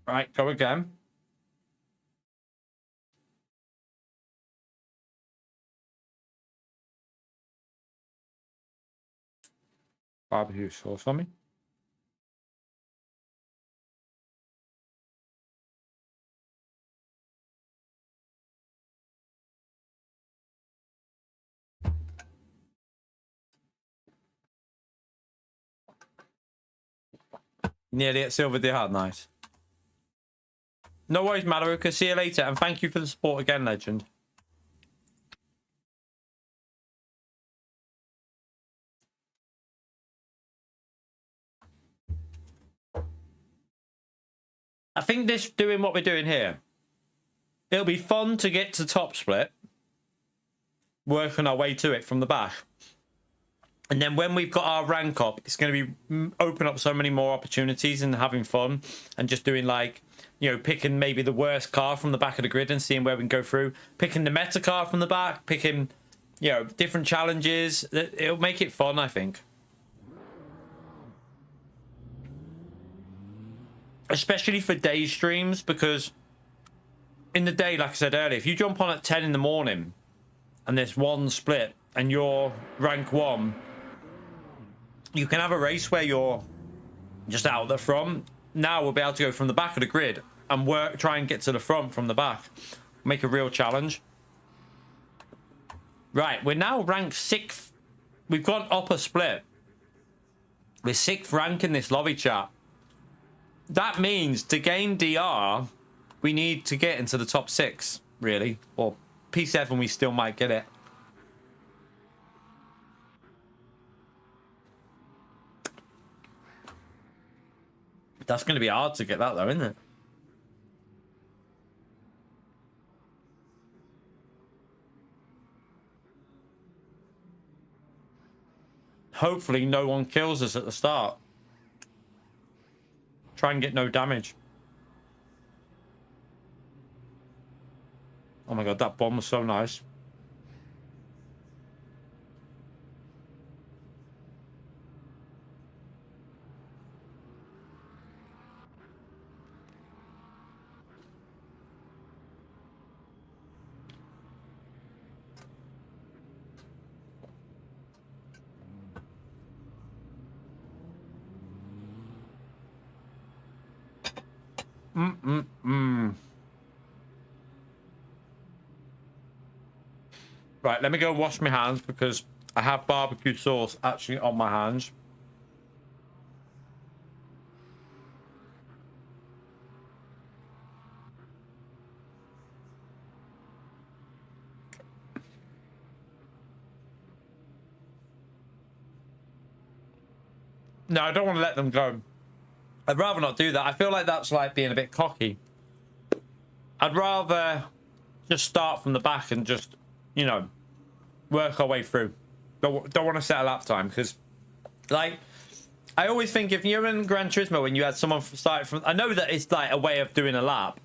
Right, go again. Barbecue sauce on me. Nearly at silver DR. Nice. No worries, Malaruka. See you later. And thank you for the support again, legend. I think this doing what we're doing here, it'll be fun to get to top split, working our way to it from the back. And then when we've got our rank up, it's going to be open up so many more opportunities and having fun and just doing like, you know, picking maybe the worst car from the back of the grid and seeing where we can go through, picking the meta car from the back, picking, you know, different challenges. It'll make it fun, I think. Especially for day streams, because in the day, like I said earlier, if you jump on at 10 in the morning and there's one split and you're rank 1, you can have a race where you're just out the front. Now we'll be able to go from the back of the grid and try and get to the front from the back. Make a real challenge. Right, we're now ranked 6th. We've gone up a split. We're 6th rank in this lobby chat. That means to gain DR, we need to get into the top 6, really. Or P7, we still might get it. That's going to be hard to get that, though, isn't it? Hopefully, no one kills us at the start. Try and get no damage. Oh my god, that bomb was so nice. Right, let me go and wash my hands because I have barbecue sauce actually on my hands. No, I don't want to let them go. I'd rather not do that. I feel like that's like being a bit cocky. I'd rather just start from the back and just, you know, work our way through. Don't want to set a lap time because, like, I always think if you're in Gran Turismo when you had someone start from, I know that it's like a way of doing a lap,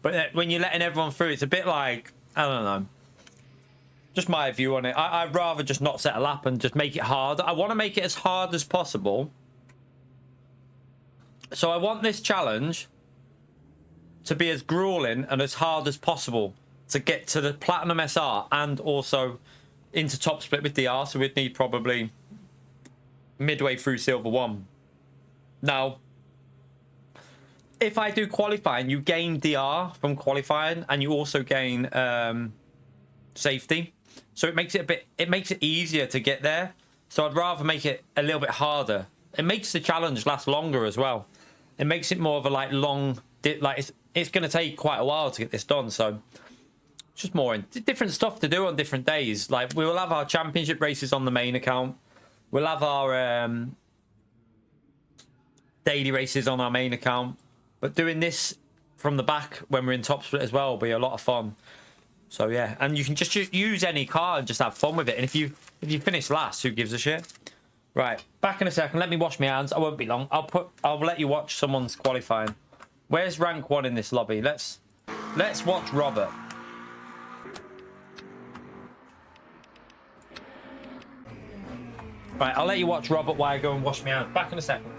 but when you're letting everyone through, it's a bit like, I don't know. Just my view on it. I'd rather just not set a lap and just make it hard. I want to make it as hard as possible. So I want this challenge to be as grueling and as hard as possible to get to the Platinum SR and also into top split with DR. So we'd need probably midway through Silver 1. Now, if I do qualifying, you gain DR from qualifying and you also gain safety. So it makes it easier to get there. So I'd rather make it a little bit harder. It makes the challenge last longer as well. It makes it more of a like long, like it's going to take quite a while to get this done. So it's just more different stuff to do on different days. Like we will have our championship races on the main account. We'll have our daily races on our main account. But doing this from the back when we're in top split as well will be a lot of fun. So yeah, and you can just use any car and just have fun with it. And if you finish last, who gives a shit? Right, back in a second. Let me wash my hands. I won't be long. I'll let you watch someone's qualifying. Where's rank 1 in this lobby? Let's watch Robert. Right, I'll let you watch Robert while I go and wash my hands. Back in a second.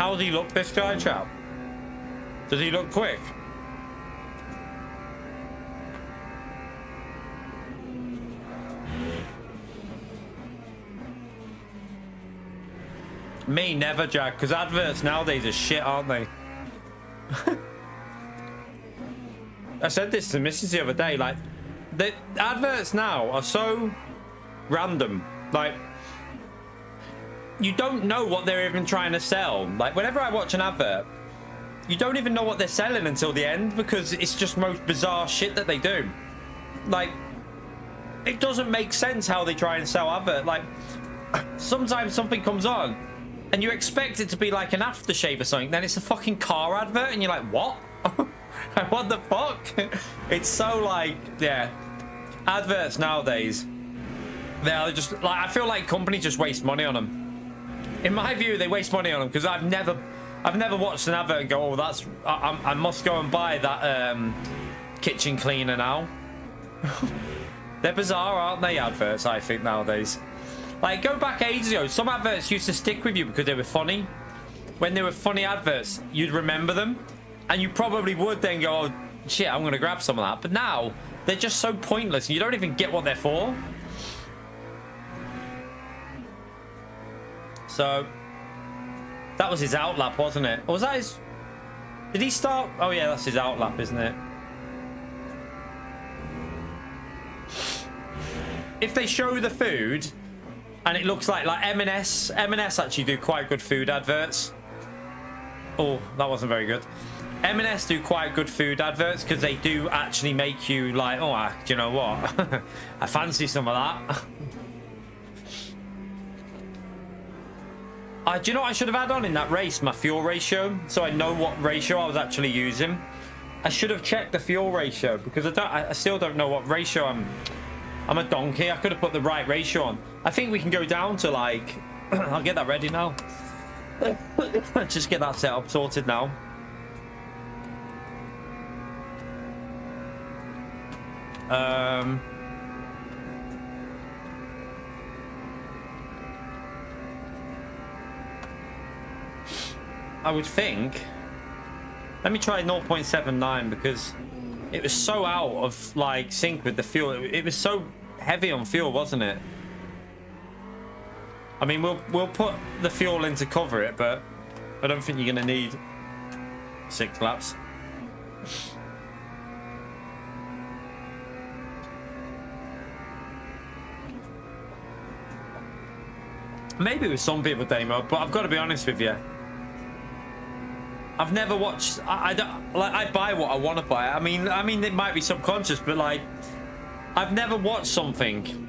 How does he look, this guy, chap? Does he look quick? Me, never, Jack, because adverts nowadays are shit, aren't they? I said this to Mrs. the other day, like, the adverts now are so random. Like, you don't know what they're even trying to sell. Like, whenever I watch an advert, you don't even know what they're selling until the end, because it's just most bizarre shit that they do. Like, it doesn't make sense how they try and sell advert. Like, sometimes something comes on and you expect it to be like an aftershave or something, then it's a fucking car advert and you're like, what? What the fuck? It's so like, yeah, adverts nowadays, they're just like, I feel like companies just waste money on them. In my view, they waste money on them, because I've never watched an advert and go, oh, that's, I must go and buy that kitchen cleaner now. They're bizarre, aren't they, adverts, I think, nowadays. Like, go back ages ago, some adverts used to stick with you because they were funny. When they were funny adverts, you'd remember them, and you probably would then go, oh, shit, I'm going to grab some of that. But now, they're just so pointless, and you don't even get what they're for. So, that was his outlap, wasn't it? Or was that his... Did he start? Oh, yeah, that's his outlap, isn't it? If they show the food... And it looks like M&S actually do quite good food adverts. Oh, that wasn't very good. M&S do quite good food adverts because they do actually make you like, oh, do you know what? I fancy some of that. Do you know what I should have had on in that race? My fuel ratio, so I know what ratio I was actually using. I should have checked the fuel ratio, because I still don't know what ratio I'm a donkey. I could have put the right ratio on. I think we can go down to like... I'll get that ready now. Just get that set up, sorted now. I would think... Let me try 0.79, because it was so out of like sync with the fuel. It was so heavy on fuel, wasn't it? I mean, we'll put the fuel in to cover it, but I don't think you're gonna need 6 laps. Maybe with some people, Damo, but I've got to be honest with you. I've never watched. I don't like. I buy what I want to buy. I mean, it might be subconscious, but like, I've never watched something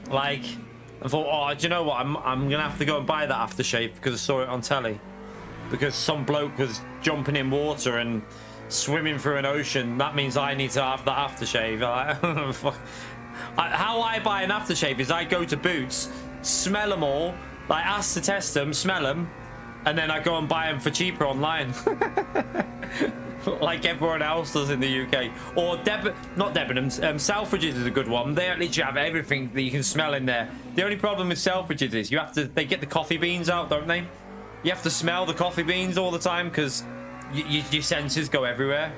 like I thought, oh, do you know what? I'm gonna have to go and buy that aftershave because I saw it on telly. Because some bloke was jumping in water and swimming through an ocean. That means I need to have that aftershave. How I buy an aftershave is I go to Boots, smell them all, like ask to test them, smell them. And then I go and buy them for cheaper online. Like everyone else does in the UK. Or not Debenhams, Selfridges is a good one. They literally have everything that you can smell in there. The only problem with Selfridges is they get the coffee beans out, don't they? You have to smell the coffee beans all the time because your senses go everywhere.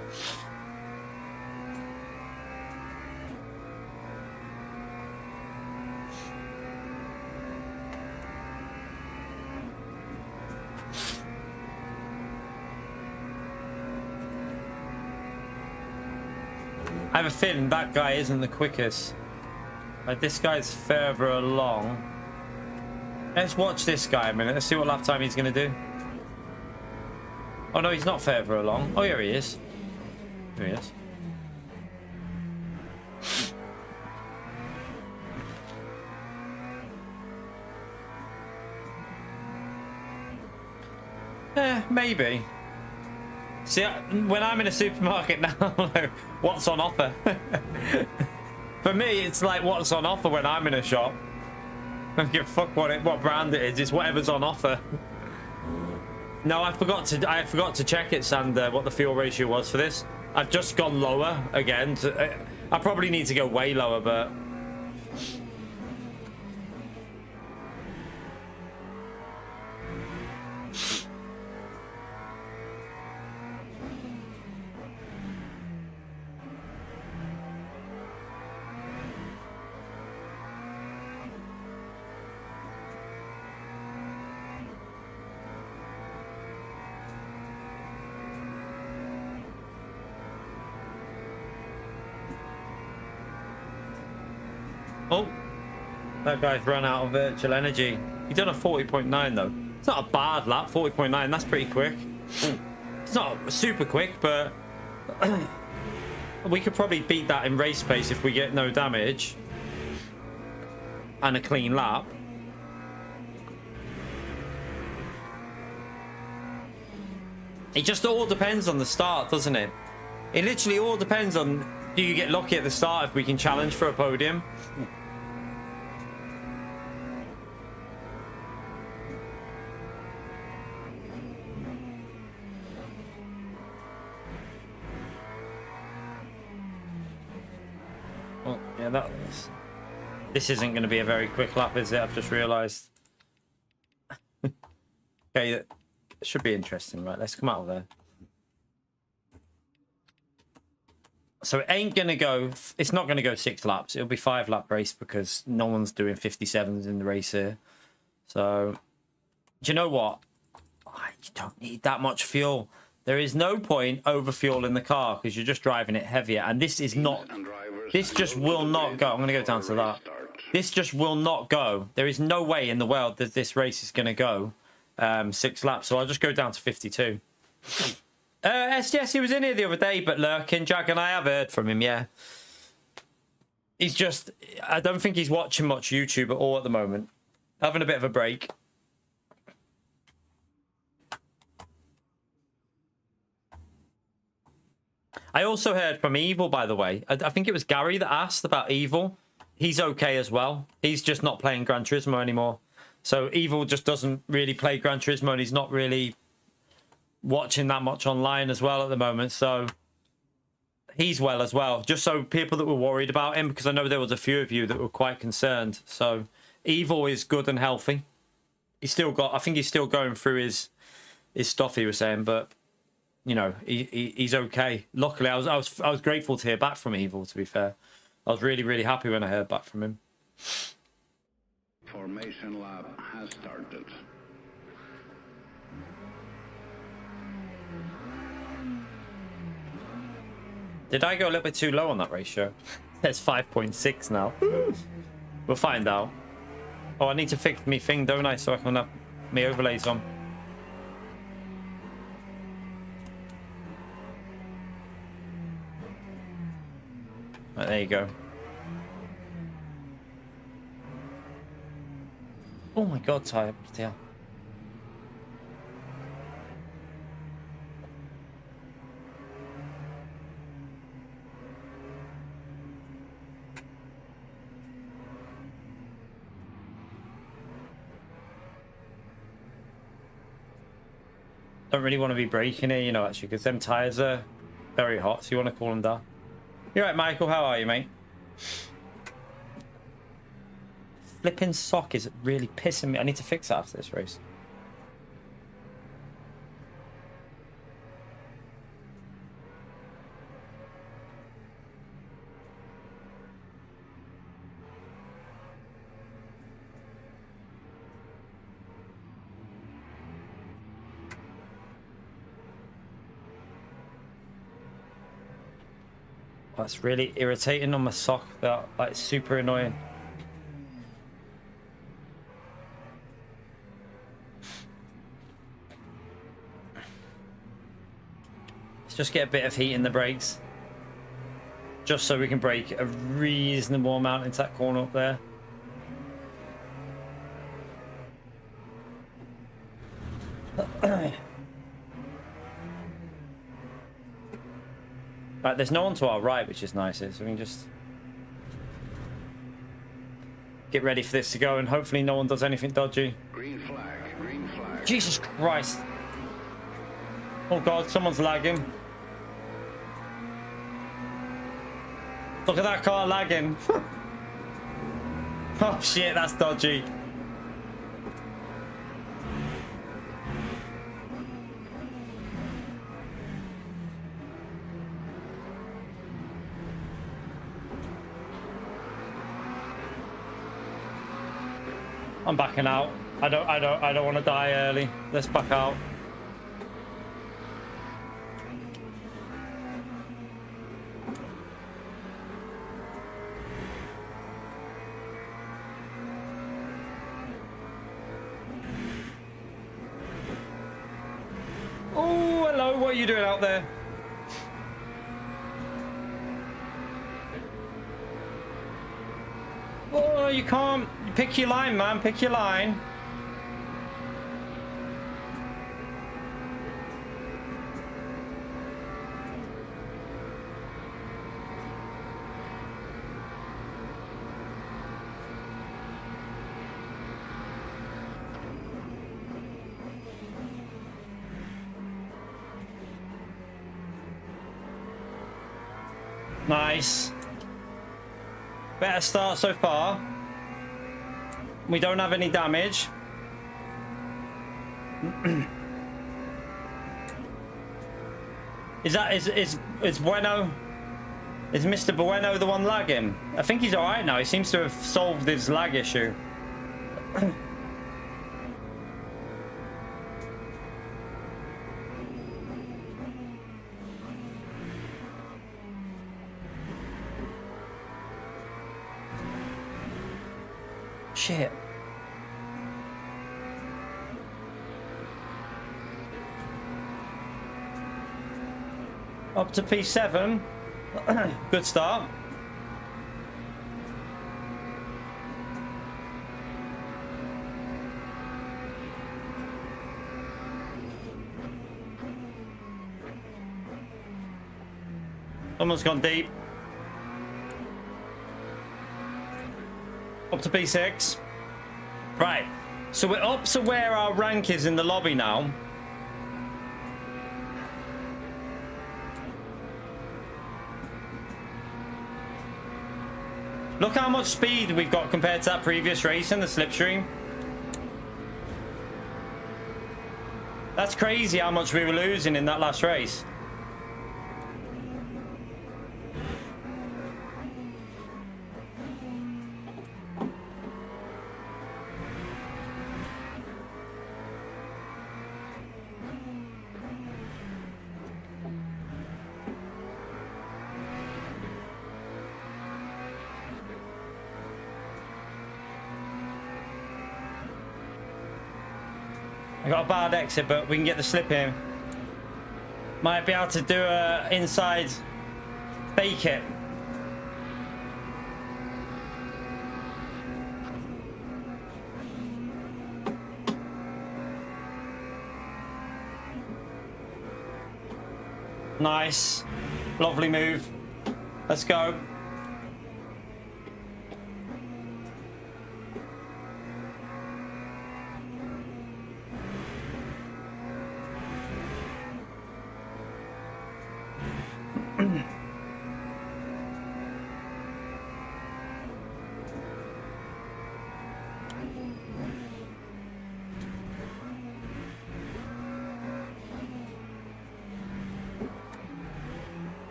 I have a feeling that guy isn't the quickest. Like, this guy's further along. Let's watch this guy a minute. Let's see what lap time he's going to do. Oh, no, he's not further along. Oh, here he is. Here he is. Maybe. See, when I'm in a supermarket now, what's on offer? For me, it's like what's on offer when I'm in a shop. I don't give a fuck what brand it is. It's whatever's on offer. No, I forgot to check it, Sander, what the fuel ratio was for this. I've just gone lower again. I probably need to go way lower, but. Oh, that guy's run out of virtual energy. He done a 40.9 though. It's not a bad lap, 40.9. That's pretty quick. It's not super quick, but we could probably beat that in race pace if we get no damage and a clean lap. It just all depends on the start, doesn't it? It literally all depends on, do you get lucky at the start if we can challenge for a podium? Well, yeah, this isn't going to be a very quick lap, is it? I've just realised. Okay, that should be interesting, right? Let's come out of there. So it ain't going to go... It's not going to go 6 laps. It'll be 5-lap race because no one's doing 57s in the race here. So, do you know what? You don't need that much fuel. There is no point over fueling the car because you're just driving it heavier. And this is not... This just will not go. I'm going to go down to that. This just will not go. There is no way in the world that this race is going to go 6 laps. So I'll just go down to 52. SGS, he was in here the other day, but lurking. Jack and I have heard from him, yeah. He's just... I don't think he's watching much YouTube at all at the moment. Having a bit of a break. I also heard from Evil, by the way. I think it was Gary that asked about Evil. He's okay as well. He's just not playing Gran Turismo anymore. So Evil just doesn't really play Gran Turismo, and he's not really watching that much online as well at the moment. So he's well as well. Just so people that were worried about him, because I know there was a few of you that were quite concerned. So Evil is good and healthy. He's still got... I think he's still going through his stuff, he was saying, but... You know, he's okay. Luckily, I was grateful to hear back from Evil, to be fair. I was really, really happy when I heard back from him.
Formation lap has started.
Did I go a little bit too low on that ratio? There's 5.6 now. We'll find out. Oh, I need to fix me thing, don't I? So I can have my overlays on. Right, there you go. Oh my god, Ty. Yeah. Don't really want to be braking here, you know, actually, because them tyres are very hot, so you want to cool them down. You're right, Michael. How are you, mate? Flipping sock is really pissing me. I need to fix that after this race. That's really irritating on my sock. That, like, super annoying. Let's just get a bit of heat in the brakes. Just so we can brake a reasonable amount into that corner up there. Right, there's no one to our right, which is nice. So we can just get ready for this to go, and hopefully no one does anything dodgy.
Green flag, green flag.
Jesus Christ. Oh God, someone's lagging. Look at that car lagging. Oh shit, that's dodgy. I'm backing out. I don't want to die early. Let's back out. Hello, what are you doing out there? Oh, you can't. Pick your line, man. Pick your line. Nice. Better start so far. We don't have any damage. Is Bueno? Is Mr. Bueno the one lagging? I think he's alright now. He seems to have solved his lag issue. Shit. Up to P7. Good start. Someone's gone deep. Up to P6. Right. So we're up to where our rank is in the lobby now. Look how much speed we've got compared to that previous race in the slipstream. That's crazy how much we were losing in that last race. I got a bad exit, but we can get the slip in. Might be able to do a inside fake it. Nice. Lovely move. Let's go.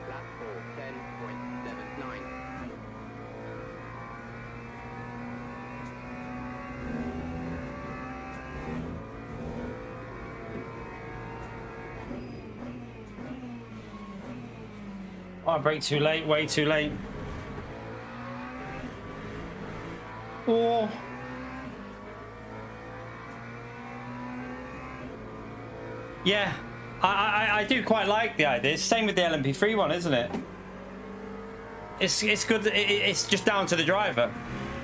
Lap 4, 10.79.
Oh, I brake too late, way too late. Oh. Yeah, I do quite like the idea. It's same with the LMP3 one, isn't it? It's good. It's just down to the driver.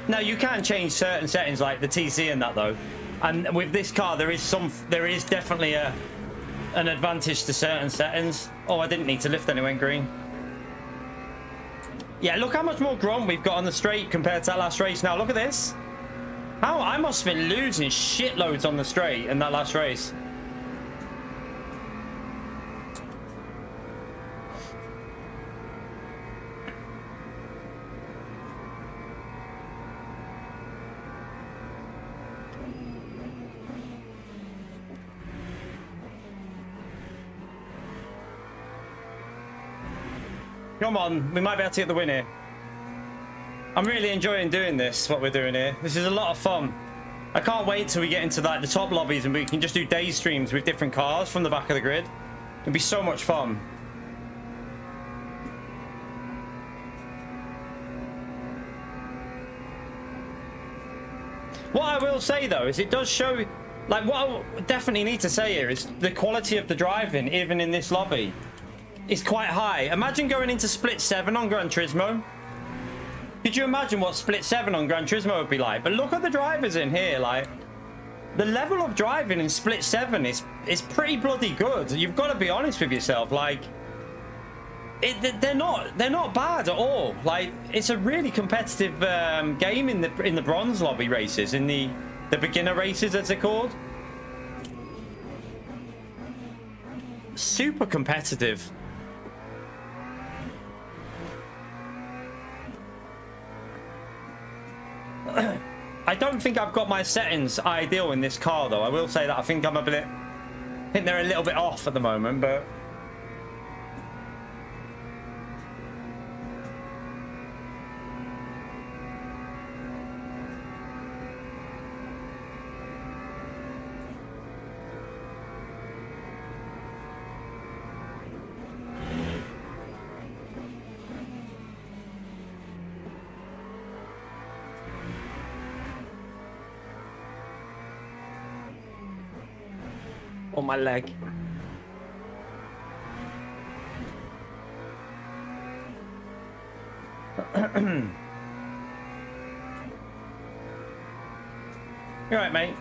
Now you can change certain settings like the TC and that though. And with this car, there is definitely an advantage to certain settings. Oh, I didn't need to lift anyway, green. Yeah, look how much more grunt we've got on the straight compared to that last race. Now look at this. How I must have been losing shitloads on the straight in that last race. Come on, we might be able to get the win here. I'm really enjoying doing this, what we're doing here. This is a lot of fun. I can't wait till we get into like the top lobbies and we can just do day streams with different cars from the back of the grid. It'll be so much fun. What I will say though is it does show, like, what I definitely need to say here is the quality of the driving, even in this lobby, is quite high. Imagine going into Split 7 on Gran Turismo. Could you imagine what Split 7 on Gran Turismo would be like? But look at the drivers in here, like, the level of driving in Split 7 is pretty bloody good. You've got to be honest with yourself, like, they're not bad at all. Like, it's a really competitive game in the bronze lobby races, in the beginner races as they're called. Super competitive. I don't think I've got my settings ideal in this car though. I will say that I think they're a little bit off at the moment, but on my leg. You're right, mate.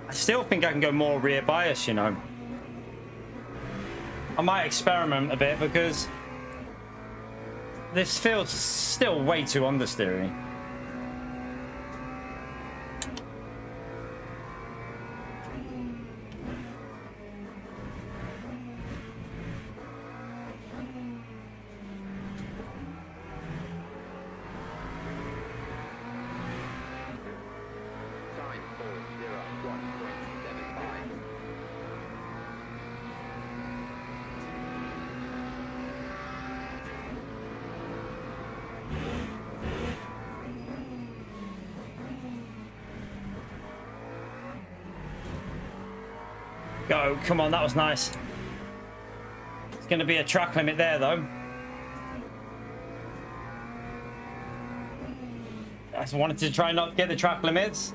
I still think I can go more rear bias, you know. I might experiment a bit because this feels still way too understeering.
Time 401.75.
Go, come on, that was nice. It's going to be a track limit there, though. I just wanted to try not to get the track limits.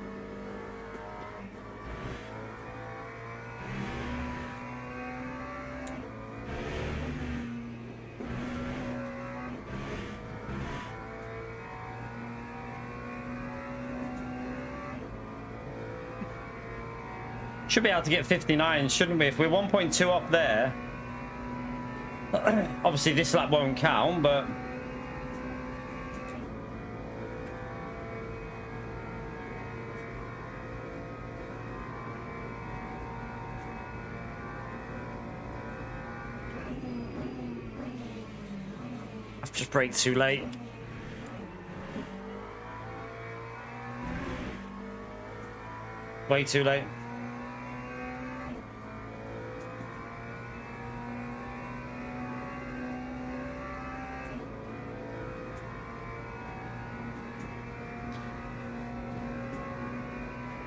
Should be able to get 59, shouldn't we? If we're 1.2 up there. Obviously, this lap won't count, but... I've just braked too late. Way too late.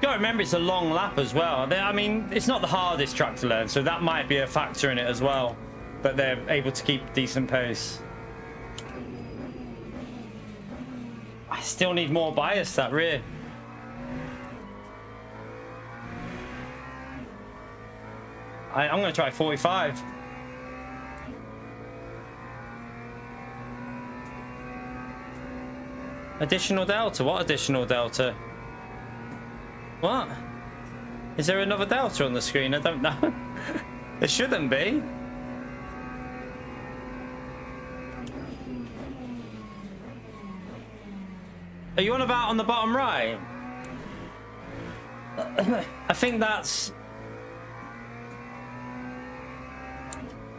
Gotta remember it's a long lap as well. I mean, it's not the hardest track to learn, so that might be a factor in it as well, that they're able to keep decent pace. I still need more bias that rear. I'm gonna try 45. Additional delta? What additional delta? What? Is there another delta on the screen? I don't know. There shouldn't be. Are you on about on the bottom right? I think that's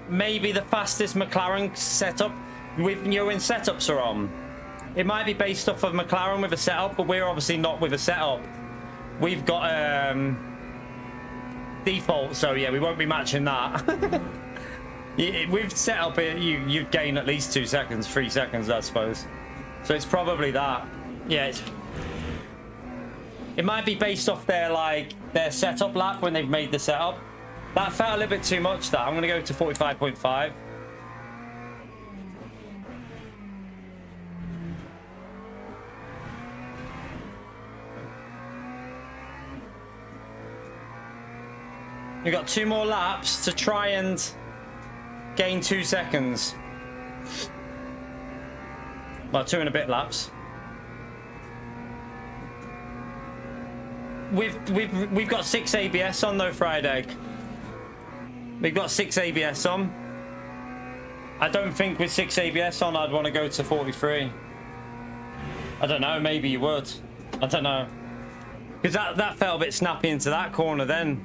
maybe the fastest McLaren setup with when setups are on. It might be based off of McLaren with a setup, but we're obviously not with a setup. We've got default, so yeah, we won't be matching that. We've set up it, you'd gain at least 2 seconds, 3 seconds, I suppose. So it's probably that. Yeah, it might be based off their setup lap when they've made the setup. That felt a little bit too much, that. I'm going to go to 45.5. We've got 2 more laps to try and gain 2 seconds. Well, 2 and a bit laps. We've got 6 ABS on though, Fried Egg. We've got 6 ABS on. I don't think with 6 ABS on I'd want to go to 43. I don't know, maybe you would. I don't know. Because that felt a bit snappy into that corner then.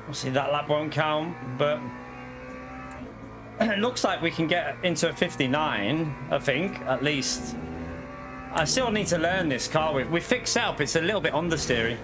Obviously that lap won't count, but it looks like we can get into a 59, I think, at least. I still need to learn this car. We fixed it up, it's a little bit understeery.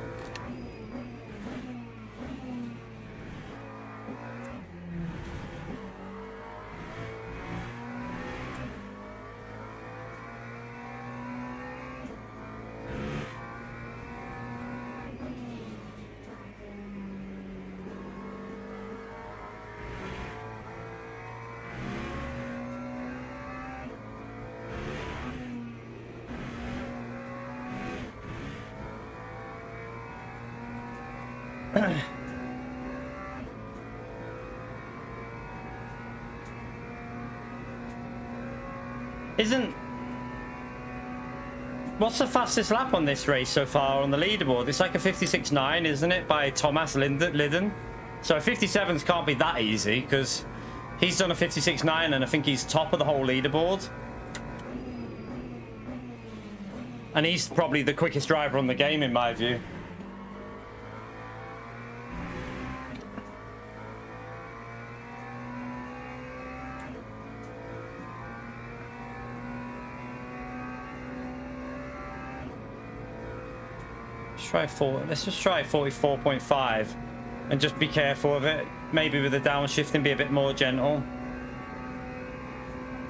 What's the fastest lap on this race so far on the leaderboard? It's like a 56.9, isn't it, by Thomas Lydon? So 57s can't be that easy because he's done a 56.9 and I think he's top of the whole leaderboard. And he's probably the quickest driver on the game in my view. Let's just try 44.5 and just be careful of it. Maybe with the downshifting be a bit more gentle.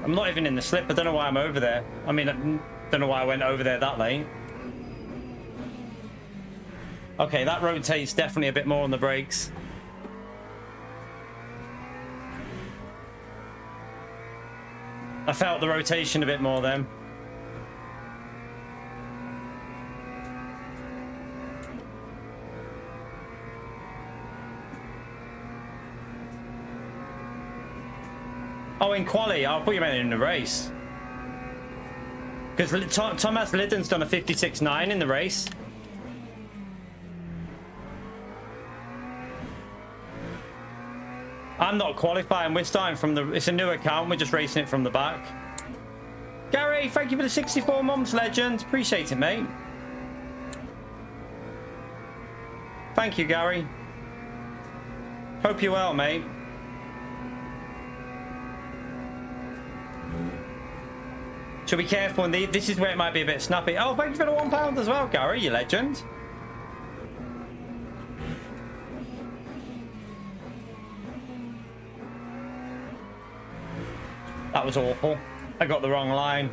I'm not even in the slip. I don't know why I'm over there. I mean, I don't know why I went over there that late. Okay, that rotates definitely a bit more on the brakes. I felt the rotation a bit more then. Oh, in quali, I'll put you in the race. Because Thomas Lydon's done a 56.9 in the race. I'm not qualifying. We're starting from the... It's a new account. We're just racing it from the back. Gary, thank you for the 64 months, legend. Appreciate it, mate. Thank you, Gary. Hope you're well, mate. Should be careful. This is where it might be a bit snappy. Oh, thank you for the £1 as well, Gary, you legend. That was awful. I got the wrong line.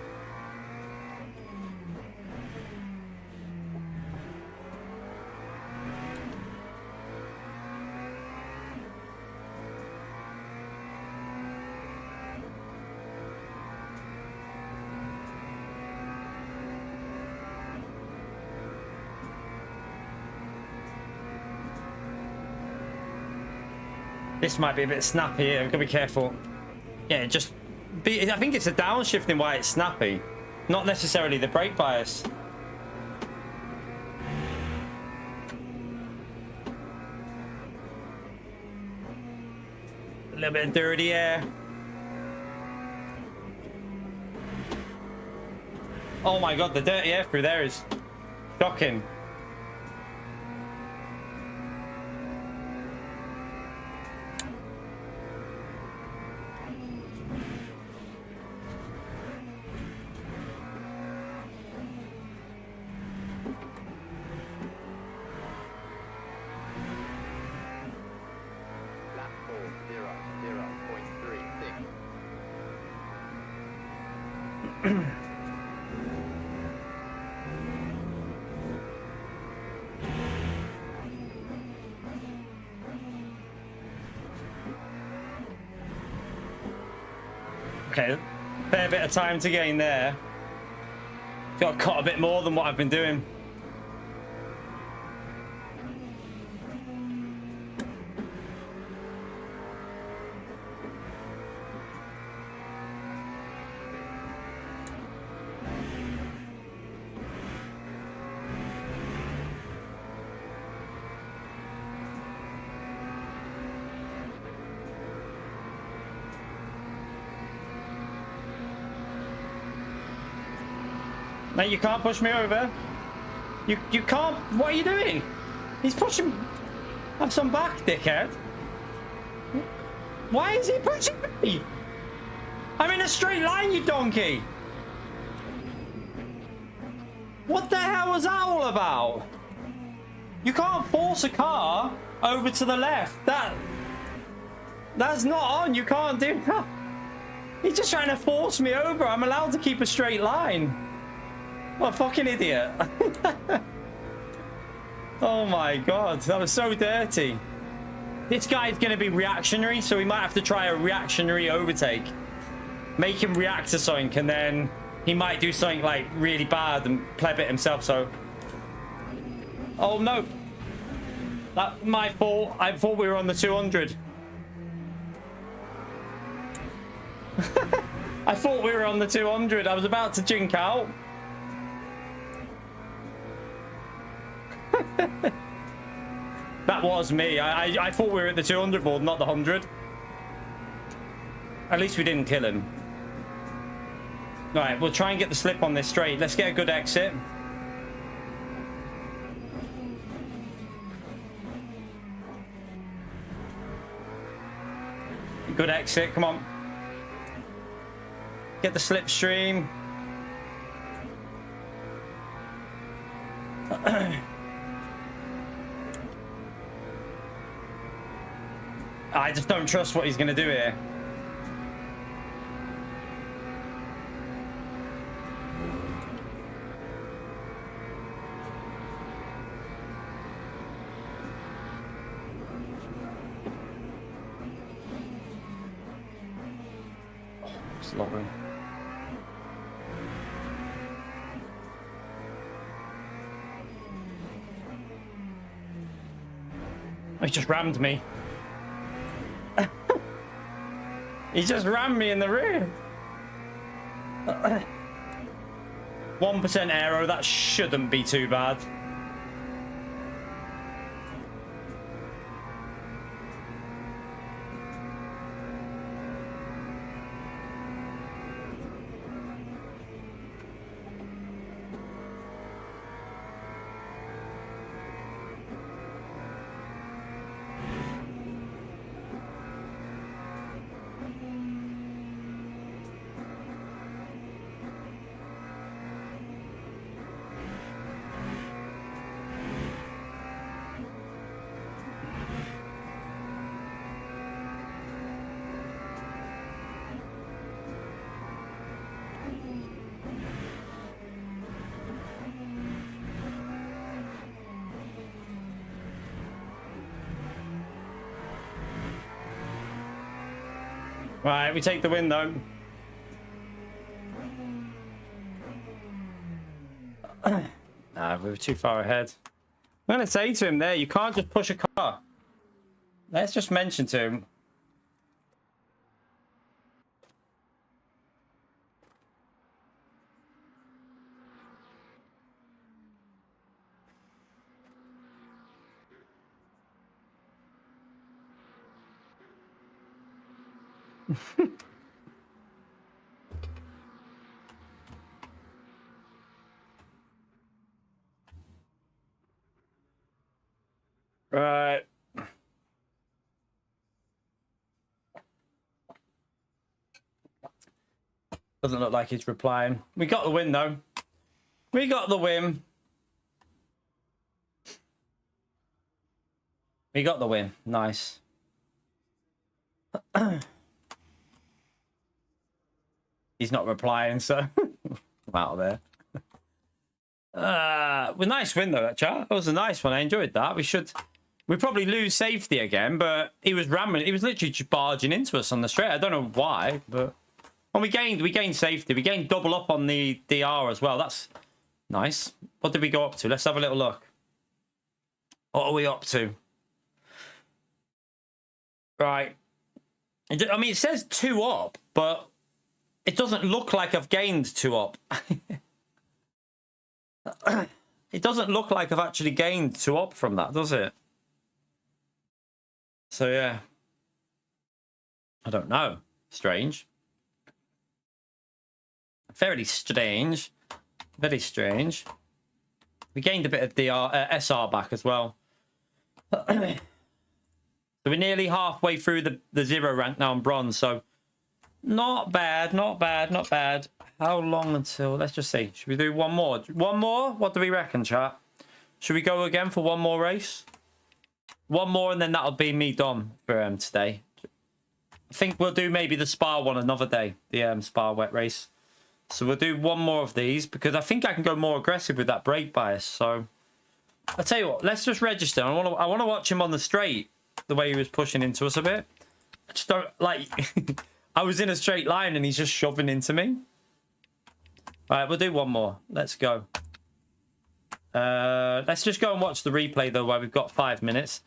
This might be a bit snappy here. I've got to be careful. Yeah, just be. I think it's the downshifting why it's snappy, not necessarily the brake bias. little bit of dirty air. Oh my god, the dirty air through there is shocking.
Lap 40.36.
Okay, fair bit of time to gain there. Got cut a bit more than what I've been doing. Mate, you can't push me over. You can't. What are you doing? He's pushing. Have some back, dickhead. Why is he pushing me? I'm in a straight line, you donkey. What the hell was that all about? You can't force a car over to the left. That's not on. You can't do that. He's just trying to force me over. I'm allowed to keep a straight line. What a fucking idiot. Oh my god, that was so dirty. This guy's going to be reactionary, so we might have to try a reactionary overtake. Make him react to something, and then he might do something like really bad and pleb it himself, so... Oh no. That's my fault. I thought we were on the 200. I thought we were on the 200. I was about to jink out. That was me. I thought we were at the 200 board, not the 100. At least we didn't kill him. Right, we'll try and get the slip on this straight. Let's get a good exit. Good exit, come on. Get the slipstream. I just don't trust what he's going to do here. Slowly. He just rammed me. He just rammed me in the rear. 1% aero, that shouldn't be too bad. Right, we take the win though. Nah, we were too far ahead. I'm gonna say to him there, you can't just push a car. Let's just mention to him. Right. Doesn't look like he's replying. We got the win, though. We got the win. We got the win. Nice. He's not replying, so I'm out of there. Well, nice win, though, that chat. That was a nice one. I enjoyed that. We probably lose safety again, but he was ramming. He was literally just barging into us on the straight. I don't know why, but... Well, we gained safety. We gained double up on the DR as well. That's nice. What did we go up to? Let's have a little look. What are we up to? Right. I mean, it says 2 up, but it doesn't look like I've gained 2 up. It doesn't look like I've actually gained 2 up from that, does it? So, yeah. I don't know. Strange. Very strange. Very strange. We gained a bit of SR back as well. So we're nearly halfway through the 0 rank now in bronze. So not bad, not bad, not bad. How long until... Let's just see. Should we do one more? One more? What do we reckon, chat? Should we go again for one more race? One more and then that'll be me done for today. I think we'll do maybe the Spa one another day. The Spa wet race. So we'll do one more of these because I think I can go more aggressive with that brake bias. So I'll tell you what, let's just register. I want to watch him on the straight, the way he was pushing into us a bit. I just don't like... I was in a straight line and he's just shoving into me. All right, we'll do one more. Let's go. Let's just go and watch the replay though while we've got 5 minutes.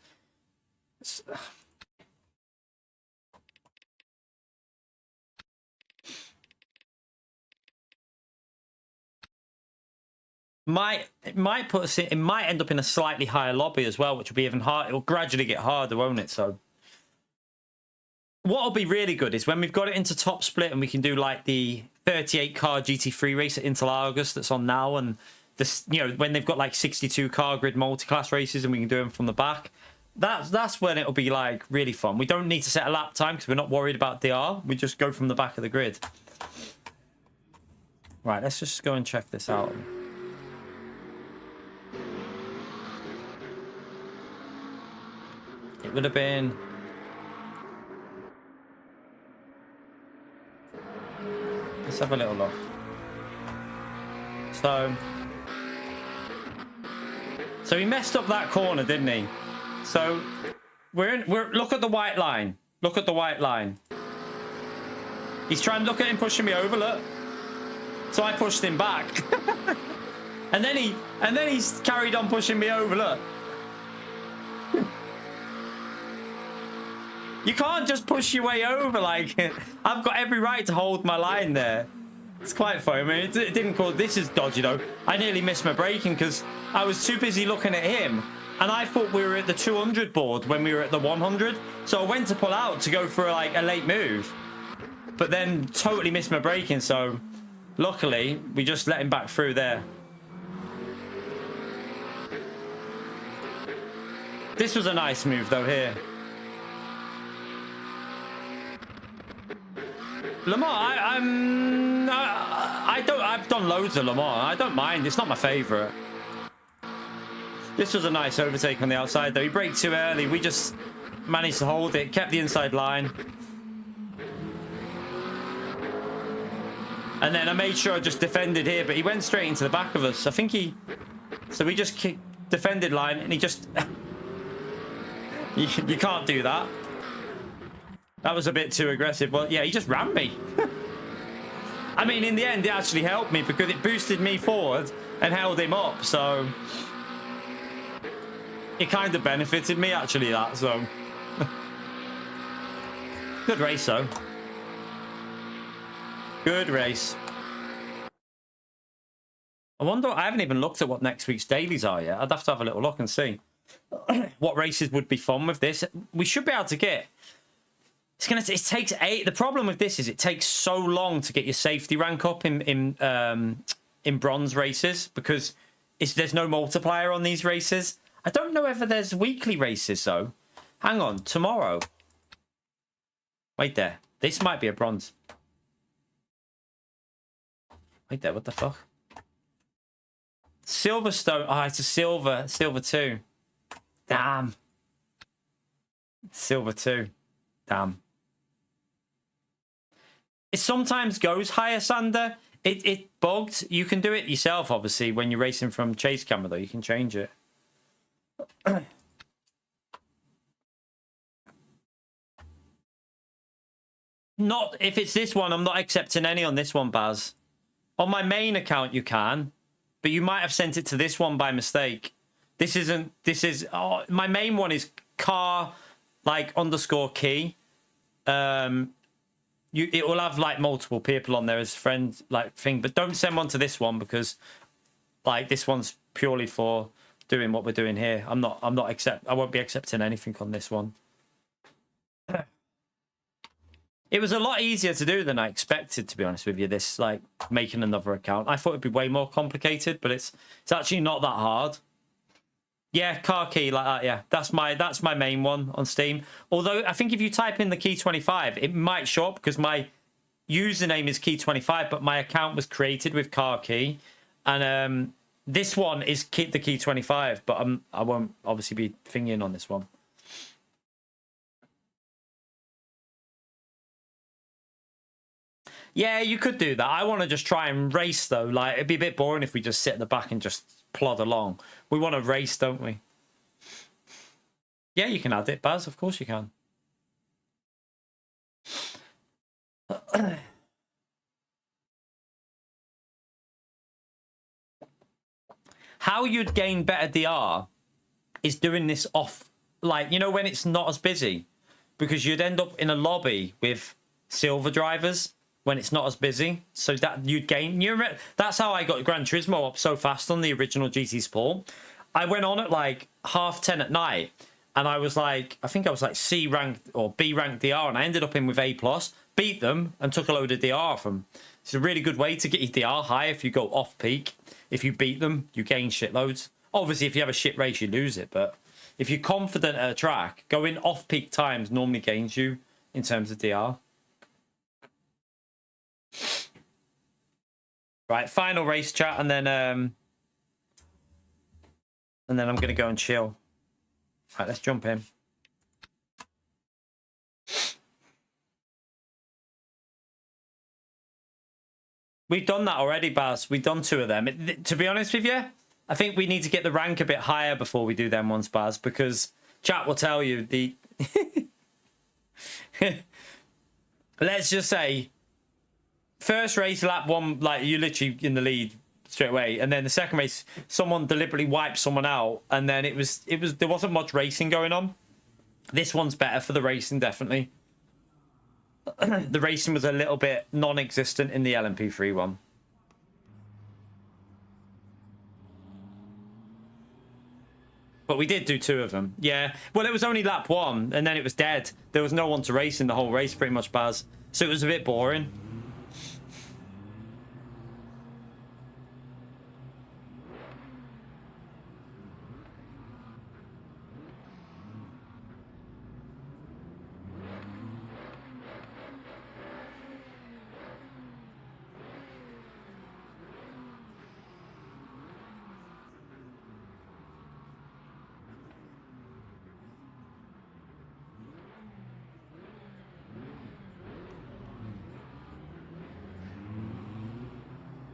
It might put us in, it might end up in a slightly higher lobby as well, which will be even harder. It will gradually get harder, won't it? So what will be really good is when we've got it into top split and we can do like the 38 car GT3 race at Interlagos that's on now, and this, you know, when they've got like 62 car grid multi-class races and we can do them from the back. That's when it'll be like really fun. We don't need to set a lap time because we're not worried about DR. We just go from the back of the grid. Right, let's just go and check this out. It would have been... Let's have a little look. So he messed up that corner, didn't he? So we're look at the white line. Look at the white line. He's trying to look at him pushing me over, look. So I pushed him back. and then he's carried on pushing me over, look. You can't just push your way over like I've got every right to hold my line there. It's quite funny. I mean, it didn't call... This is dodgy, though. I nearly missed my braking because I was too busy looking at him. And I thought we were at the 200 board when we were at the 100. So I went to pull out to go for like a late move. But then totally missed my braking. So luckily, we just let him back through there. This was a nice move, though, here. Le Mans, I've done loads of Le Mans. I don't mind. It's not my favorite. This was a nice overtake on the outside, though. He braked too early. We just managed to hold it, kept the inside line. And then I made sure I just defended here, but he went straight into the back of us. I think he... So we just defended line, and he just... you can't do that. That was a bit too aggressive. Well, yeah, he just rammed me. I mean, in the end, it actually helped me because it boosted me forward and held him up. So it kind of benefited me, actually, that. So good race, though. Good race. I wonder, I haven't even looked at what next week's dailies are yet. I'd have to have a little look and see what races would be fun with this. We should be able to get... It takes 8. The problem with this is it takes so long to get your safety rank up in bronze races because there's no multiplier on these races. I don't know whether there's weekly races though. Hang on, tomorrow. Wait there. This might be a bronze. Wait there, what the fuck? Silverstone. Oh, it's a silver. Silver 2. Damn. Silver 2. Damn. It sometimes goes higher, Sander. It bugged. You can do it yourself, obviously, when you're racing from chase camera, though. You can change it. Not if it's this one. I'm not accepting any on this one, Baz. On my main account, you can, but you might have sent it to this one by mistake. This isn't. This is. Oh, my main one is car, like _ key. It will have like multiple people on there as friends, like thing. But don't send one to this one because, like, this one's purely for doing what we're doing here. I won't be accepting anything on this one. It was a lot easier to do than I expected, to be honest with you. This, like, making another account. I thought it'd be way more complicated, but it's actually not that hard. Yeah, car key like that. Yeah, that's my main one on Steam. Although I think if you type in the key 25, it might show up because my username is key 25, but my account was created with car key, and this one is the key 25, but I won't obviously be thinking on this one. Yeah, you could do that. I want to just try and race, though. Like, it'd be a bit boring if we just sit at the back and just plod along. We want to race, don't we? Yeah, you can add it, Baz. Of course you can. How you'd gain better DR is doing this off, like, you know, when it's not as busy. Because you'd end up in a lobby with silver drivers when it's not as busy, so that you'd gain. That's how I got Gran Turismo up so fast on the original GT Sport. I went on at like 10:30 at night, and I was like, I think I was like C ranked or B ranked DR, and I ended up in with A+, beat them, and took a load of DR from. It's a really good way to get your DR high if you go off peak. If you beat them, you gain shitloads. Obviously, if you have a shit race, you lose it, but if you're confident at a track, going off peak times normally gains you in terms of DR. Right, final race chat, and then I'm gonna go and chill. Right, let's jump in. We've done that already, Baz. We've done 2 of them. To be honest with you, I think we need to get the rank a bit higher before we do them ones, Baz, because chat will tell you the. Let's just say. First race, lap 1, like, you're literally in the lead straight away, and then the second race, someone deliberately wiped someone out, and then there wasn't much racing going on. This one's better for the racing, definitely. The racing was a little bit non-existent in the LMP3 one. But we did do 2 of them. Yeah. Well, it was only lap 1, and then it was dead. There was no one to race in the whole race, pretty much, Baz. So it was a bit boring.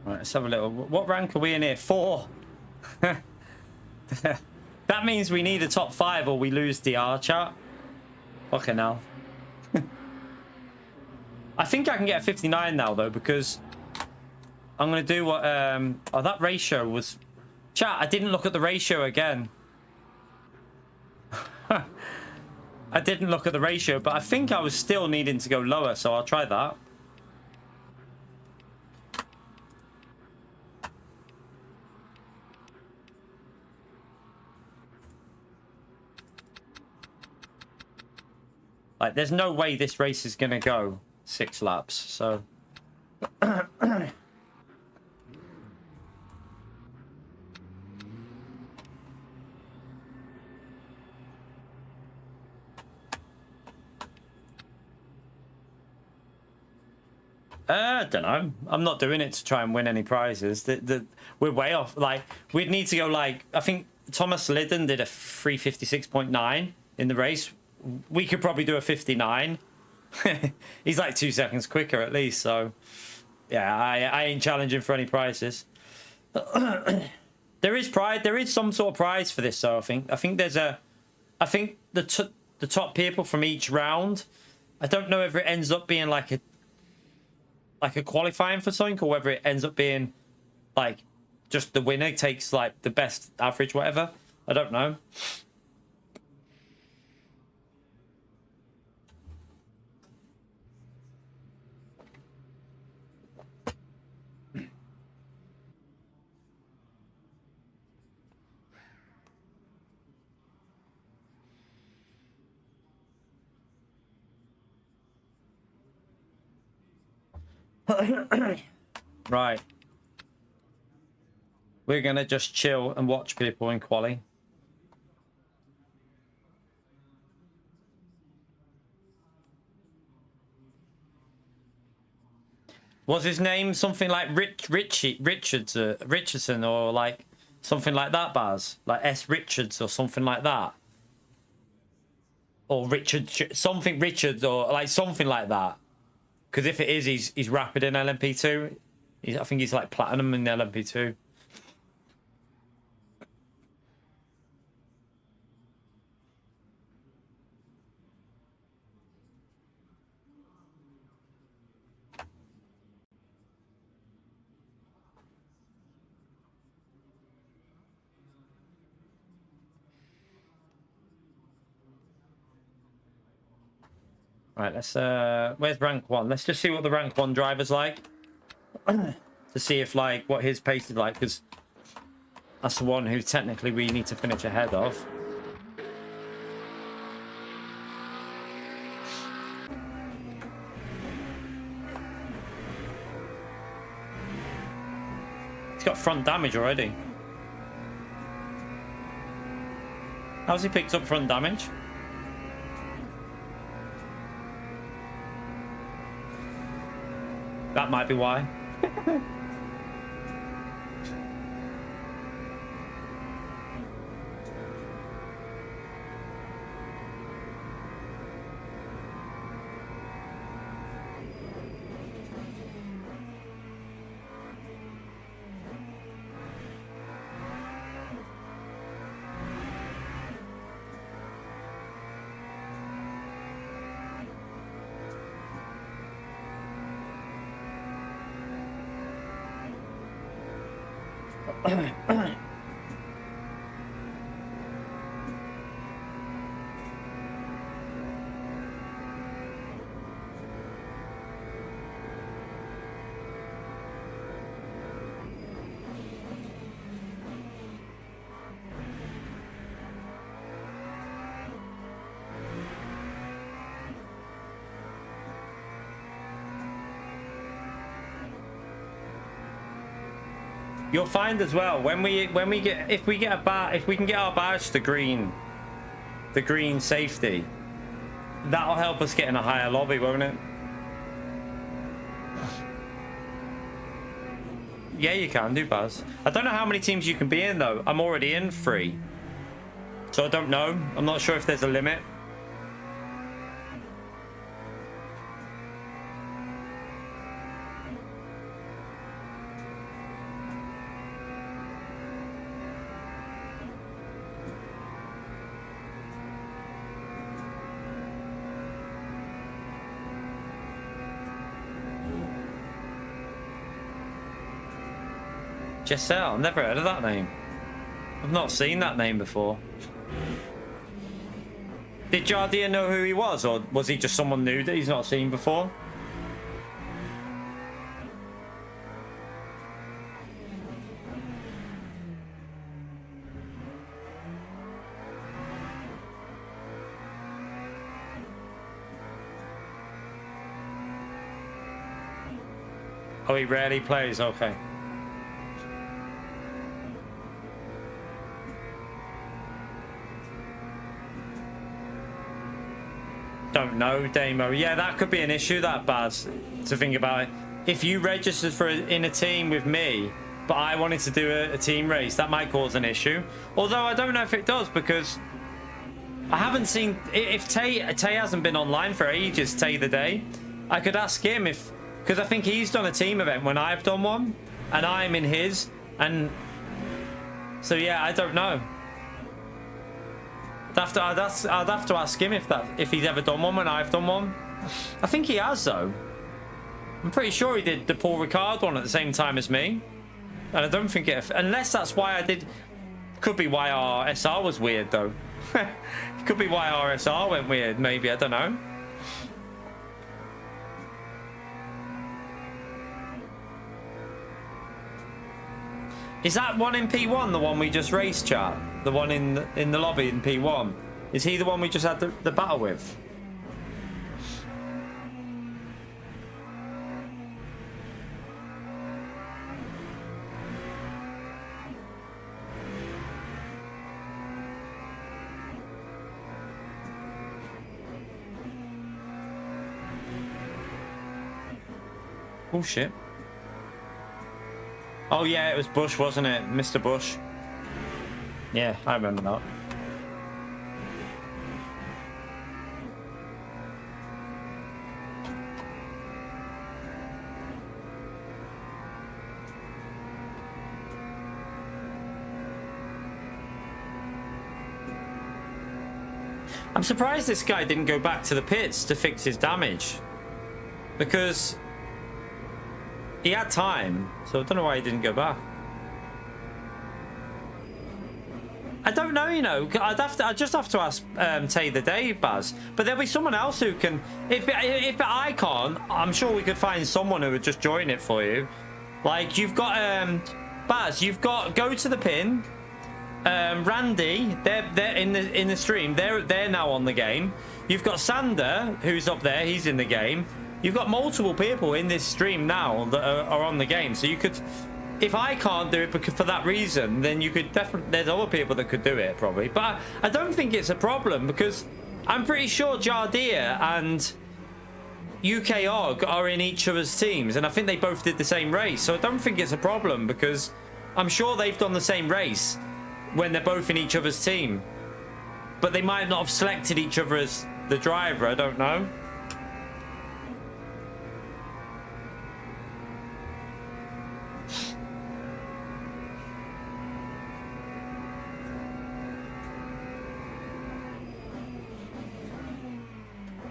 Right, let's have a little. What rank are we in here? 4. That means we need a top 5 or we lose DR, chat. Fucking hell. I think I can get a 59 now, though, because I'm going to do what... Oh, that ratio was... Chat, I didn't look at the ratio again. I didn't look at the ratio, but I think I was still needing to go lower, so I'll try that. Like, there's no way this race is gonna go 6 laps. So. I don't know. I'm not doing it to try and win any prizes. We're way off. Like, we'd need to go like, I think Thomas Liddon did a 356.9 in the race. We could probably do a 59. He's like 2 seconds quicker at least. So, yeah, I ain't challenging for any prizes. There is pride. There is some sort of prize for this, though. I think there's a. I think the top people from each round. I don't know if it ends up being like a qualifying for something, or whether it ends up being like just the winner takes like the best average, whatever. I don't know. Right. We're gonna just chill and watch people in quali. Was his name something like Richardson, or like something like that, Baz? Like S. Richards or something like that? Or something Richards, or like something like that. Because if it is, he's rapid in LMP2. I think he's like platinum in LMP2. Right, let's where's rank 1? Let's just see what the rank 1 driver's like. To see if like what his pace is like, because that's the one who technically we need to finish ahead of. He's got front damage already. How's he picked up front damage? That might be why. You'll find as well when we get if we can get our badge to green safety, that'll help us get in a higher lobby, won't it? Yeah, you can do, Baz. I don't know how many teams you can be in though. I'm already in 3, so I don't know. I'm not sure if there's a limit. Giselle, I've never heard of that name. I've not seen that name before. Did Jardia know who he was, or was he just someone new that he's not seen before? Oh, he rarely plays. Okay. Don't know, Damo. Yeah, that could be an issue, that, Baz, to think about it. If you registered for in a team with me, but I wanted to do a team race, that might cause an issue. Although I don't know if it does, because I haven't seen... If Tay hasn't been online for ages, Tay the Day, I could ask him if... Because I think he's done a team event when I've done one, and I'm in his, and... So, yeah, I don't know. I'd have to ask him if he's ever done one when I've done one. I think he has, though. I'm pretty sure he did the Paul Ricard one at the same time as me. And I don't think it... Unless that's why I did... Could be why our SR was weird, though. Could be why our SR went weird, maybe. I don't know. Is that one in P1, the one we just raced, chat? The one in the lobby in P1? Is he the one we just had the battle with? Oh, shit. Oh, yeah, it was Bush, wasn't it? Mr. Bush. Yeah, I remember that. I'm surprised this guy didn't go back to the pits to fix his damage. Because he had time, so I don't know why he didn't go back. I don't know, you know. I just have to ask Tay the Day, Baz. But there'll be someone else who can. If I can't, I'm sure we could find someone who would just join it for you. Like you've got Baz, you've got go to the pin. Randy, they're in the stream. They're now on the game. You've got Sander, who's up there. He's in the game. You've got multiple people in this stream now that are on the game. So you could, if I can't do it because for that reason, then you could definitely, there's other people that could do it probably. But I don't think it's a problem because I'm pretty sure Jardia and UK OG are in each other's teams. And I think they both did the same race. So I don't think it's a problem because I'm sure they've done the same race when they're both in each other's team. But they might not have selected each other as the driver. I don't know.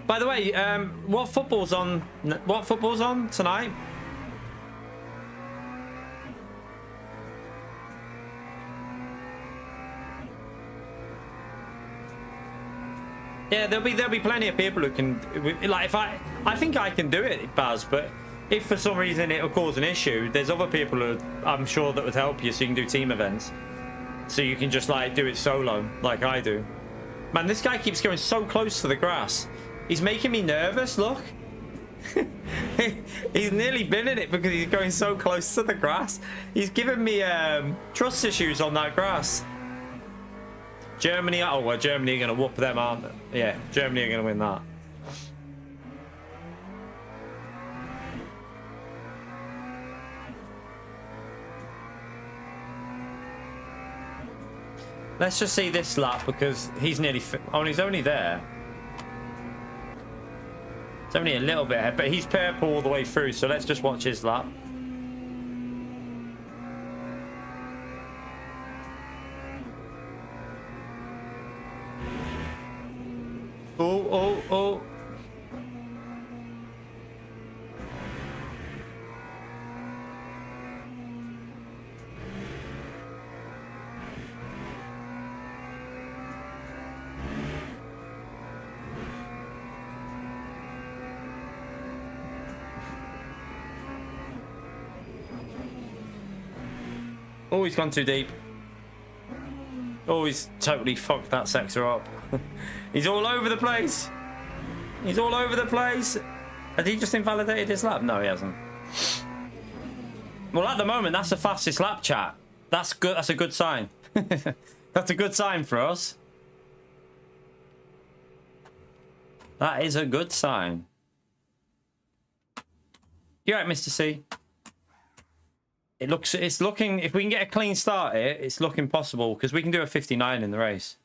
By the way, what football's on? What football's on tonight? Yeah, there'll be plenty of people who can. Like, if I think I can do it, Baz. But if for some reason it'll cause an issue, there's other people who I'm sure that would help you, so you can do team events. So you can just like do it solo, like I do. Man, this guy keeps going so close to the grass. He's making me nervous, look. He's nearly been in it because he's going so close to the grass. He's giving me trust issues on that grass. Germany, oh well, Germany are going to whoop them, aren't they? Yeah, Germany are going to win that. Let's just see this lap because he's nearly... Oh, he's only there. It's only a little bit ahead, but he's purple all the way through, so let's just watch his lap. Oh. Oh, he's gone too deep. Oh, he's totally fucked that sector up. He's all over the place. He's all over the place. Has he just invalidated his lap? No, he hasn't. Well, at the moment, that's the fastest lap, chat. That's good. That's a good sign. That's a good sign for us. That is a good sign. You're right, Mr. C. It's looking, if we can get a clean start here, it's looking possible because we can do a 59 in the race.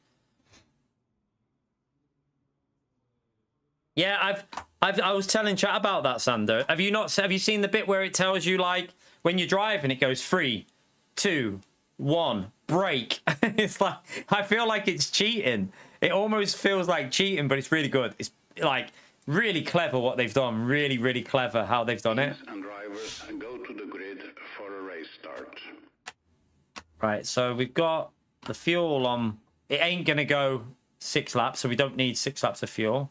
Yeah, I was telling chat about that, Sander. Have you seen the bit where it tells you, like, when you're driving, it goes 3, 2, 1, brake. It's like, I feel like it's cheating. It almost feels like cheating, but it's really good. It's like really clever what they've done. Really, really clever how they've done it.
And drivers go to the grid for a race start.
Right, so we've got the fuel on. It ain't gonna go 6 laps, so we don't need 6 laps of fuel.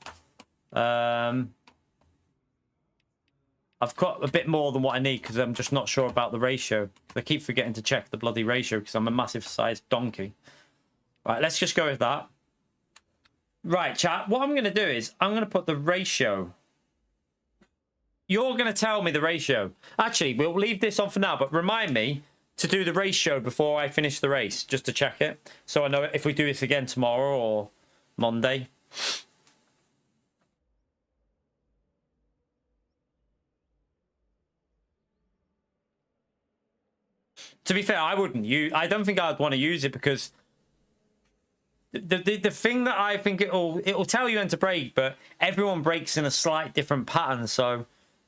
I've got a bit more than what I need because I'm just not sure about the ratio. I keep forgetting to check the bloody ratio because I'm a massive sized donkey. Right, let's just go with that. Right, chat, what I'm going to do is I'm going to put the ratio. You're going to tell me the ratio. Actually, we'll leave this on for now, but remind me to do the ratio before I finish the race, just to check it. So I know if we do this again tomorrow or Monday. To be fair, I don't think I'd want to use it because the thing that I think it'll tell you when to brake, but everyone brakes in a slight different pattern, so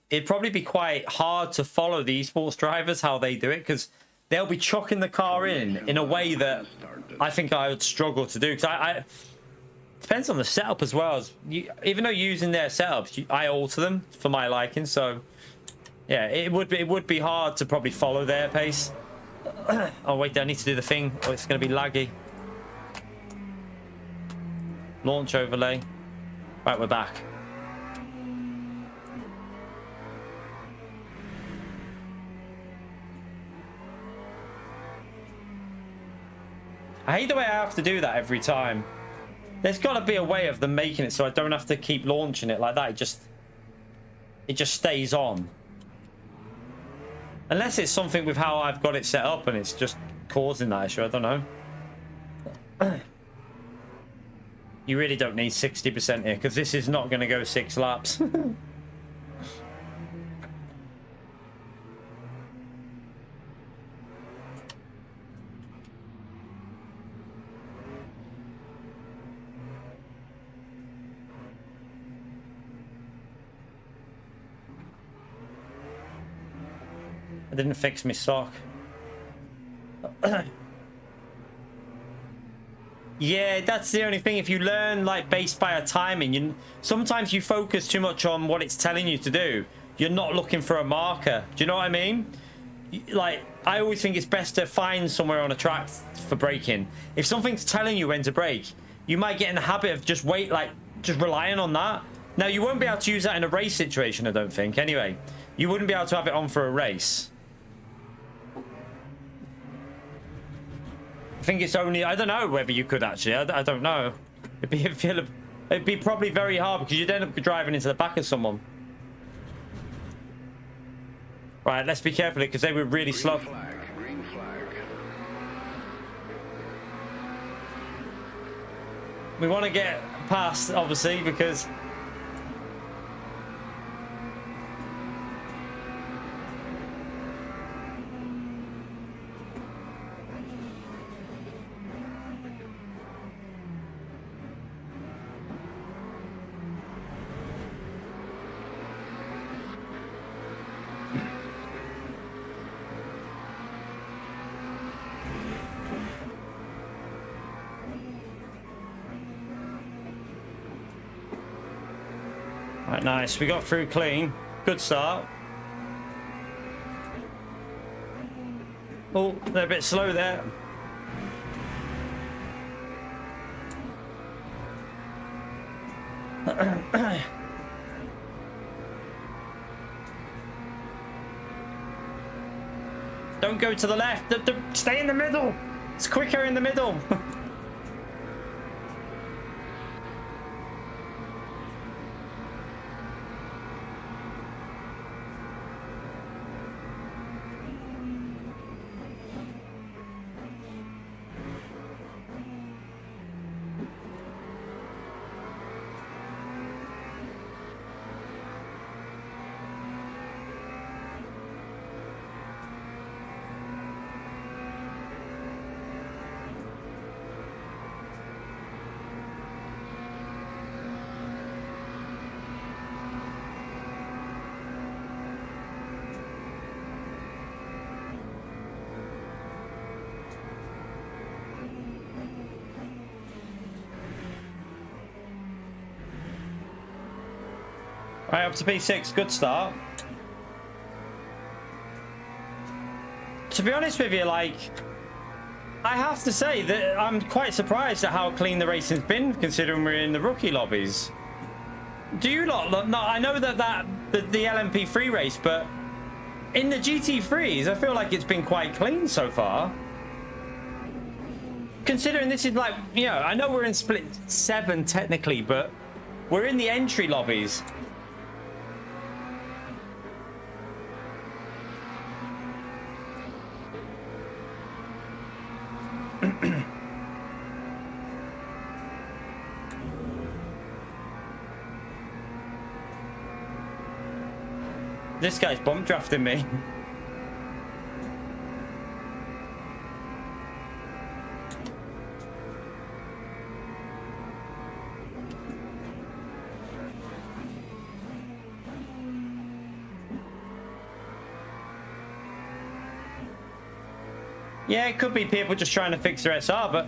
it'd probably be quite hard to follow the esports drivers how they do it because they'll be chucking the car in a way that I think I would struggle to do. Because depends on the setup as well. Even though using their setups, I alter them for my liking. So yeah, it would be hard to probably follow their pace. Oh wait, I need to do the thing. Oh, it's going to be laggy. Launch overlay. Right, we're back. I hate the way I have to do that every time. There's got to be a way of them making it so I don't have to keep launching it like that. It just stays on. Unless it's something with how I've got it set up and it's just causing that issue. I don't know. You really don't need 60% here because this is not going to go 6 laps. I didn't fix my sock. Yeah, that's the only thing. If you learn like based by a timing, sometimes you focus too much on what it's telling you to do. You're not looking for a marker. Do you know what I mean? Like, I always think it's best to find somewhere on a track for braking. If something's telling you when to brake, you might get in the habit of just relying on that. Now, you won't be able to use that in a race situation, I don't think. Anyway, you wouldn't be able to have it on for a race. I think it's only, I don't know whether you could actually. I don't know. It'd be probably very hard because you'd end up driving into the back of someone. Right, let's be careful because they were really slow.
Green flag.
We want to get past, obviously, because right, nice. We got through clean. Good start. Oh, they're a bit slow there. Don't go to the left. Stay in the middle. It's quicker in the middle. Right, up to P6. Good start. To be honest with you, like, I have to say that I'm quite surprised at how clean the racing's been, considering we're in the rookie lobbies. Do you lot? No, I know that the LMP3 race, but in the GT3s, I feel like it's been quite clean so far. Considering this is like, you know, I know we're in split 7 technically, but we're in the entry lobbies. This guy's bump drafting me. Yeah, it could be people just trying to fix their SR, but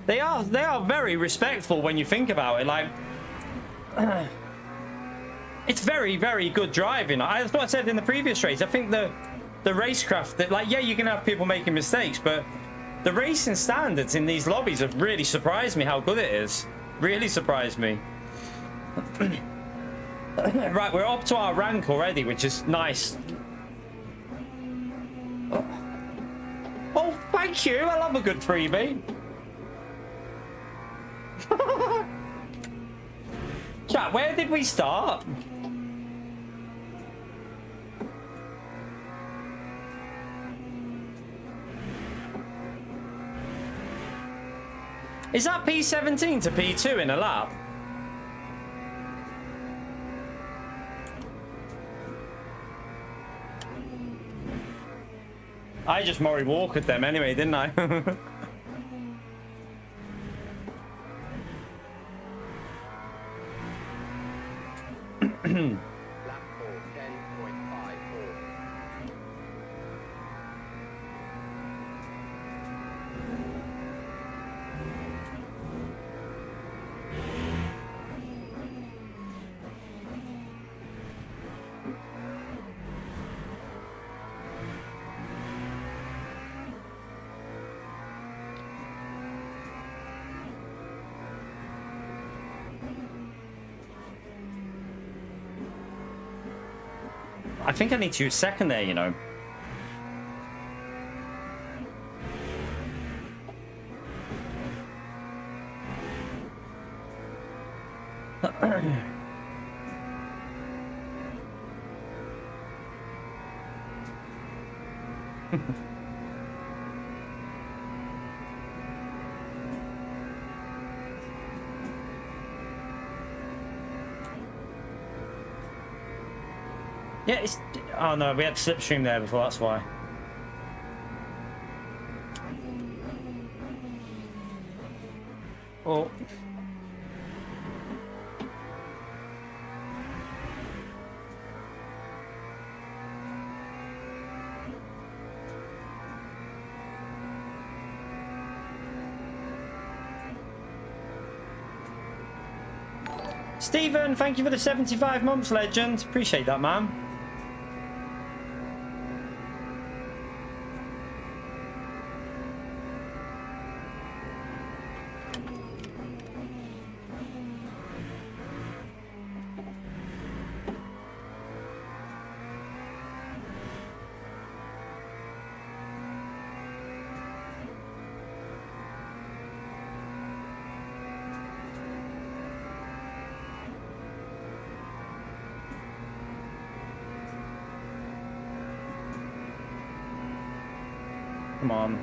they are very respectful when you think about it. Like, it's very, very good driving. That's what I said in the previous race. I think the racecraft, that, like, yeah, you can have people making mistakes, but the racing standards in these lobbies have really surprised me how good it is. Really surprised me. Right, we're up to our rank already, which is nice. Oh, thank you. I love a good freebie. Chat, where did we start? Is that P17 to P2 in a lap? I just Murray Walkered them anyway, didn't I?
Lap 4, 10.54.
I think I need to use second there, you know. Yeah, it's... Oh no, we had slipstream there before, that's why. Oh. Stephen, thank you for the 75 months, legend. Appreciate that, man. Come on.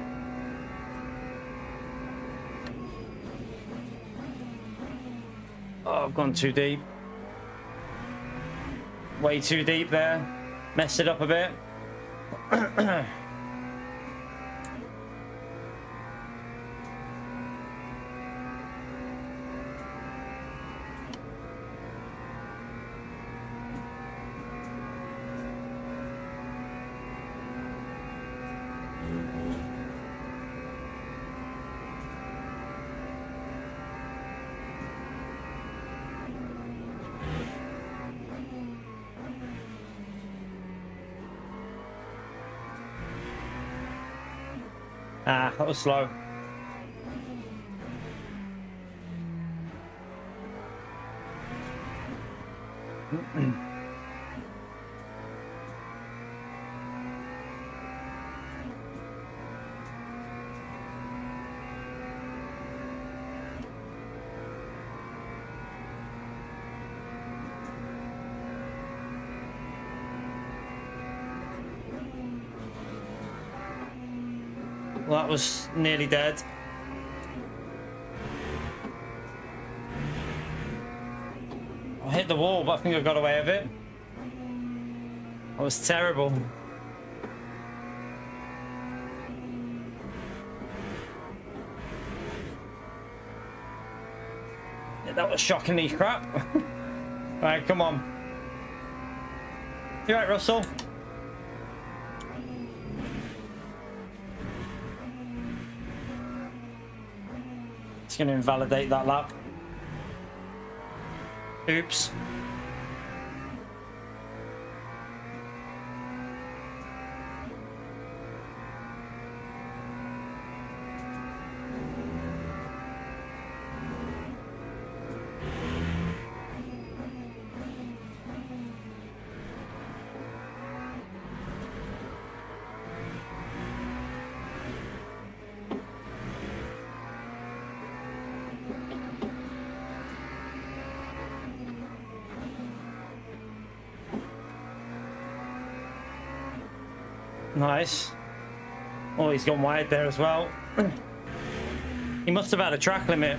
Oh, I've gone too deep. Way too deep there. Messed it up a bit. Ah, that was slow. Well, that was nearly dead. I hit the wall, but I think I got away with it. That was terrible. Yeah, that was shockingly crap. Right, come on. You right, Russell? It's going to invalidate that lap. Oops. Nice. Oh, he's gone wide there as well. He must have had a track limit.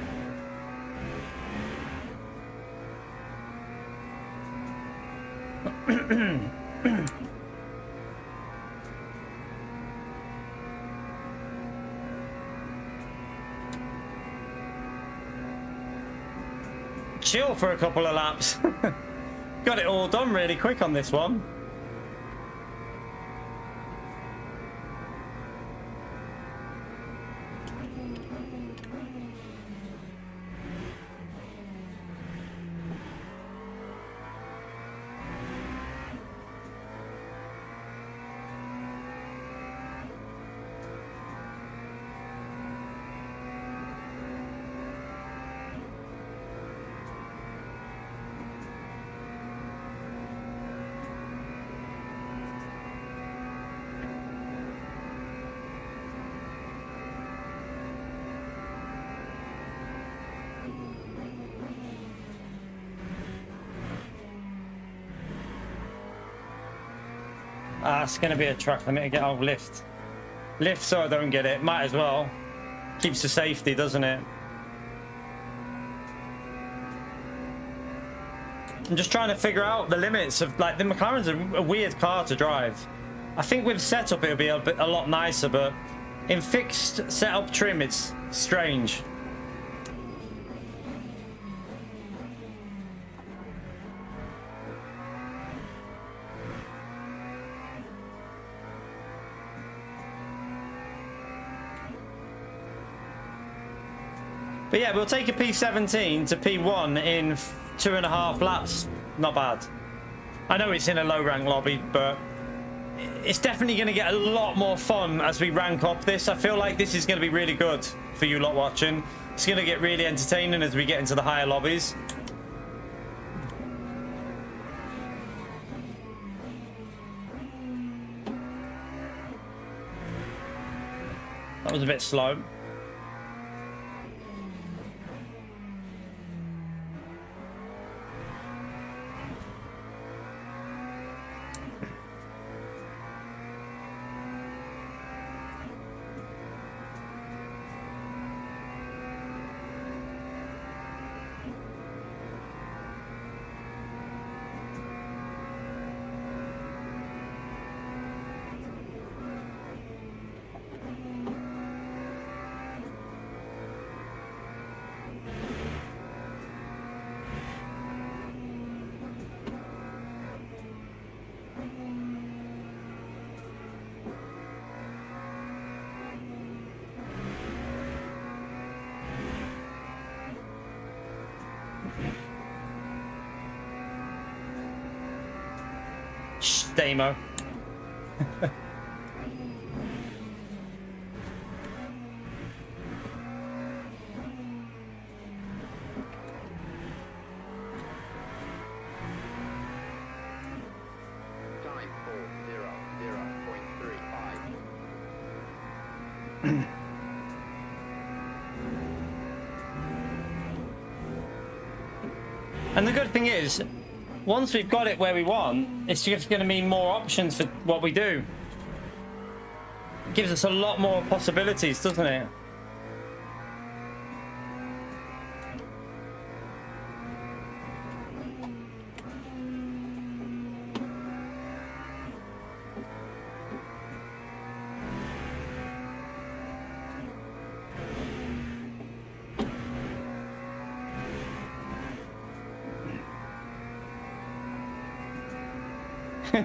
Chill for a couple of laps. Got it all done really quick on this one. It's going to be a track limit again. Oh, lift. Lift so I don't get it. Might as well. Keeps the safety, doesn't it? I'm just trying to figure out the limits of, like, the McLaren's a weird car to drive. I think with setup it'll be a lot nicer, but in fixed setup trim it's strange. But yeah, we'll take a P17 to P1 in 2.5 laps. Not bad. I know it's in a low rank lobby, but it's definitely going to get a lot more fun as we rank up this. I feel like this is going to be really good for you lot watching. It's going to get really entertaining as we get into the higher lobbies. That was a bit slow. Damo. And the good thing is, once we've got it where we want, it's just going to mean more options for what we do. It gives us a lot more possibilities, doesn't it?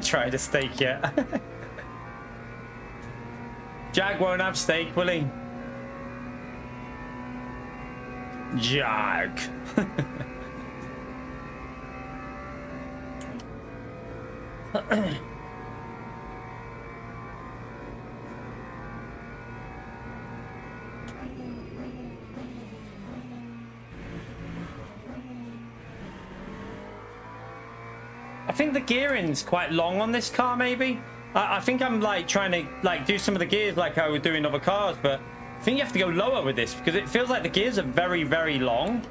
Try to steak yet. Jag won't have steak, will he? Jag. I think the gearing's quite long on this car, maybe. I think I'm like trying to like do some of the gears like I would do in other cars, but I think you have to go lower with this because it feels like the gears are very, very long.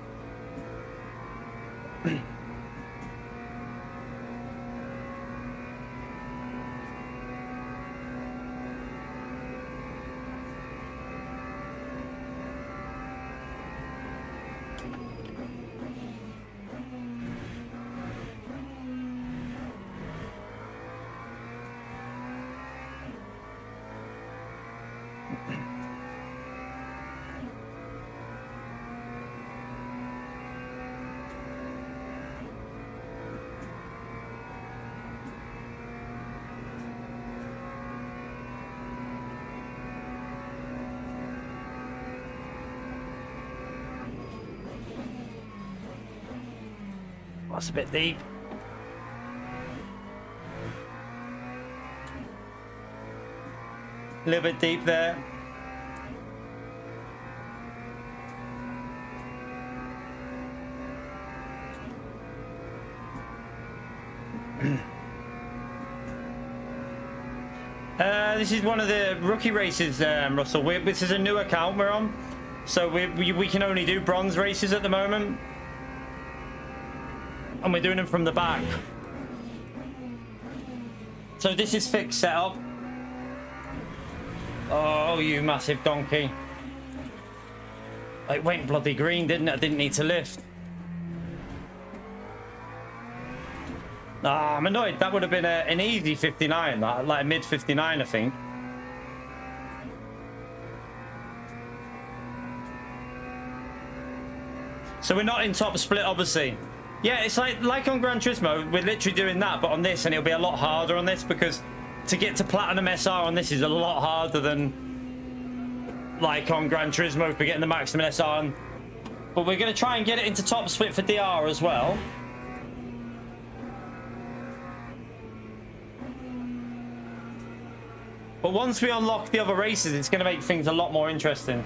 That's a bit deep. A little bit deep there. This is one of the rookie races, Russell. This is a new account we're on, so we can only do bronze races at the moment, and we're doing them from the back. So this is fixed setup. Oh, you massive donkey! It went bloody green, didn't it? I didn't need to lift. Ah, I'm annoyed. That would have been an easy 59, like a mid 59, I think. So we're not in top split, obviously. Yeah, it's like on Gran Turismo, we're literally doing that, but on this, and it'll be a lot harder on this because to get to Platinum SR on this is a lot harder than like on Gran Turismo for getting the Maximum SR. But we're going to try and get it into top split for DR as well. But once we unlock the other races, it's going to make things a lot more interesting.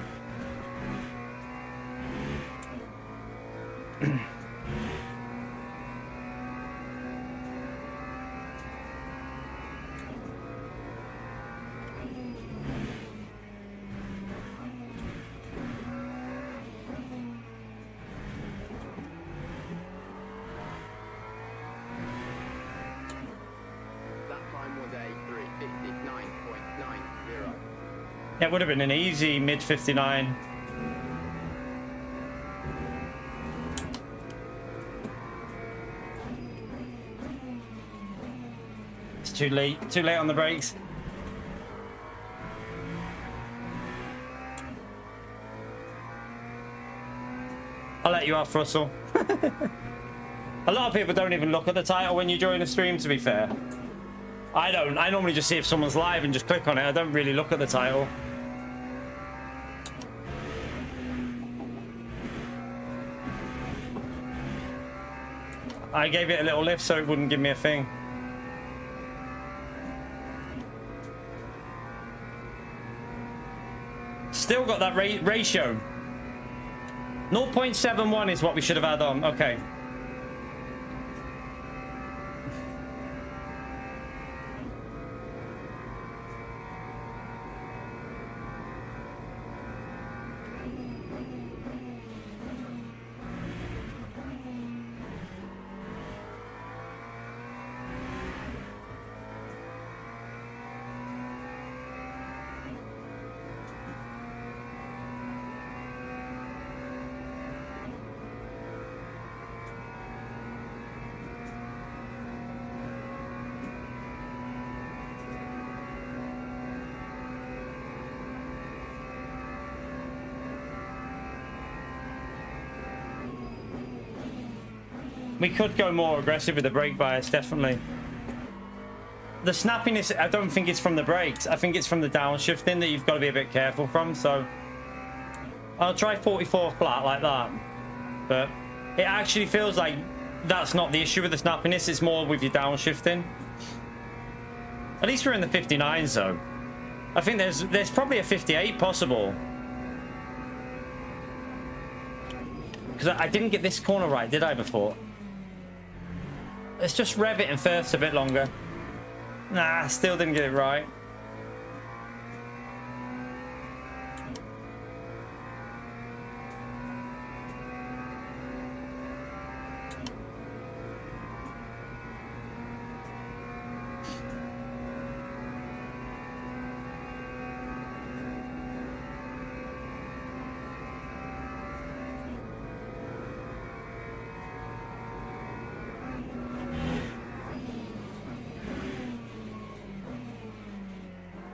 It would have been an easy mid 59. It's too late on the brakes. I'll let you off, Russell. A lot of people don't even look at the title when you join a stream, to be fair. I don't. I normally just see if someone's live and just click on it. I don't really look at the title. I gave it a little lift so it wouldn't give me a thing. Still got that ratio. 0.71 is what we should have had on. Okay. We could go more aggressive with the brake bias, definitely. The snappiness, I don't think it's from the brakes. I think it's from the downshifting that you've got to be a bit careful from. So I'll try 44 flat like that. But it actually feels like that's not the issue with the snappiness. It's more with your downshifting. At least we're in the 59 zone. I think there's probably a 58 possible. Because I didn't get this corner right, did I, before? Let's just rev it in first a bit longer. Nah, still didn't get it right.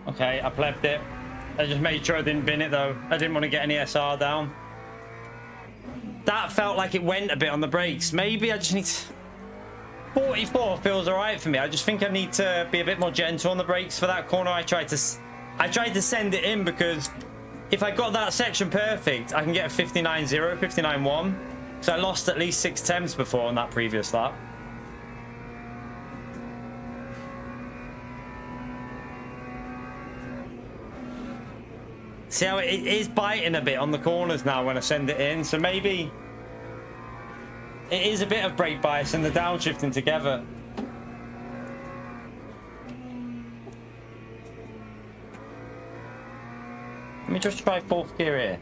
Okay, I plebbed it. I just made sure I didn't bin it though. I didn't want to get any SR down. That felt like it went a bit on the brakes. Maybe I just need to... 44 feels alright for me. I just think I need to be a bit more gentle on the brakes for that corner. I tried to send it in because if I got that section perfect, I can get a 59.0, 59.1. So I lost at least 6 temps before on that previous lap. See how it is biting a bit on the corners now when I send it in. So maybe it is a bit of brake bias and the downshifting together. Let me just try 4th gear here.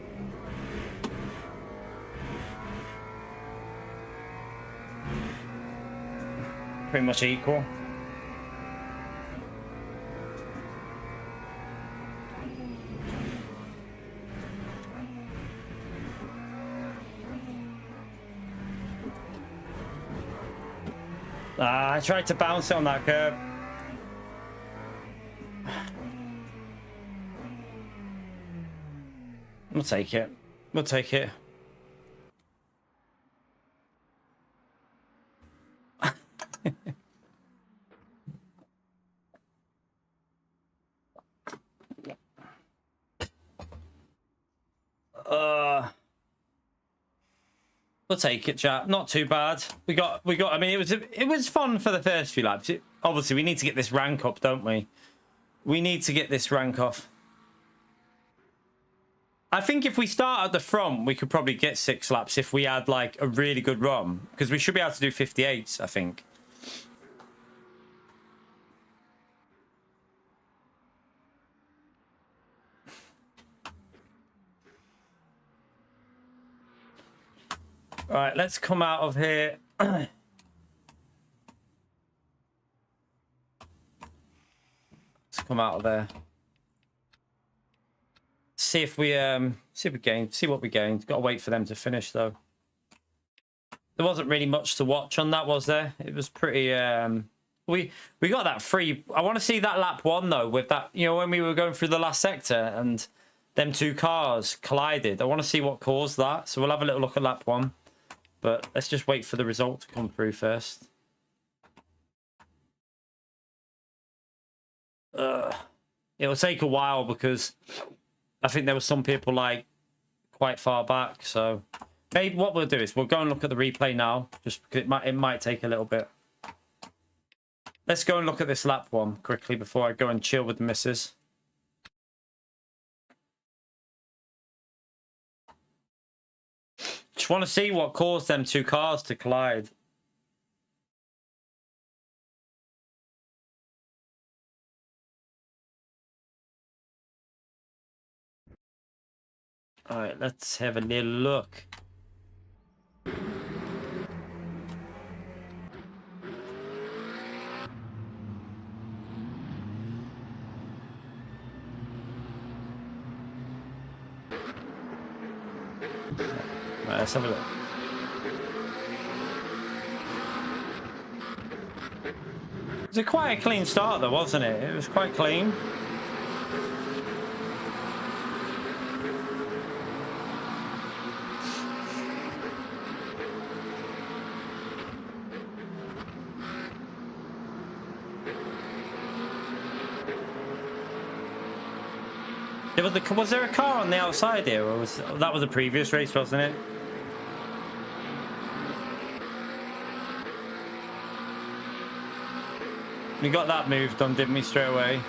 Pretty much equal. I tried to bounce it on that curb. We'll take it. We'll take it. We'll take it, chat. Not too bad. We got. I mean, it was fun for the first few laps. Obviously, we need to get this rank up, don't we? We need to get this rank off. I think if we start at the front, we could probably get 6 laps if we had like a really good run, because we should be able to do 58s, I think. All right, let's come out of here. Let's come out of there. See if we gained. See what we gained. Got to wait for them to finish though. There wasn't really much to watch on that, was there? It was pretty. We got that free. I want to see that lap 1 though, with that. You know, when we were going through the last sector and them 2 cars collided. I want to see what caused that. So we'll have a little look at lap 1. But let's just wait for the result to come through first. It'll take a while because I think there were some people like quite far back. So maybe what we'll do is we'll go and look at the replay now, just because it might take a little bit. Let's go and look at this lap 1 quickly before I go and chill with the missus. Just want to see what caused them 2 cars to collide. All right, let's have a little look. Right, let's have a look. It was quite a clean start though, wasn't it? It was quite clean. Was there a car on the outside here, or that was a previous race, wasn't it? We got that moved on, didn't we, straight away?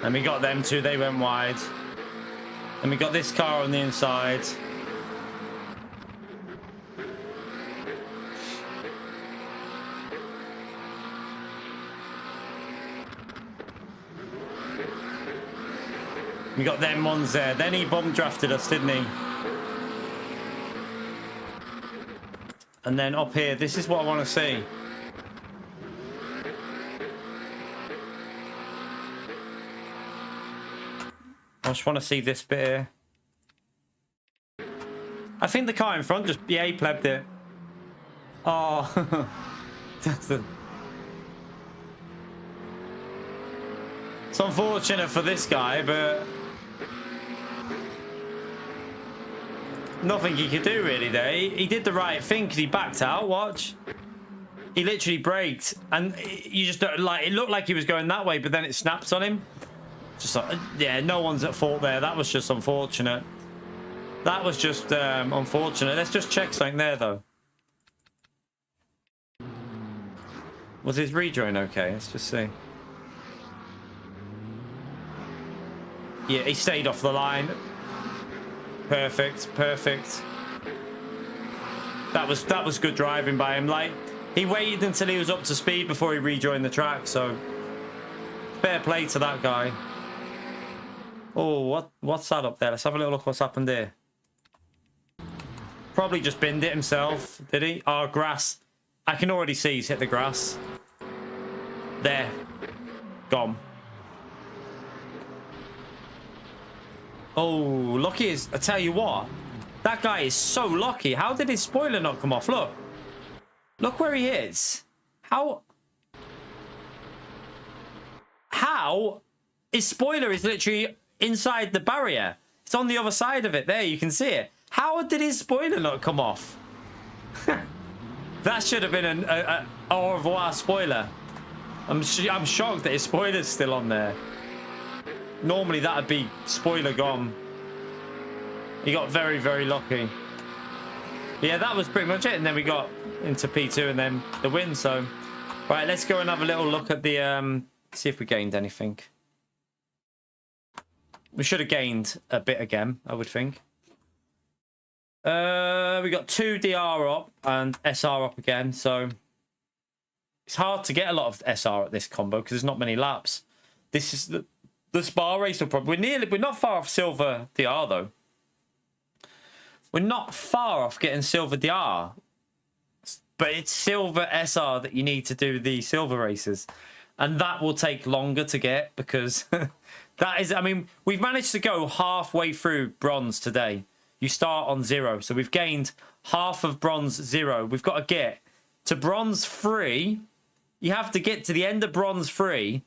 And we got them two, they went wide. And we got this car on the inside. We got them ones there. Then he bomb drafted us, didn't he? And then up here, this is what I want to see. I just want to see this bit here. I think the car in front just, yeah, he plebbed it. Oh. It's unfortunate for this guy, but nothing he could do really there. He did the right thing because he backed out. Watch. He literally braked, and you just don't, like, it looked like he was going that way, but then it snapped on him. Just like, yeah, no one's at fault there. That was just unfortunate. That was just unfortunate. Let's just check something there, though. Was his rejoin okay? Let's just see. Yeah, he stayed off the line. Perfect, perfect. That was good driving by him. Like, he waited until he was up to speed before he rejoined the track, so fair play to that guy. Oh, what's that up there? Let's have a little look what's happened here. Probably just binned it himself, did he? Oh, grass. I can already see he's hit the grass. There. Gone. Oh, lucky is... I tell you what. That guy is so lucky. How did his spoiler not come off? Look. Look where he is. How... His spoiler is literally inside the barrier. It's on the other side of it. There, you can see it. How did his spoiler not come off? That should have been an au revoir spoiler. I'm shocked that his spoiler's still on there. Normally that'd be spoiler gone. He got very, very lucky. Yeah, that was pretty much it. And then we got into P2 and then the win. So, right, let's go and have a little look at the... see if we gained anything. We should have gained a bit again, I would think. We got 2 DR up and SR up again. So, it's hard to get a lot of SR at this combo because there's not many laps. This is the Spa race will probably... We're not far off silver DR, though. We're not far off getting silver DR. But it's silver SR that you need to do the silver races. And that will take longer to get because... that is... I mean, we've managed to go halfway through bronze today. You start on 0. So we've gained half of bronze 0. We've got to get to bronze 3. You have to get to the end of bronze 3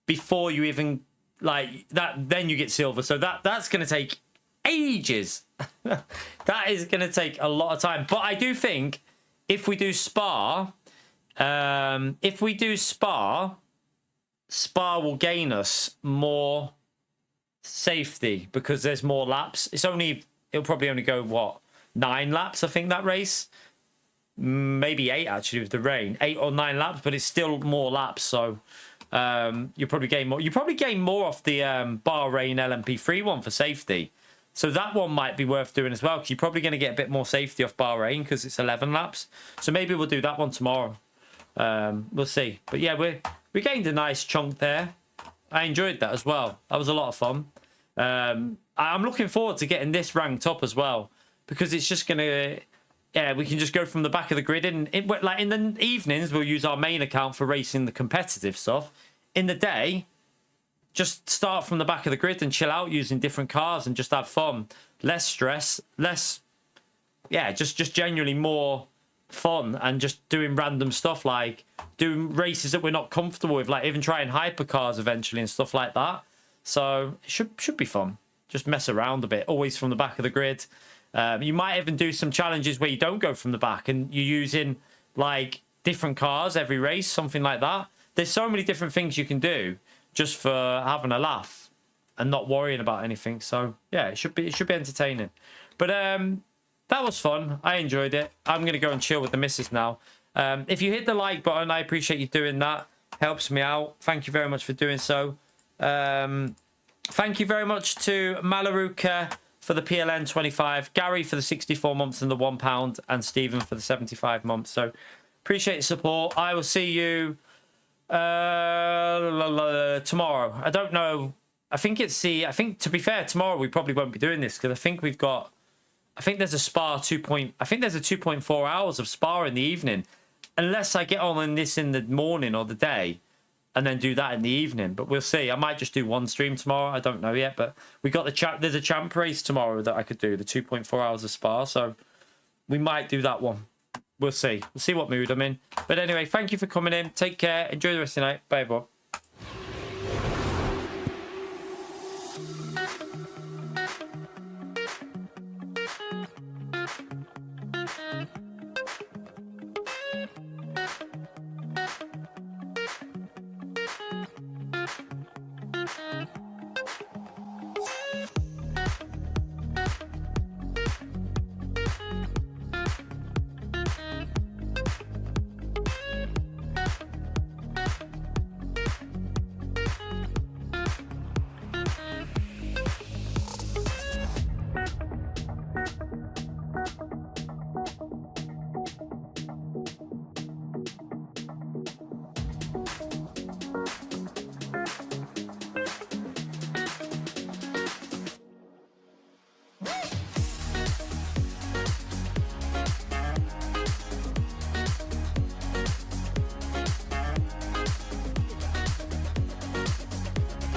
before you even... like that, then you get silver. So that's going to take ages. That is going to take a lot of time. But I do think if we do Spa, Spa will gain us more safety because there's more laps. It'll probably only go, what, 9 laps, I think, that race. Maybe 8, actually, with the rain. 8 or 9 laps, but it's still more laps, so... you probably gain more. You probably gain more off the Bahrain LMP3 one for safety. So that one might be worth doing as well because you're probably going to get a bit more safety off Bahrain because it's 11 laps. So maybe we'll do that one tomorrow. We'll see. But yeah, we gained a nice chunk there. I enjoyed that as well. That was a lot of fun. I'm looking forward to getting this ranked up as well because it's just going to... Yeah, we can just go from the back of the grid. Like in the evenings, we'll use our main account for racing the competitive stuff. In the day, just start from the back of the grid and chill out using different cars and just have fun. Less stress, less... Yeah, just genuinely more fun and just doing random stuff like doing races that we're not comfortable with, like even trying hypercars eventually and stuff like that. So it should be fun. Just mess around a bit, always from the back of the grid. You might even do some challenges where you don't go from the back and you're using like different cars every race, something like that. There's so many different things you can do. just for having a laugh and not worrying about anything. So yeah, it should be entertaining. But that was fun. I enjoyed it. I'm gonna go and chill with the missus now. If you hit the like button, I appreciate you doing that. Helps me out. Thank you very much for doing so. Thank you very much to Malaruka for the PLN 25, Gary for the 64 months and the £1, and Stephen for the 75 months. So appreciate your support. I will see you tomorrow. I don't know. I think to be fair, tomorrow we probably won't be doing this because I think there's a spa I think there's a 2.4 hours of spa in the evening, unless I get on this in the morning or the day and then do that in the evening. But we'll see. I might just do one stream tomorrow. I don't know yet, but we got there's a champ race tomorrow that I could do, the 2.4 hours of spa. So we might do that one. We'll see. We'll see what mood I'm in. But anyway, thank you for coming in. Take care. Enjoy the rest of the night. Bye, everyone.